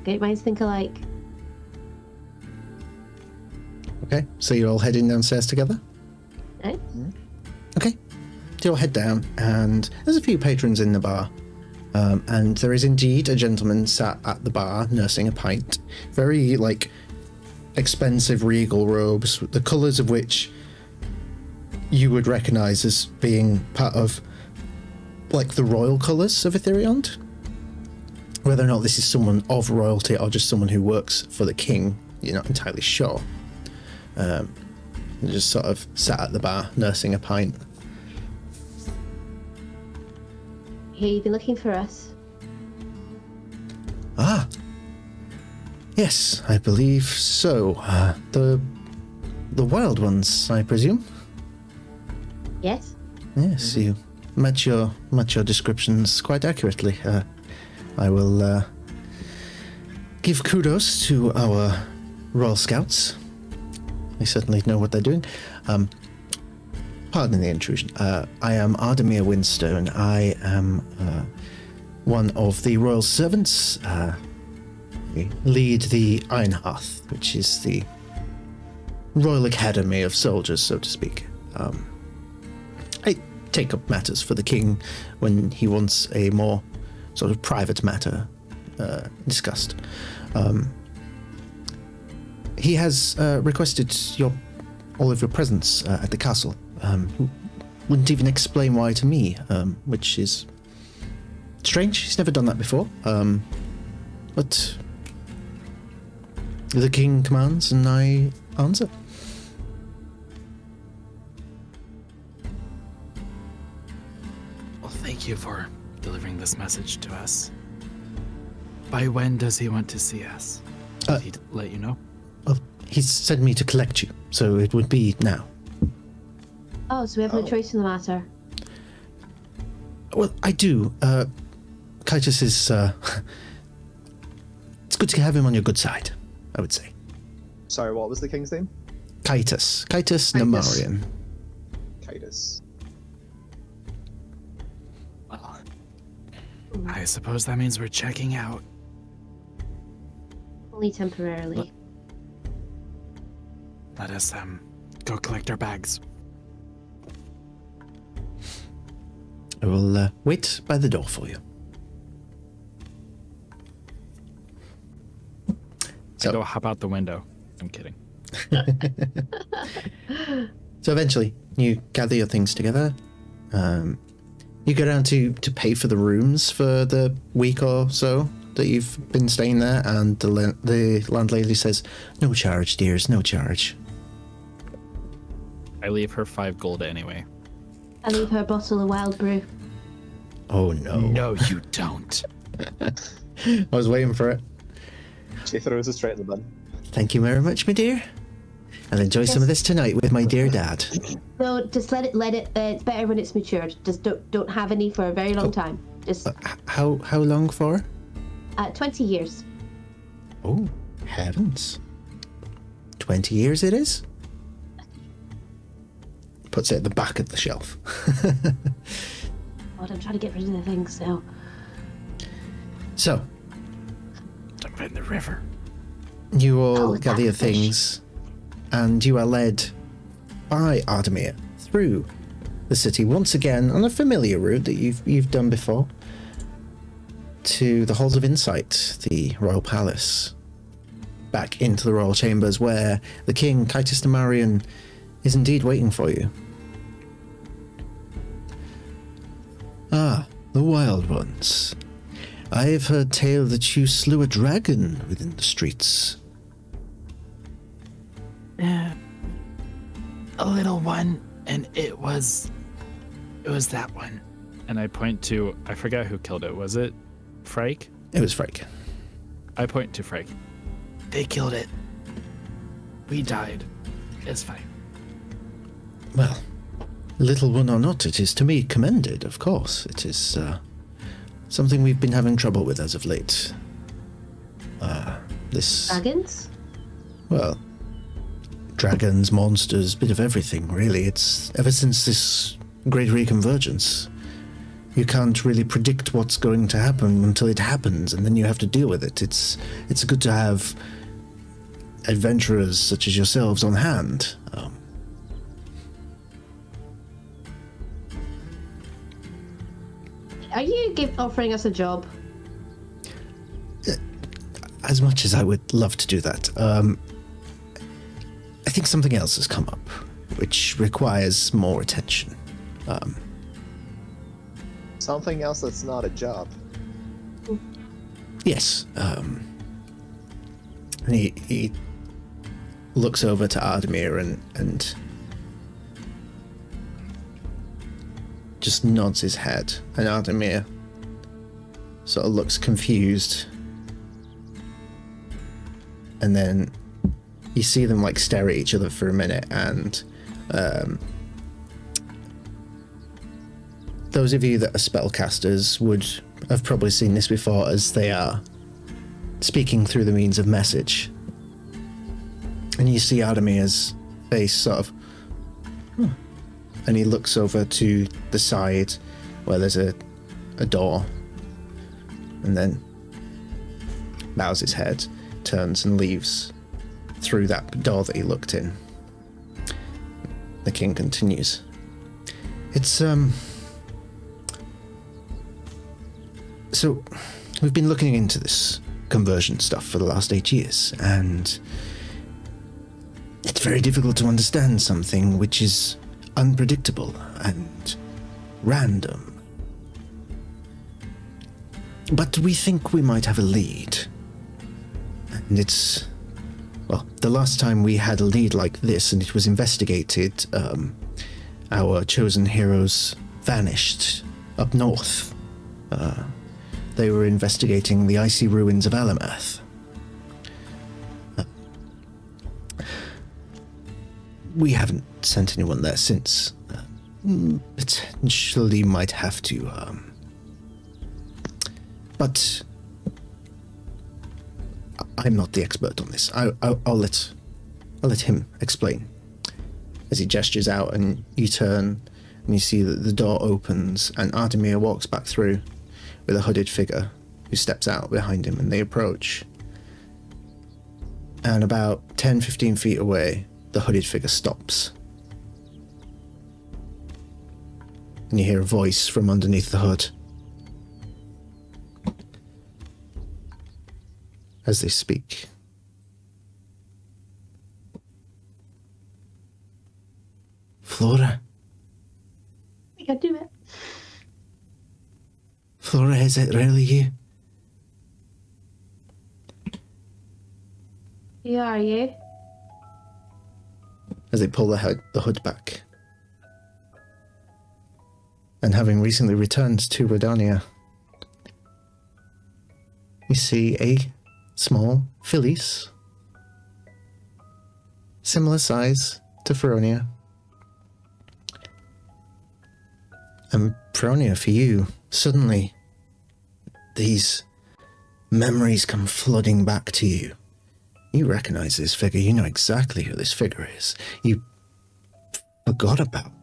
Great minds think alike. Okay, so you're all heading downstairs together? Eh? Okay. So you'll head down, and there's a few patrons in the bar. And there is indeed a gentleman sat at the bar nursing a pint. Very, like, expensive regal robes, the colours of which you would recognise as being part of, like, the royal colours of Ethereon. Whether or not this is someone of royalty or just someone who works for the king, you're not entirely sure. Just sort of sat at the bar nursing a pint. Hey, you've been looking for us. Ah, yes, I believe so. The Wyld Ones, I presume. Yes? Yes, you match your descriptions quite accurately. I will give kudos to our Royal Scouts. They certainly know what they're doing. Pardon the intrusion. I am Ardemir Winstone. I am one of the royal servants. Lead the Iron Hearth, which is the Royal Academy of Soldiers, so to speak. I take up matters for the king when he wants a more sort of private matter discussed. He has requested all of your presence at the castle. Wouldn't even explain why to me, which is strange. He's never done that before. But the king commands and I answer. Well, thank you for delivering this message to us. By when does he want to see us? Did he let you know? Well, he's sent me to collect you, so it would be now. Oh, so we have no choice in the matter. Well, I do. Kaitos is, it's good to have him on your good side, I would say. Sorry, what was the king's name? Kaitos Namarian. Kaitos. Well, I suppose that means we're checking out. Only temporarily. Let us, go collect our bags. I will wait by the door for you. So go hop out the window. I'm kidding. So eventually, you gather your things together. You go down to pay for the rooms for the week or so that you've been staying there, and the landlady says, "No charge, dears, no charge." I leave her 5 gold anyway. I leave her a bottle of wild brew. Oh no. No, you don't. I was waiting for it. She throws it straight in the bin. Thank you very much, my dear. I'll enjoy some of this tonight with my dear dad. No, just let it. It's better when it's matured. Just don't have any for a very long time. Just How long for? 20 years. Oh, heavens. 20 years it is? Puts it at the back of the shelf. God, I'm trying to get rid of the things now. So, Dump it in the river. you all Oh, gather your fish. things, and you are led by Ardamir through the city once again on a familiar route that you've done before, to the Halls of Insight, the Royal Palace, back into the Royal Chambers where the King, Kaitos Namarian, is indeed waiting for you. Ah, the Wyld Ones. I've heard tale that you slew a dragon within the streets. A little one, and it was that one. And I point to, I forgot who killed it. Was it Frike? It was Frake. I point to Frike. They killed it. We died. It's fine. Well, little one or not, it is to me commended, of course. It is something we've been having trouble with as of late. This... Dragons? Well, dragons, monsters, bit of everything, really. It's ever since this great reconvergence. You can't really predict what's going to happen until it happens, and then you have to deal with it. It's good to have adventurers such as yourselves on hand. Are you offering us a job? As much as I would love to do that, I think something else has come up, which requires more attention. Something else that's not a job. Yes. And he looks over to Ardamir and just nods his head, and Ardamir sort of looks confused, and then you see them like stare at each other for a minute, and those of you that are spellcasters would have probably seen this before, as they are speaking through the means of message, and you see Ardamir's face sort of, and he looks over to the side where there's a door, and then bows his head, turns and leaves through that door that he looked in. The king continues. It's, so, we've been looking into this conversion stuff for the last 8 years, and it's very difficult to understand something which is unpredictable and random. But we think we might have a lead. And it's... well, the last time we had a lead like this and it was investigated, our chosen heroes vanished up north. They were investigating the icy ruins of Alamath. We haven't sent anyone there since. Potentially might have to, but I'm not the expert on this. I'll let him explain. As he gestures out and you turn and you see that the door opens and Ardemir walks back through with a hooded figure who steps out behind him, and they approach. And about 10-15 feet away, the hooded figure stops. And you hear a voice from underneath the hood. As they speak. Flora? I can do it. Flora, is it really you? Yeah, are you? As they pull the hood back. And having recently returned to Rhódania, you see a small Phyllis, similar size to Feronia. And Feronia, for you, suddenly these memories come flooding back to you. You recognize this figure, you know exactly who this figure is. You forgot about them.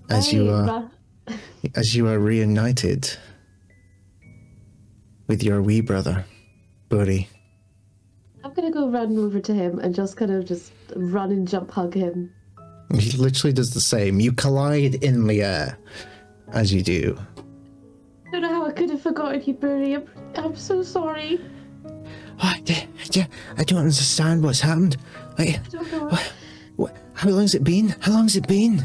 As you are reunited with your wee brother, Buddy. I'm gonna go run over to him and just kind of run and jump hug him. He literally does the same. You collide in the air as you do. I don't know how I could have forgotten you, Bernie. I'm so sorry. I don't understand what's happened. Like, I don't know. How long has it been? How long has it been?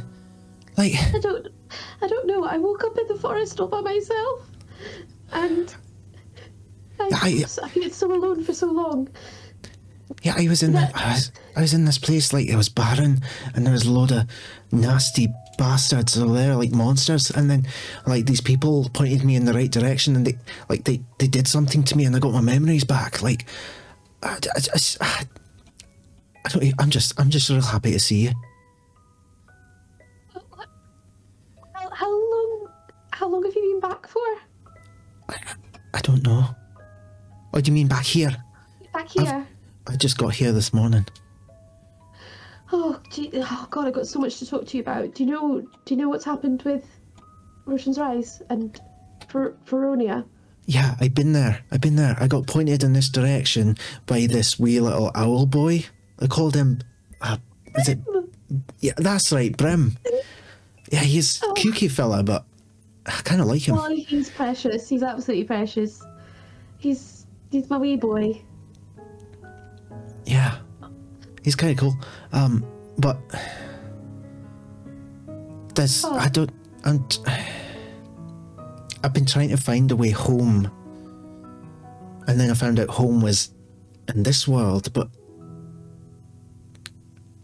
Like, I don't know. I woke up in the forest all by myself, and I've been so alone for so long. Yeah, I was in this place, like, it was barren, and there was a load of nasty bastards over there, like monsters, and then, like, these people pointed me in the right direction, and they did something to me, and I got my memories back. Like, I'm just real happy to see you. How long have you been back for? I don't know. What do you mean back here? Back here. I just got here this morning. Oh, God, I've got so much to talk to you about. Do you know what's happened with Roshan's Rise and Feronia? Yeah, I've been there. I got pointed in this direction by this wee little owl boy. I called him... is it... Yeah, that's right, Brim. Yeah, he's a kooky fella, but I kind of like him. Oh, he's precious. He's absolutely precious. He's my wee boy. Yeah, he's kind of cool. But there's I've been trying to find a way home, and then I found out home was in this world, but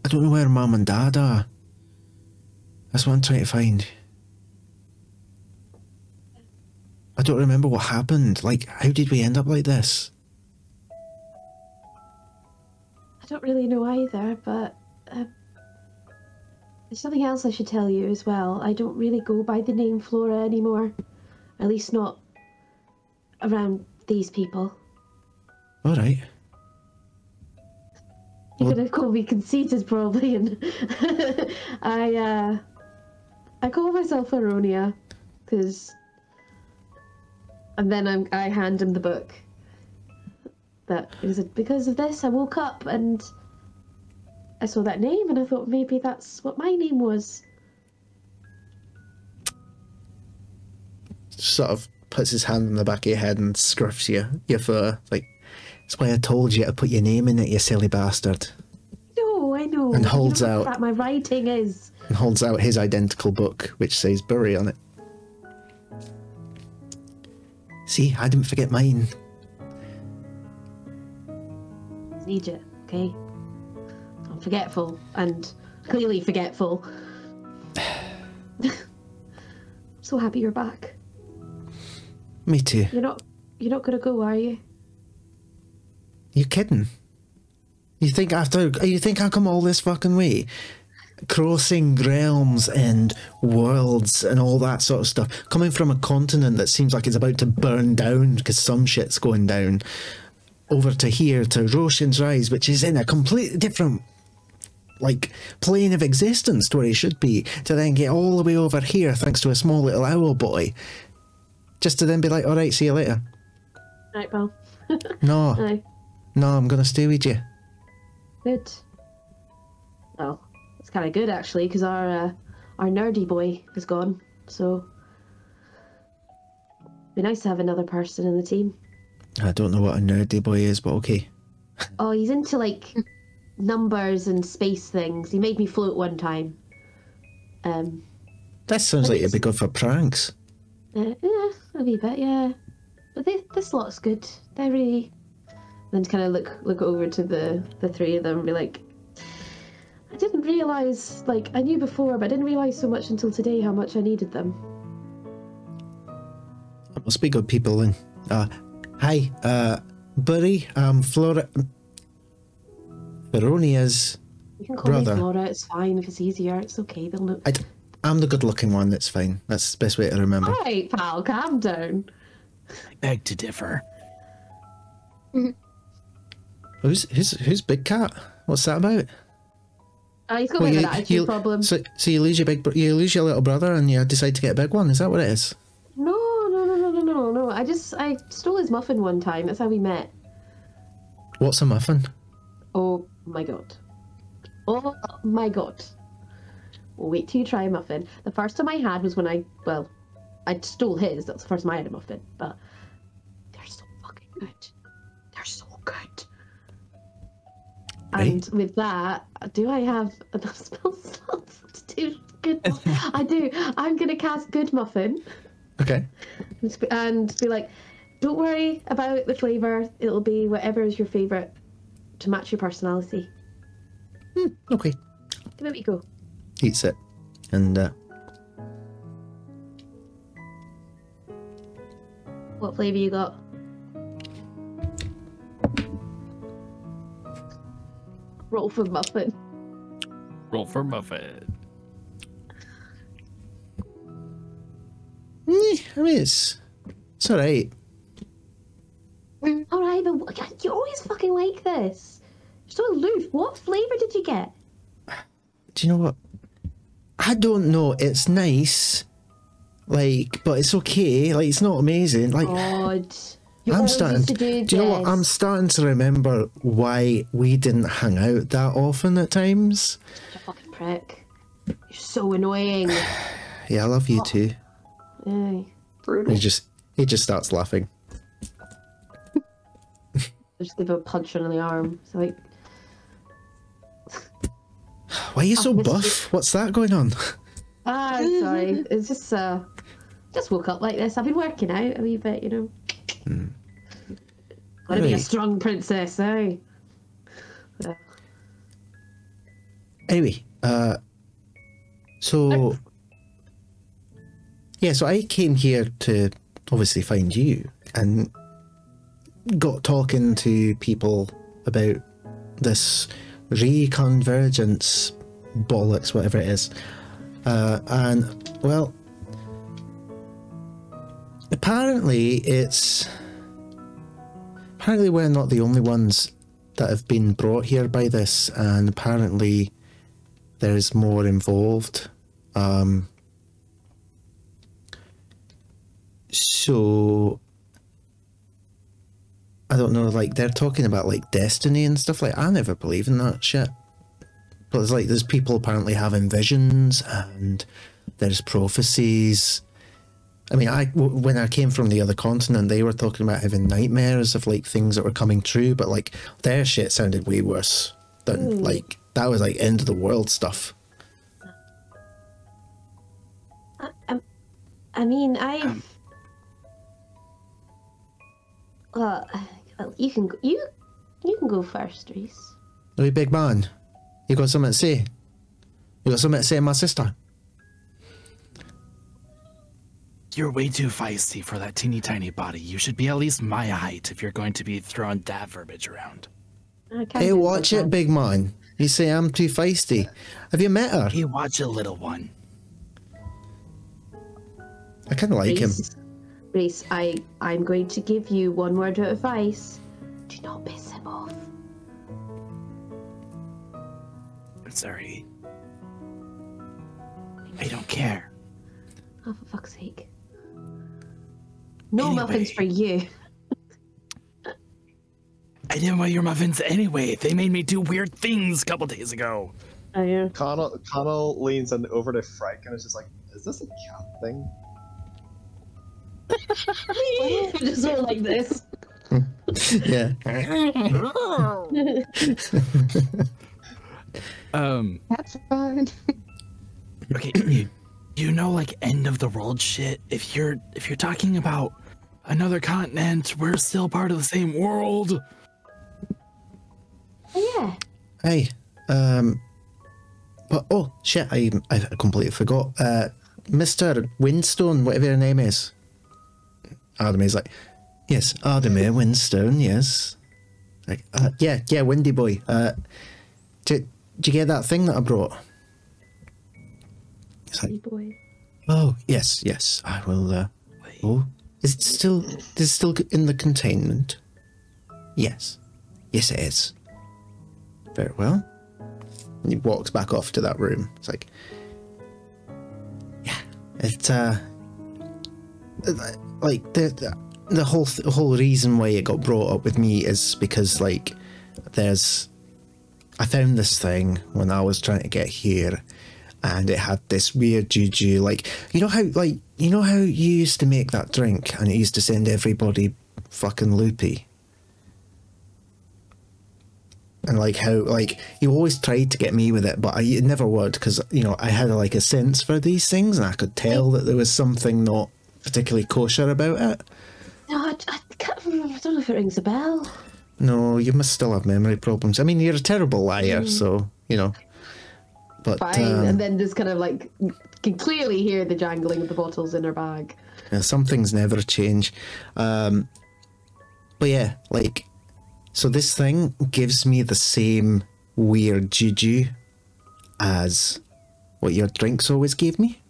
I don't know where Mum and Dad are. That's what I'm trying to find. I don't remember what happened. Like, how did we end up like this? I don't really know either, but there's something else I should tell you as well. I don't really go by the name Flora anymore. At least not around these people. All right. You're gonna call me conceited, probably, and I call myself Feronia. because... And then I hand him the book. That is it. Because of this, I woke up and I saw that name, and I thought maybe that's what my name was. Sort of puts his hand on the back of your head and scruffs your fur. Like, that's why I told you to put your name in it, you silly bastard. No, I know. And holds out. That my writing is. And holds out his identical book, which says Bury on it. See, I didn't forget mine. Need you, okay? I'm forgetful, and clearly forgetful. So happy you're back. Me too. You're not gonna go, are you? You kidding? You think I'll come all this fucking way? Crossing realms and worlds and all that sort of stuff. Coming from a continent that seems like it's about to burn down because some shit's going down. Over to here, to Roshan's Rise, which is in a completely different, like, plane of existence to where he should be. To then get all the way over here thanks to a small little owl boy. Just to then be like, alright, see you later. Right, pal. No. Aye. No, I'm gonna stay with you. Good. Well, it's kind of good actually, because our nerdy boy is gone. So, it'd be nice to have another person in the team. I don't know what a nerdy boy is, but okay. Oh, he's into like numbers and space things. He made me float one time. That sounds like it'd be good for pranks. Yeah, a wee bit, yeah. But this lot's good. They're really. Then kind of look over to the three of them and be like, I didn't realise, like, I knew before, but I didn't realise so much until today how much I needed them. That must be good people then. Hi, Buddy, Veronia's You can call brother. me Flora, it's fine if it's easier, it's okay, they'll know. I'm the good looking one, that's fine. That's the best way to remember. Alright, pal, calm down. I beg to differ. Who's Big Cat? What's that about? He's got a bit of an attitude problem. So you lose you lose your little brother and you decide to get a big one, is that what it is? No. I stole his muffin one time, that's how we met. What's a muffin? Oh my god. Oh my god. Well, wait till you try a muffin. The first time I had was when I stole his. That's the first time I had a muffin. But they're so fucking good. They're so good. Right. And with that, do I have enough spell slots to do good? I do. I'm going to cast Good Muffin. Okay. And be like, don't worry about the flavour. It'll be whatever is your favourite to match your personality. Okay. Give it a wee go. Eats it. And What flavour you got? Roll for muffin. Roll for muffin. I mean it's alright. Alright, but you're always fucking like this. You're so aloof. What flavour did you get? Do you know what? I don't know. It's nice, like, but it's okay. Like, it's not amazing. Like, God. You I'm always starting. used to Do you know what? this. I'm starting to remember why we didn't hang out that often at times. Such a fucking prick. You're so annoying. Yeah, I love you too. Aye. Brutal. He just starts laughing. Just give him a punch on the arm. It's like, Why are you so missed buff? What's that going on? sorry. It's just woke up like this. I've been working out a wee bit, you know. Gotta be a Right. strong princess, eh? Anyway, so yeah, so I came here to obviously find you and got talking to people about this reconvergence bollocks, whatever it is, and well, apparently we're not the only ones that have been brought here by this, and apparently there's more involved. So I don't know, like they're talking about like destiny and stuff. Like I never believe in that shit. But it's like there's people apparently having visions and there's prophecies. I mean, when I came from the other continent, they were talking about having nightmares of like things that were coming true, but like their shit sounded way worse than like that was like end of the world stuff. I mean, you can go first, Reese. Hey, big man, you got something to say? You got something to say, my sister? You're way too feisty for that teeny tiny body. You should be at least my height if you're going to be throwing that verbiage around. Hey, watch it, big man. You say I'm too feisty. Have you met her? Hey, watch it, little one. I kind of like him. Reese, I'm going to give you one word of advice. Do not piss him off. I'm sorry. I don't care. Oh, for fuck's sake. No Anyway. muffins for you. I didn't want your muffins anyway. They made me do weird things a couple days ago. Oh, yeah. Connell leans in over to Frank and is just like, is this a cat thing? Just sort of like this. Yeah. That's fine. Okay, you know, like end of the world shit. If you're talking about another continent, we're still part of the same world. Yeah. Hey, but oh shit, I completely forgot. Mr. Windstone, whatever your name is. Ardemir's like, yes, Ardemir Windstone, yes. Like, yeah, Windy Boy. Did you get that thing that I brought? It's like, Boy. oh yes, I will. Oh, is it still in the containment? Yes, it is. Very well. And he walks back off to that room. It's like, yeah, it's like the whole reason why it got brought up with me is because like I found this thing when I was trying to get here, and it had this weird juju. Like you know how you used to make that drink and it used to send everybody fucking loopy. And like how like you always tried to get me with it, but it never would, because you know I had like a sense for these things and I could tell that there was something not particularly kosher about it. No, I don't know if it rings a bell. No, you must still have memory problems. I mean, you're a terrible liar, so you know. But Fine, and then just kind of like can clearly hear the jangling of the bottles in her bag. yeah, some things never change. But yeah, like. So this thing gives me the same weird juju as what your drinks always gave me.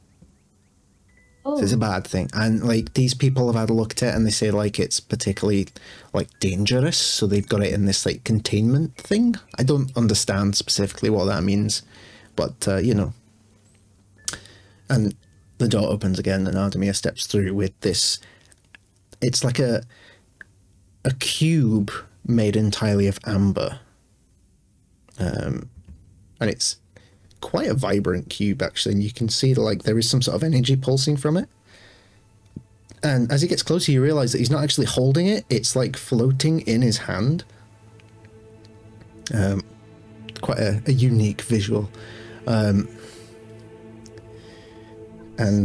Oh. So it's a bad thing. And like these people have had a look at it and they say like it's particularly like dangerous. So they've got it in this like containment thing. I don't understand specifically what that means, but you know. And the door opens again and Ardemir steps through with this. It's like a cube made entirely of amber, and it's quite a vibrant cube actually, and you can see like there is some sort of energy pulsing from it, and as he gets closer you realize that he's not actually holding it, it's like floating in his hand. Quite a unique visual, and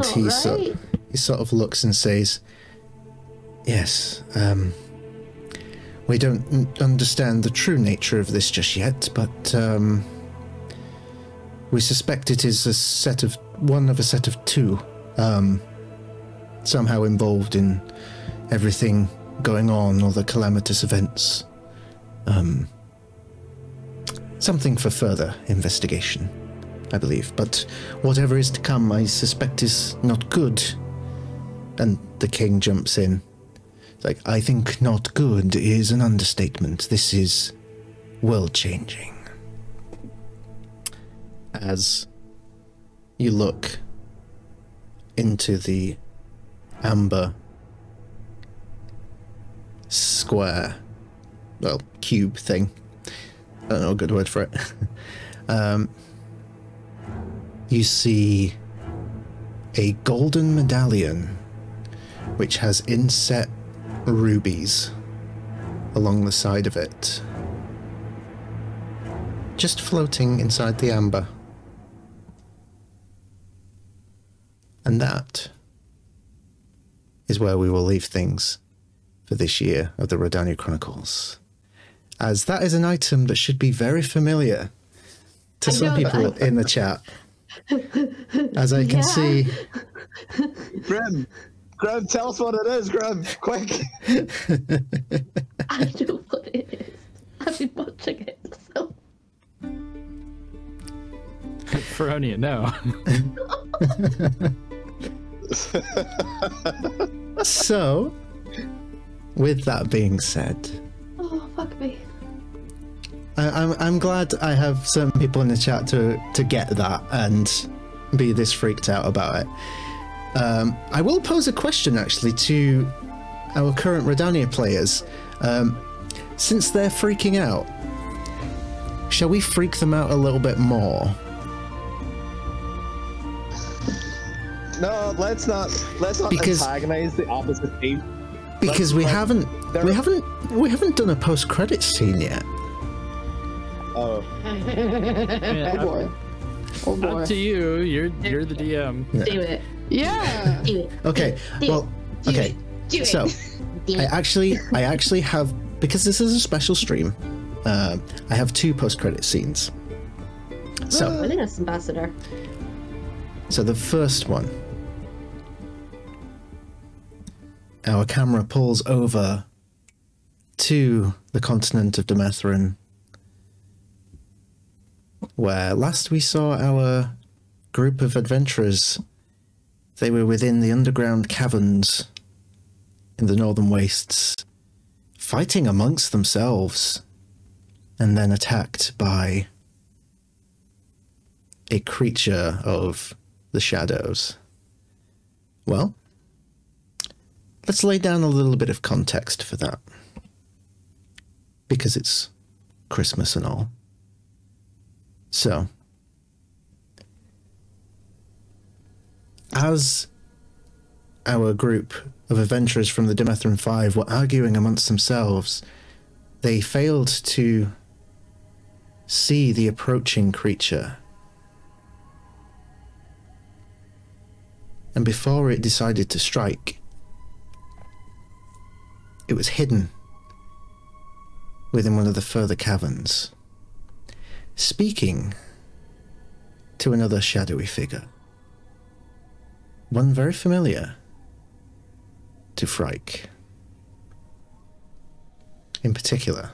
he sort of looks and says, yes, we don't understand the true nature of this just yet, but we suspect it is one of a set of two, somehow involved in everything going on, all the calamitous events. Something for further investigation, I believe, but whatever is to come, I suspect is not good. And the king jumps in. It's like, I think not good is an understatement. This is world-changing. As you look into the amber square, well, cube thing. I don't know a good word for it. You see a golden medallion which has inset rubies along the side of it, just floating inside the amber. And that is where we will leave things for this year of the Rhódania Chronicles, as that is an item that should be very familiar to some people in the chat. As I can see. Grim, tell us what it is, Grim, quick. I know what it is. I've been watching it, so. Feronia, no. So, with that being said, Oh, fuck me. I'm glad I have some people in the chat to get that and be this freaked out about it. I will pose a question actually to our current Rhódania players. Since they're freaking out, shall we freak them out a little bit more? No, let's not antagonize the opposite team. Because we haven't done a post-credits scene yet. Oh. Yeah, Oh boy. Oh boy. up to you. You're the DM. Do it. Yeah. Do it. Okay. Well. Okay. Do it. So, Do I it. actually have, because this is a special stream. I have 2 post-credit scenes. So, Willingness ambassador. so the first one, our camera pulls over to the continent of Demethrin, where last we saw our group of adventurers. They were within the underground caverns in the northern wastes, fighting amongst themselves, and then attacked by a creature of the shadows. Well, let's lay down a little bit of context for that, because it's Christmas and all. So, as our group of adventurers from the Demethrin 5 were arguing amongst themselves, they failed to see the approaching creature. And before it decided to strike, it was hidden within one of the further caverns, speaking to another shadowy figure. One very familiar to Frike. In particular,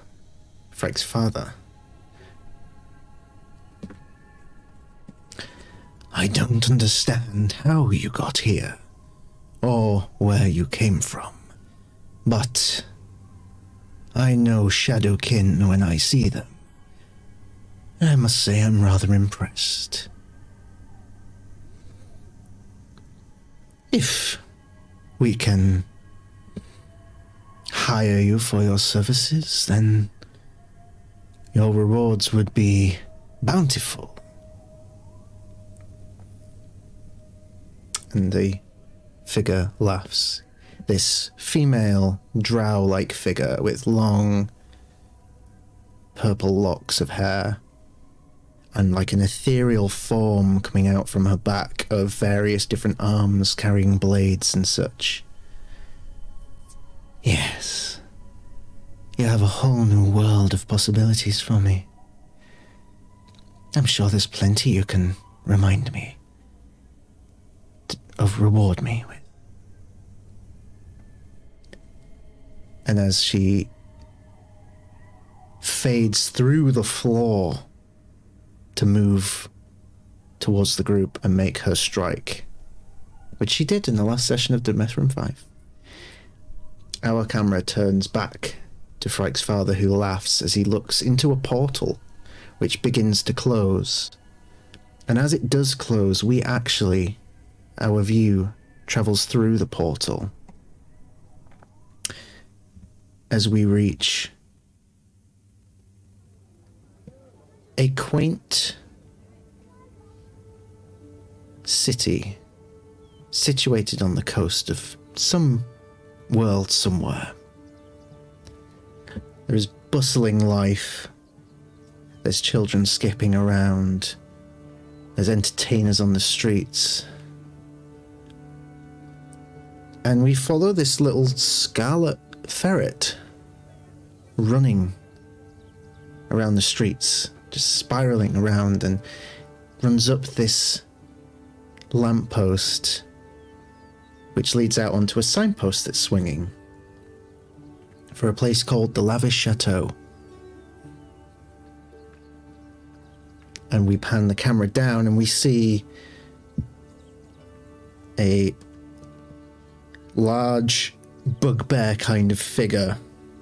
Frike's father. I don't understand how you got here, or where you came from, but I know Shadowkin when I see them. I must say I'm rather impressed. If we can hire you for your services, then your rewards would be bountiful. And the figure laughs. This female drow-like figure with long purple locks of hair and like an ethereal form coming out from her back of various different arms carrying blades and such. Yes, you have a whole new world of possibilities for me. I'm sure there's plenty you can remind me of, reward me with. And as she fades through the floor to move towards the group and make her strike, which she did in the last session of Demethrin 5, our camera turns back to Frike's father, who laughs as he looks into a portal which begins to close. And as it does close, our view travels through the portal. as we reach a quaint city situated on the coast of some world somewhere. There is bustling life. There's children skipping around. There's entertainers on the streets. And we follow this little scarlet ferret running around the streets, just spiraling around, and runs up this lamppost, which leads out onto a signpost that's swinging for a place called the Lavish Chateau. And we pan the camera down and we see a large bugbear kind of figure,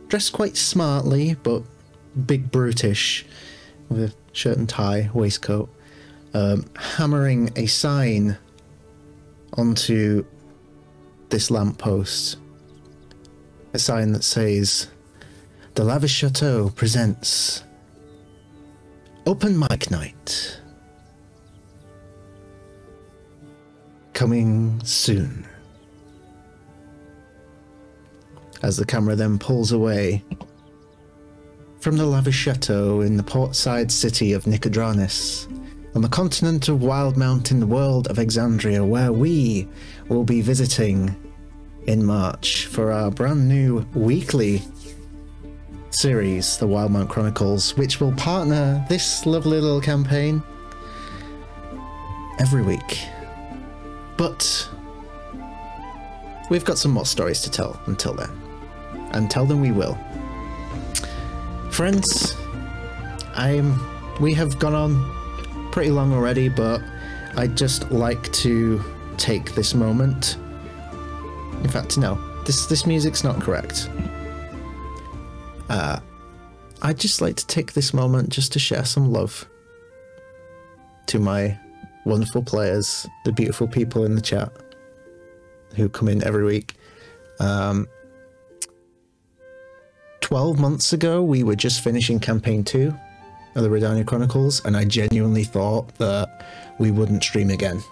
dressed quite smartly but big brutish, with a shirt and tie, waistcoat, hammering a sign onto this lamppost. A sign that says, "The Lavish Chateau presents Open Mic Night. Coming soon." As the camera then pulls away from the Lavish Chateau in the portside city of Nicodranis, on the continent of Wildmount in the world of Exandria, where we will be visiting in March for our brand new weekly series, the Wildmount Chronicles, which will partner this lovely little campaign every week. But we've got some more stories to tell until then, and tell them we will. Friends, we have gone on pretty long already, but I'd just like to take this moment. In fact, no, this music's not correct. I'd just like to take this moment just to share some love to my wonderful players, the beautiful people in the chat who come in every week. 12 months ago, we were just finishing campaign 2 of the Rhódania Chronicles, and I genuinely thought that we wouldn't stream again.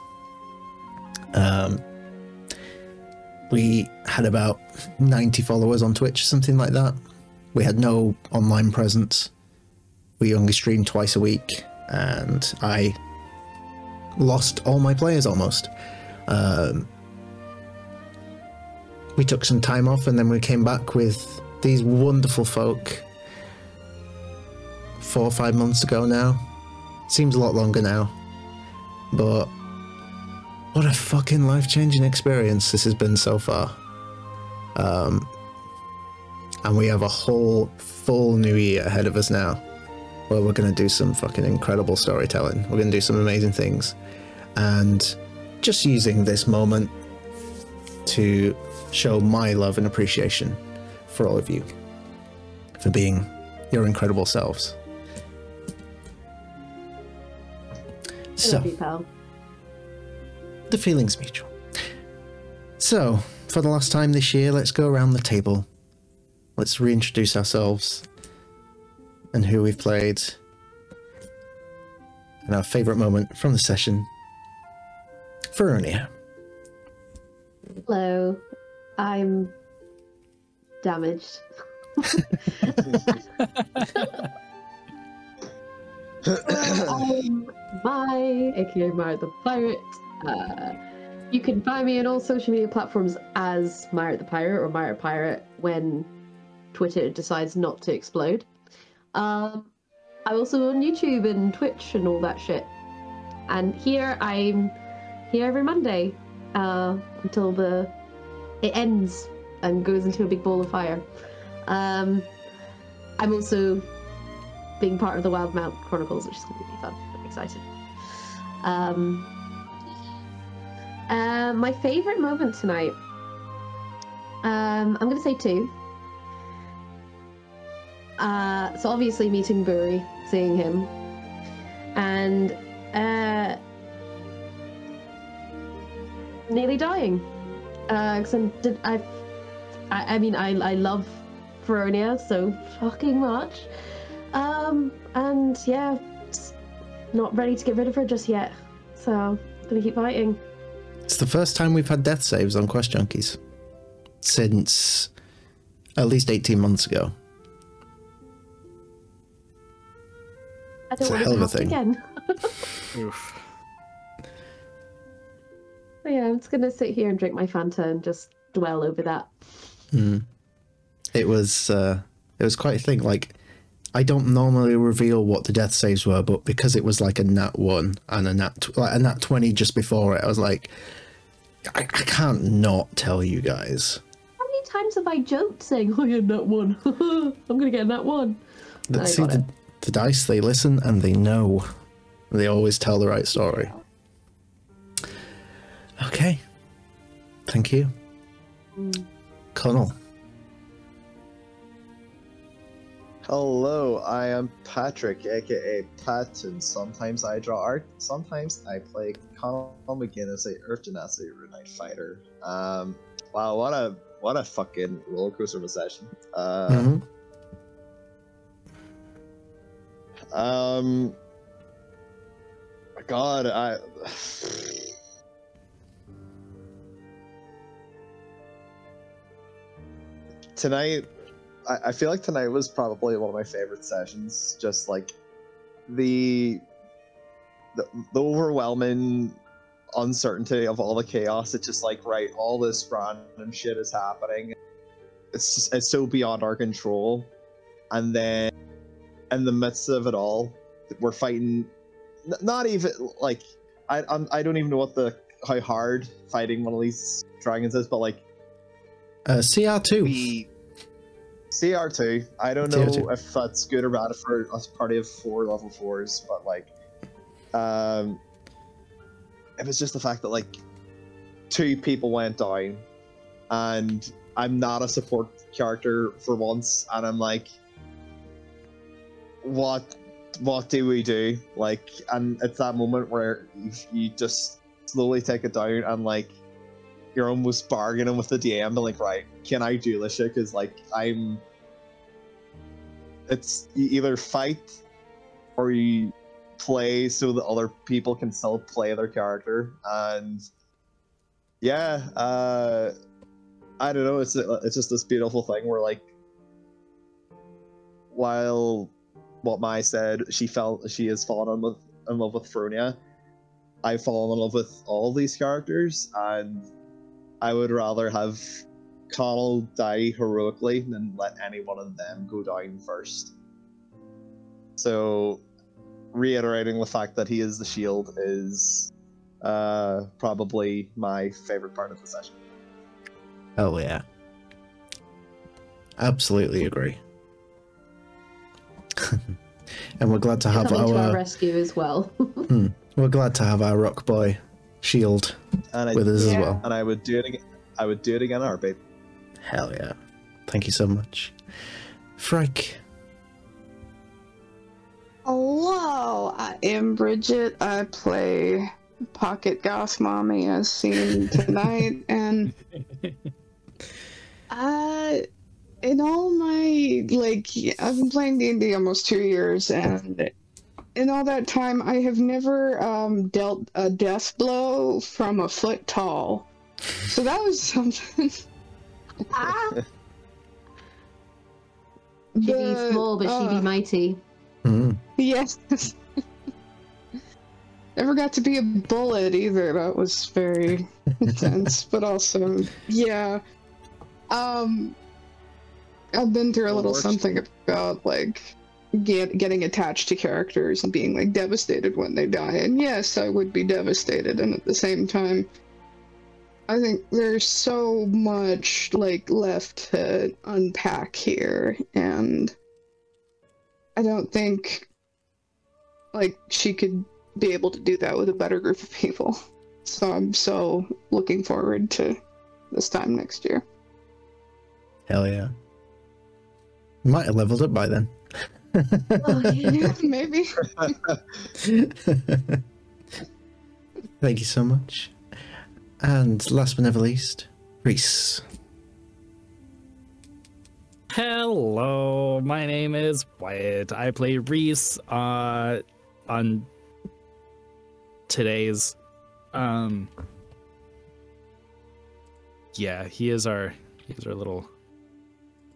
We had about 90 followers on Twitch, something like that. We had no online presence. We only streamed twice a week, and I lost all my players almost. We took some time off, and then we came back with these wonderful folk 4 or 5 months ago now. Seems a lot longer now, but what a fucking life-changing experience this has been so far. And we have a whole full new year ahead of us now, where we're going to do some fucking incredible storytelling. We're going to do some amazing things, and just using this moment to show my love and appreciation for all of you for being your incredible selves. So, love you, pal. The feeling's mutual. So, for the last time this year, let's go around the table. Let's reintroduce ourselves and who we've played and our favourite moment from the session. Rhódania. Hello. I'm damaged. I'm Mai, aka Mara the Pirate. You can find me on all social media platforms as Mara the Pirate or Mara Pirate when Twitter decides not to explode. I'm also on YouTube and Twitch and all that shit. And I'm here every Monday until it ends and goes into a big ball of fire. I'm also being part of the Wildmount Chronicles, which is going to be fun. I'm excited. My favourite moment tonight, I'm going to say 2. So obviously meeting Buri, seeing him, and nearly dying. Because I love Veronia so fucking much. And yeah, not ready to get rid of her just yet. So, gonna keep fighting. It's the first time we've had death saves on Quest Junkies since at least 18 months ago. I don't It's a want hell it of to a happen thing. again. Oof. But yeah, I'm just gonna sit here and drink my Fanta and just dwell over that. It was quite a thing. Like, I don't normally reveal what the death saves were, but because it was like a nat 1 and a nat 20 just before it, I was like, I can't not tell you guys. How many times have I joked saying, "Oh yeah, nat 1. I'm gonna get a nat 1." See, the dice, they listen and they know. They always tell the right story. Okay. Thank you. Connell. Hello, I am Patrick, aka Pat, and sometimes I draw art, sometimes I play Connell McGinnis, a Earth Genasi Runite fighter. Wow, what a fucking roller coaster of a session. My God, tonight, I feel like tonight was probably one of my favorite sessions. Just like the overwhelming uncertainty of all the chaos. It's just like, right, all this random shit is happening. It's so beyond our control, and then in the midst of it all, we're fighting. Not even like I don't even know how hard fighting one of these dragons is, but like CR2. CR2. I don't know CR2. if that's good or bad for a party of 4 level 4s, but like, it was just the fact that like 2 people went down, and I'm not a support character for once, and I'm like, what do we do? Like, and it's that moment where you just slowly take it down, and like you're almost bargaining with the DM to like, right, can I do this shit? Because like it's you either fight or you play so that other people can still play their character. And yeah, I don't know, it's just this beautiful thing where like, while what Mai said, she has fallen in love with Fronia, I've fallen in love with all these characters, and I would rather have Connell die heroically than let any one of them go down first. So, reiterating the fact that he is the shield is probably my favorite part of the session. Oh yeah. Absolutely agree. And we're glad to have Coming to our our rescue as well. we're glad to have our rock boy shield with us as well. And I would do it again. I would do it again in a heartbeat. Hell yeah. Thank you so much. Frank. Hello, I am Bridget. I play Pocket Goth Mommy as seen tonight, and in all my, like, I've been playing D&D almost 2 years, and in all that time, I have never dealt a death blow from a foot tall. So that was something. She be small, but she be mighty. Yes. Never got to be a bullet either. That was very intense, but also, yeah. I've been through a little something about like getting attached to characters and being like devastated when they die. And yes, I would be devastated, and at the same time, I think there's so much like left to unpack here, and I don't think like she could be able to do that with a better group of people. So I'm so looking forward to this time next year. Hell yeah. Might have leveled up by then. Oh, yeah, maybe. Thank you so much. And last but never least, Reese. Hello, my name is Wyatt. I play Reese on today's yeah, he's our little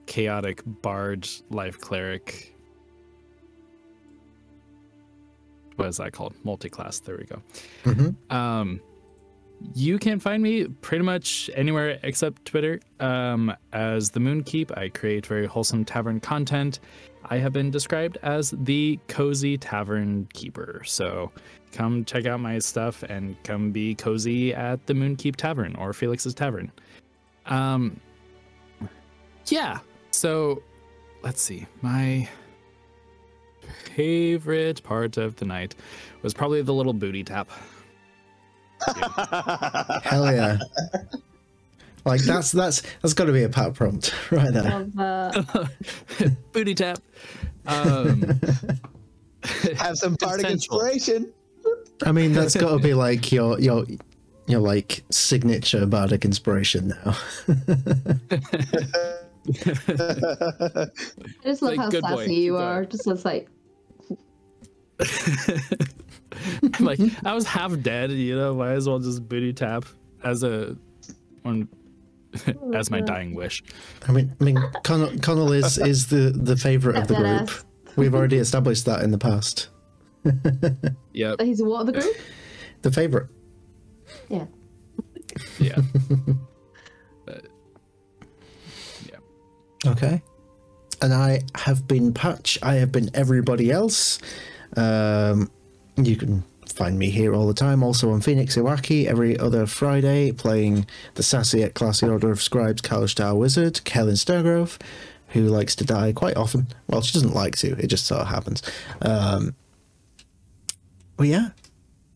chaotic bard life cleric. What is that called? Multi-class. There we go. Mm-hmm. You can find me pretty much anywhere except Twitter as the Moonkeep. I create very wholesome tavern content. I have been described as the cozy tavern keeper. So come check out my stuff and come be cozy at the Moonkeep Tavern or Felix's Tavern. Yeah. So let's see. My favorite part of the night was probably the little booty tap. Hell yeah. Like that's got to be a pat prompt right there. Booty tap. Have some bardic inspiration. I mean, that's got to be like your like signature bardic inspiration now. I just love Like, how good sassy boy. you Good are. Just looks like Like, I was half dead, you know, might as well just booty tap as a one as my dying wish. I mean, Connell is the favorite of the group. Deadass. We've already established that in the past. Yep. He's what of the group? The favorite. Yeah. Yeah. But, yeah. Okay. And I have been Patch. I have been everybody else. You can find me here all the time. Also on Phoenix Iwaki every other Friday, playing the sassy yet classy Order of Scribes Kalistar Wizard, Kellen Stargrove, who likes to die quite often. Well, she doesn't like to. It just sort of happens. But yeah,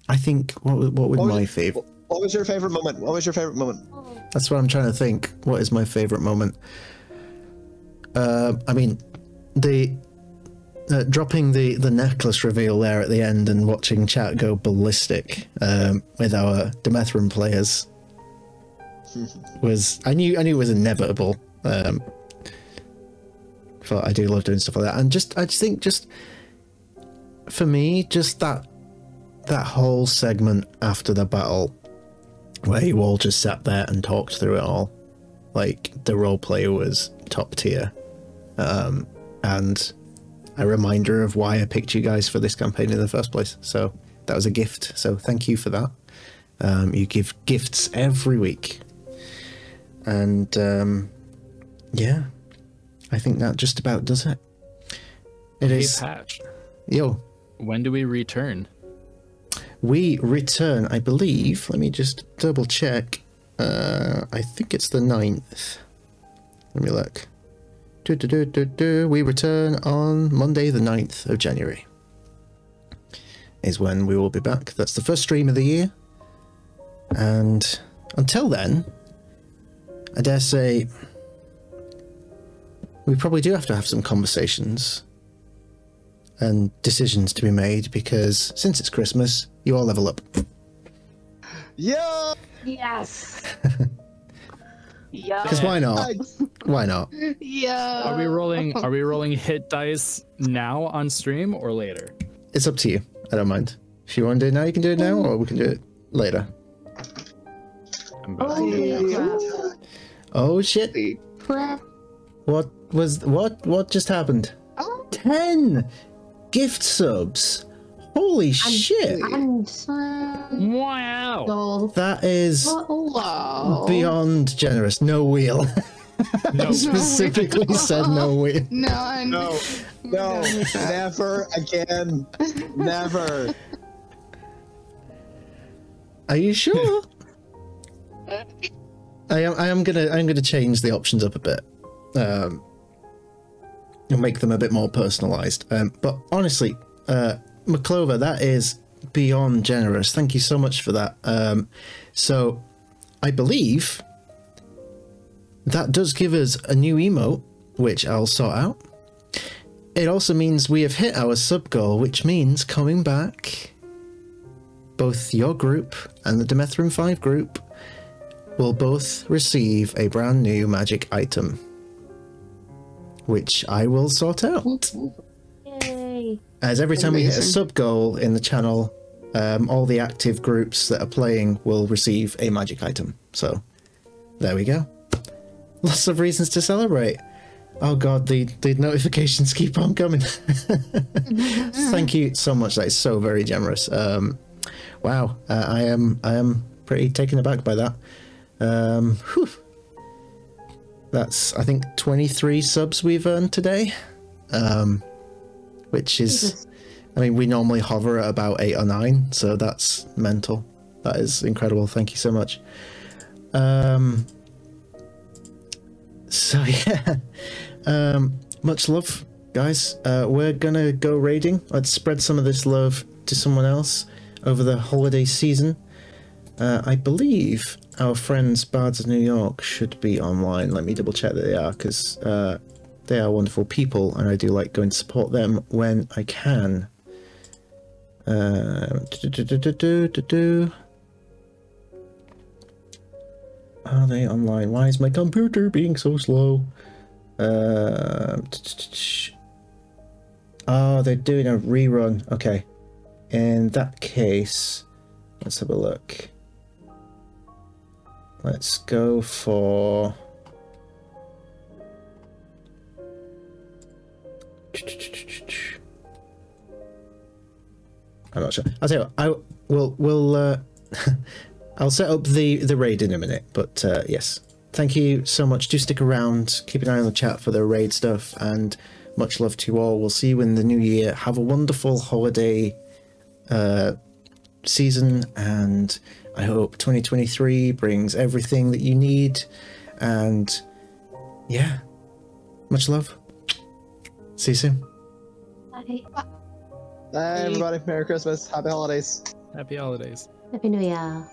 I think what was my favorite? What was your favorite moment? What was your favorite moment? That's what I'm trying to think. What is my favorite moment? I mean, the dropping the necklace reveal there at the end and watching chat go ballistic with our Demethrin players was I knew it was inevitable. But I do love doing stuff like that, and I just think for me, just that whole segment after the battle where you all just sat there and talked through it all, like the roleplay was top tier, and a reminder of why I picked you guys for this campaign in the first place. So that was a gift. So thank you for that. You give gifts every week, and yeah, I think that just about does it. It is. Patch. Yo. When do we return? We return, I believe. Let me just double check. I think it's the 9th. Let me look. We return on Monday, the 9th of January. Is when we will be back. That's the first stream of the year. And until then, I dare say, we probably do have to have some conversations and decisions to be made, because since it's Christmas, you all level up. Yeah. Yes. Yeah. Because why not? Why not? Yeah. Are we rolling hit dice now on stream or later? It's up to you. I don't mind. If you want to do it now, you can do it now, or we can do it later. Oh shit! Crap. What just happened? 10 gift subs. Holy shit! And Wow. That is Wow. beyond generous. No wheel. No. Specifically said no wheel. No, never again. Never. Are you sure? I am gonna change the options up a bit. And make them a bit more personalized. But honestly, McClover, that is beyond generous. Thank you so much for that. So I believe that does give us a new emote, which I'll sort out. It also means we have hit our sub goal, which means coming back, both your group and the Demethrin 5 group will both receive a brand new magic item, which I will sort out. Yay! As every time we hit a Amazing. sub goal in the channel, all the active groups that are playing will receive a magic item. So there we go. Lots of reasons to celebrate. Oh god, the notifications keep on coming. Thank you so much. That is so very generous. Wow, I am pretty taken aback by that. Whew. That's, I think, 23 subs we've earned today, which is, Jesus. I mean, we normally hover at about 8 or 9, so that's mental. That is incredible. Thank you so much. So yeah, much love, guys. We're gonna go raiding. Let's spread some of this love to someone else over the holiday season. I believe our friends Bards of New York should be online. Let me double check that they are, because they are wonderful people and I do like going to support them when I can. Are they online? Why is my computer being so slow? Oh, they're doing a rerun. Okay. In that case, let's have a look. Let's go for... I'm not sure. I'll tell you what, we'll I'll set up the raid in a minute, but yes. Thank you so much. Do stick around. Keep an eye on the chat for the raid stuff, and much love to you all. We'll see you in the new year. Have a wonderful holiday season, and I hope 2023 brings everything that you need. And yeah, much love. See you soon. Bye. Bye, everybody. Merry Christmas. Happy holidays. Happy holidays. Happy New Year.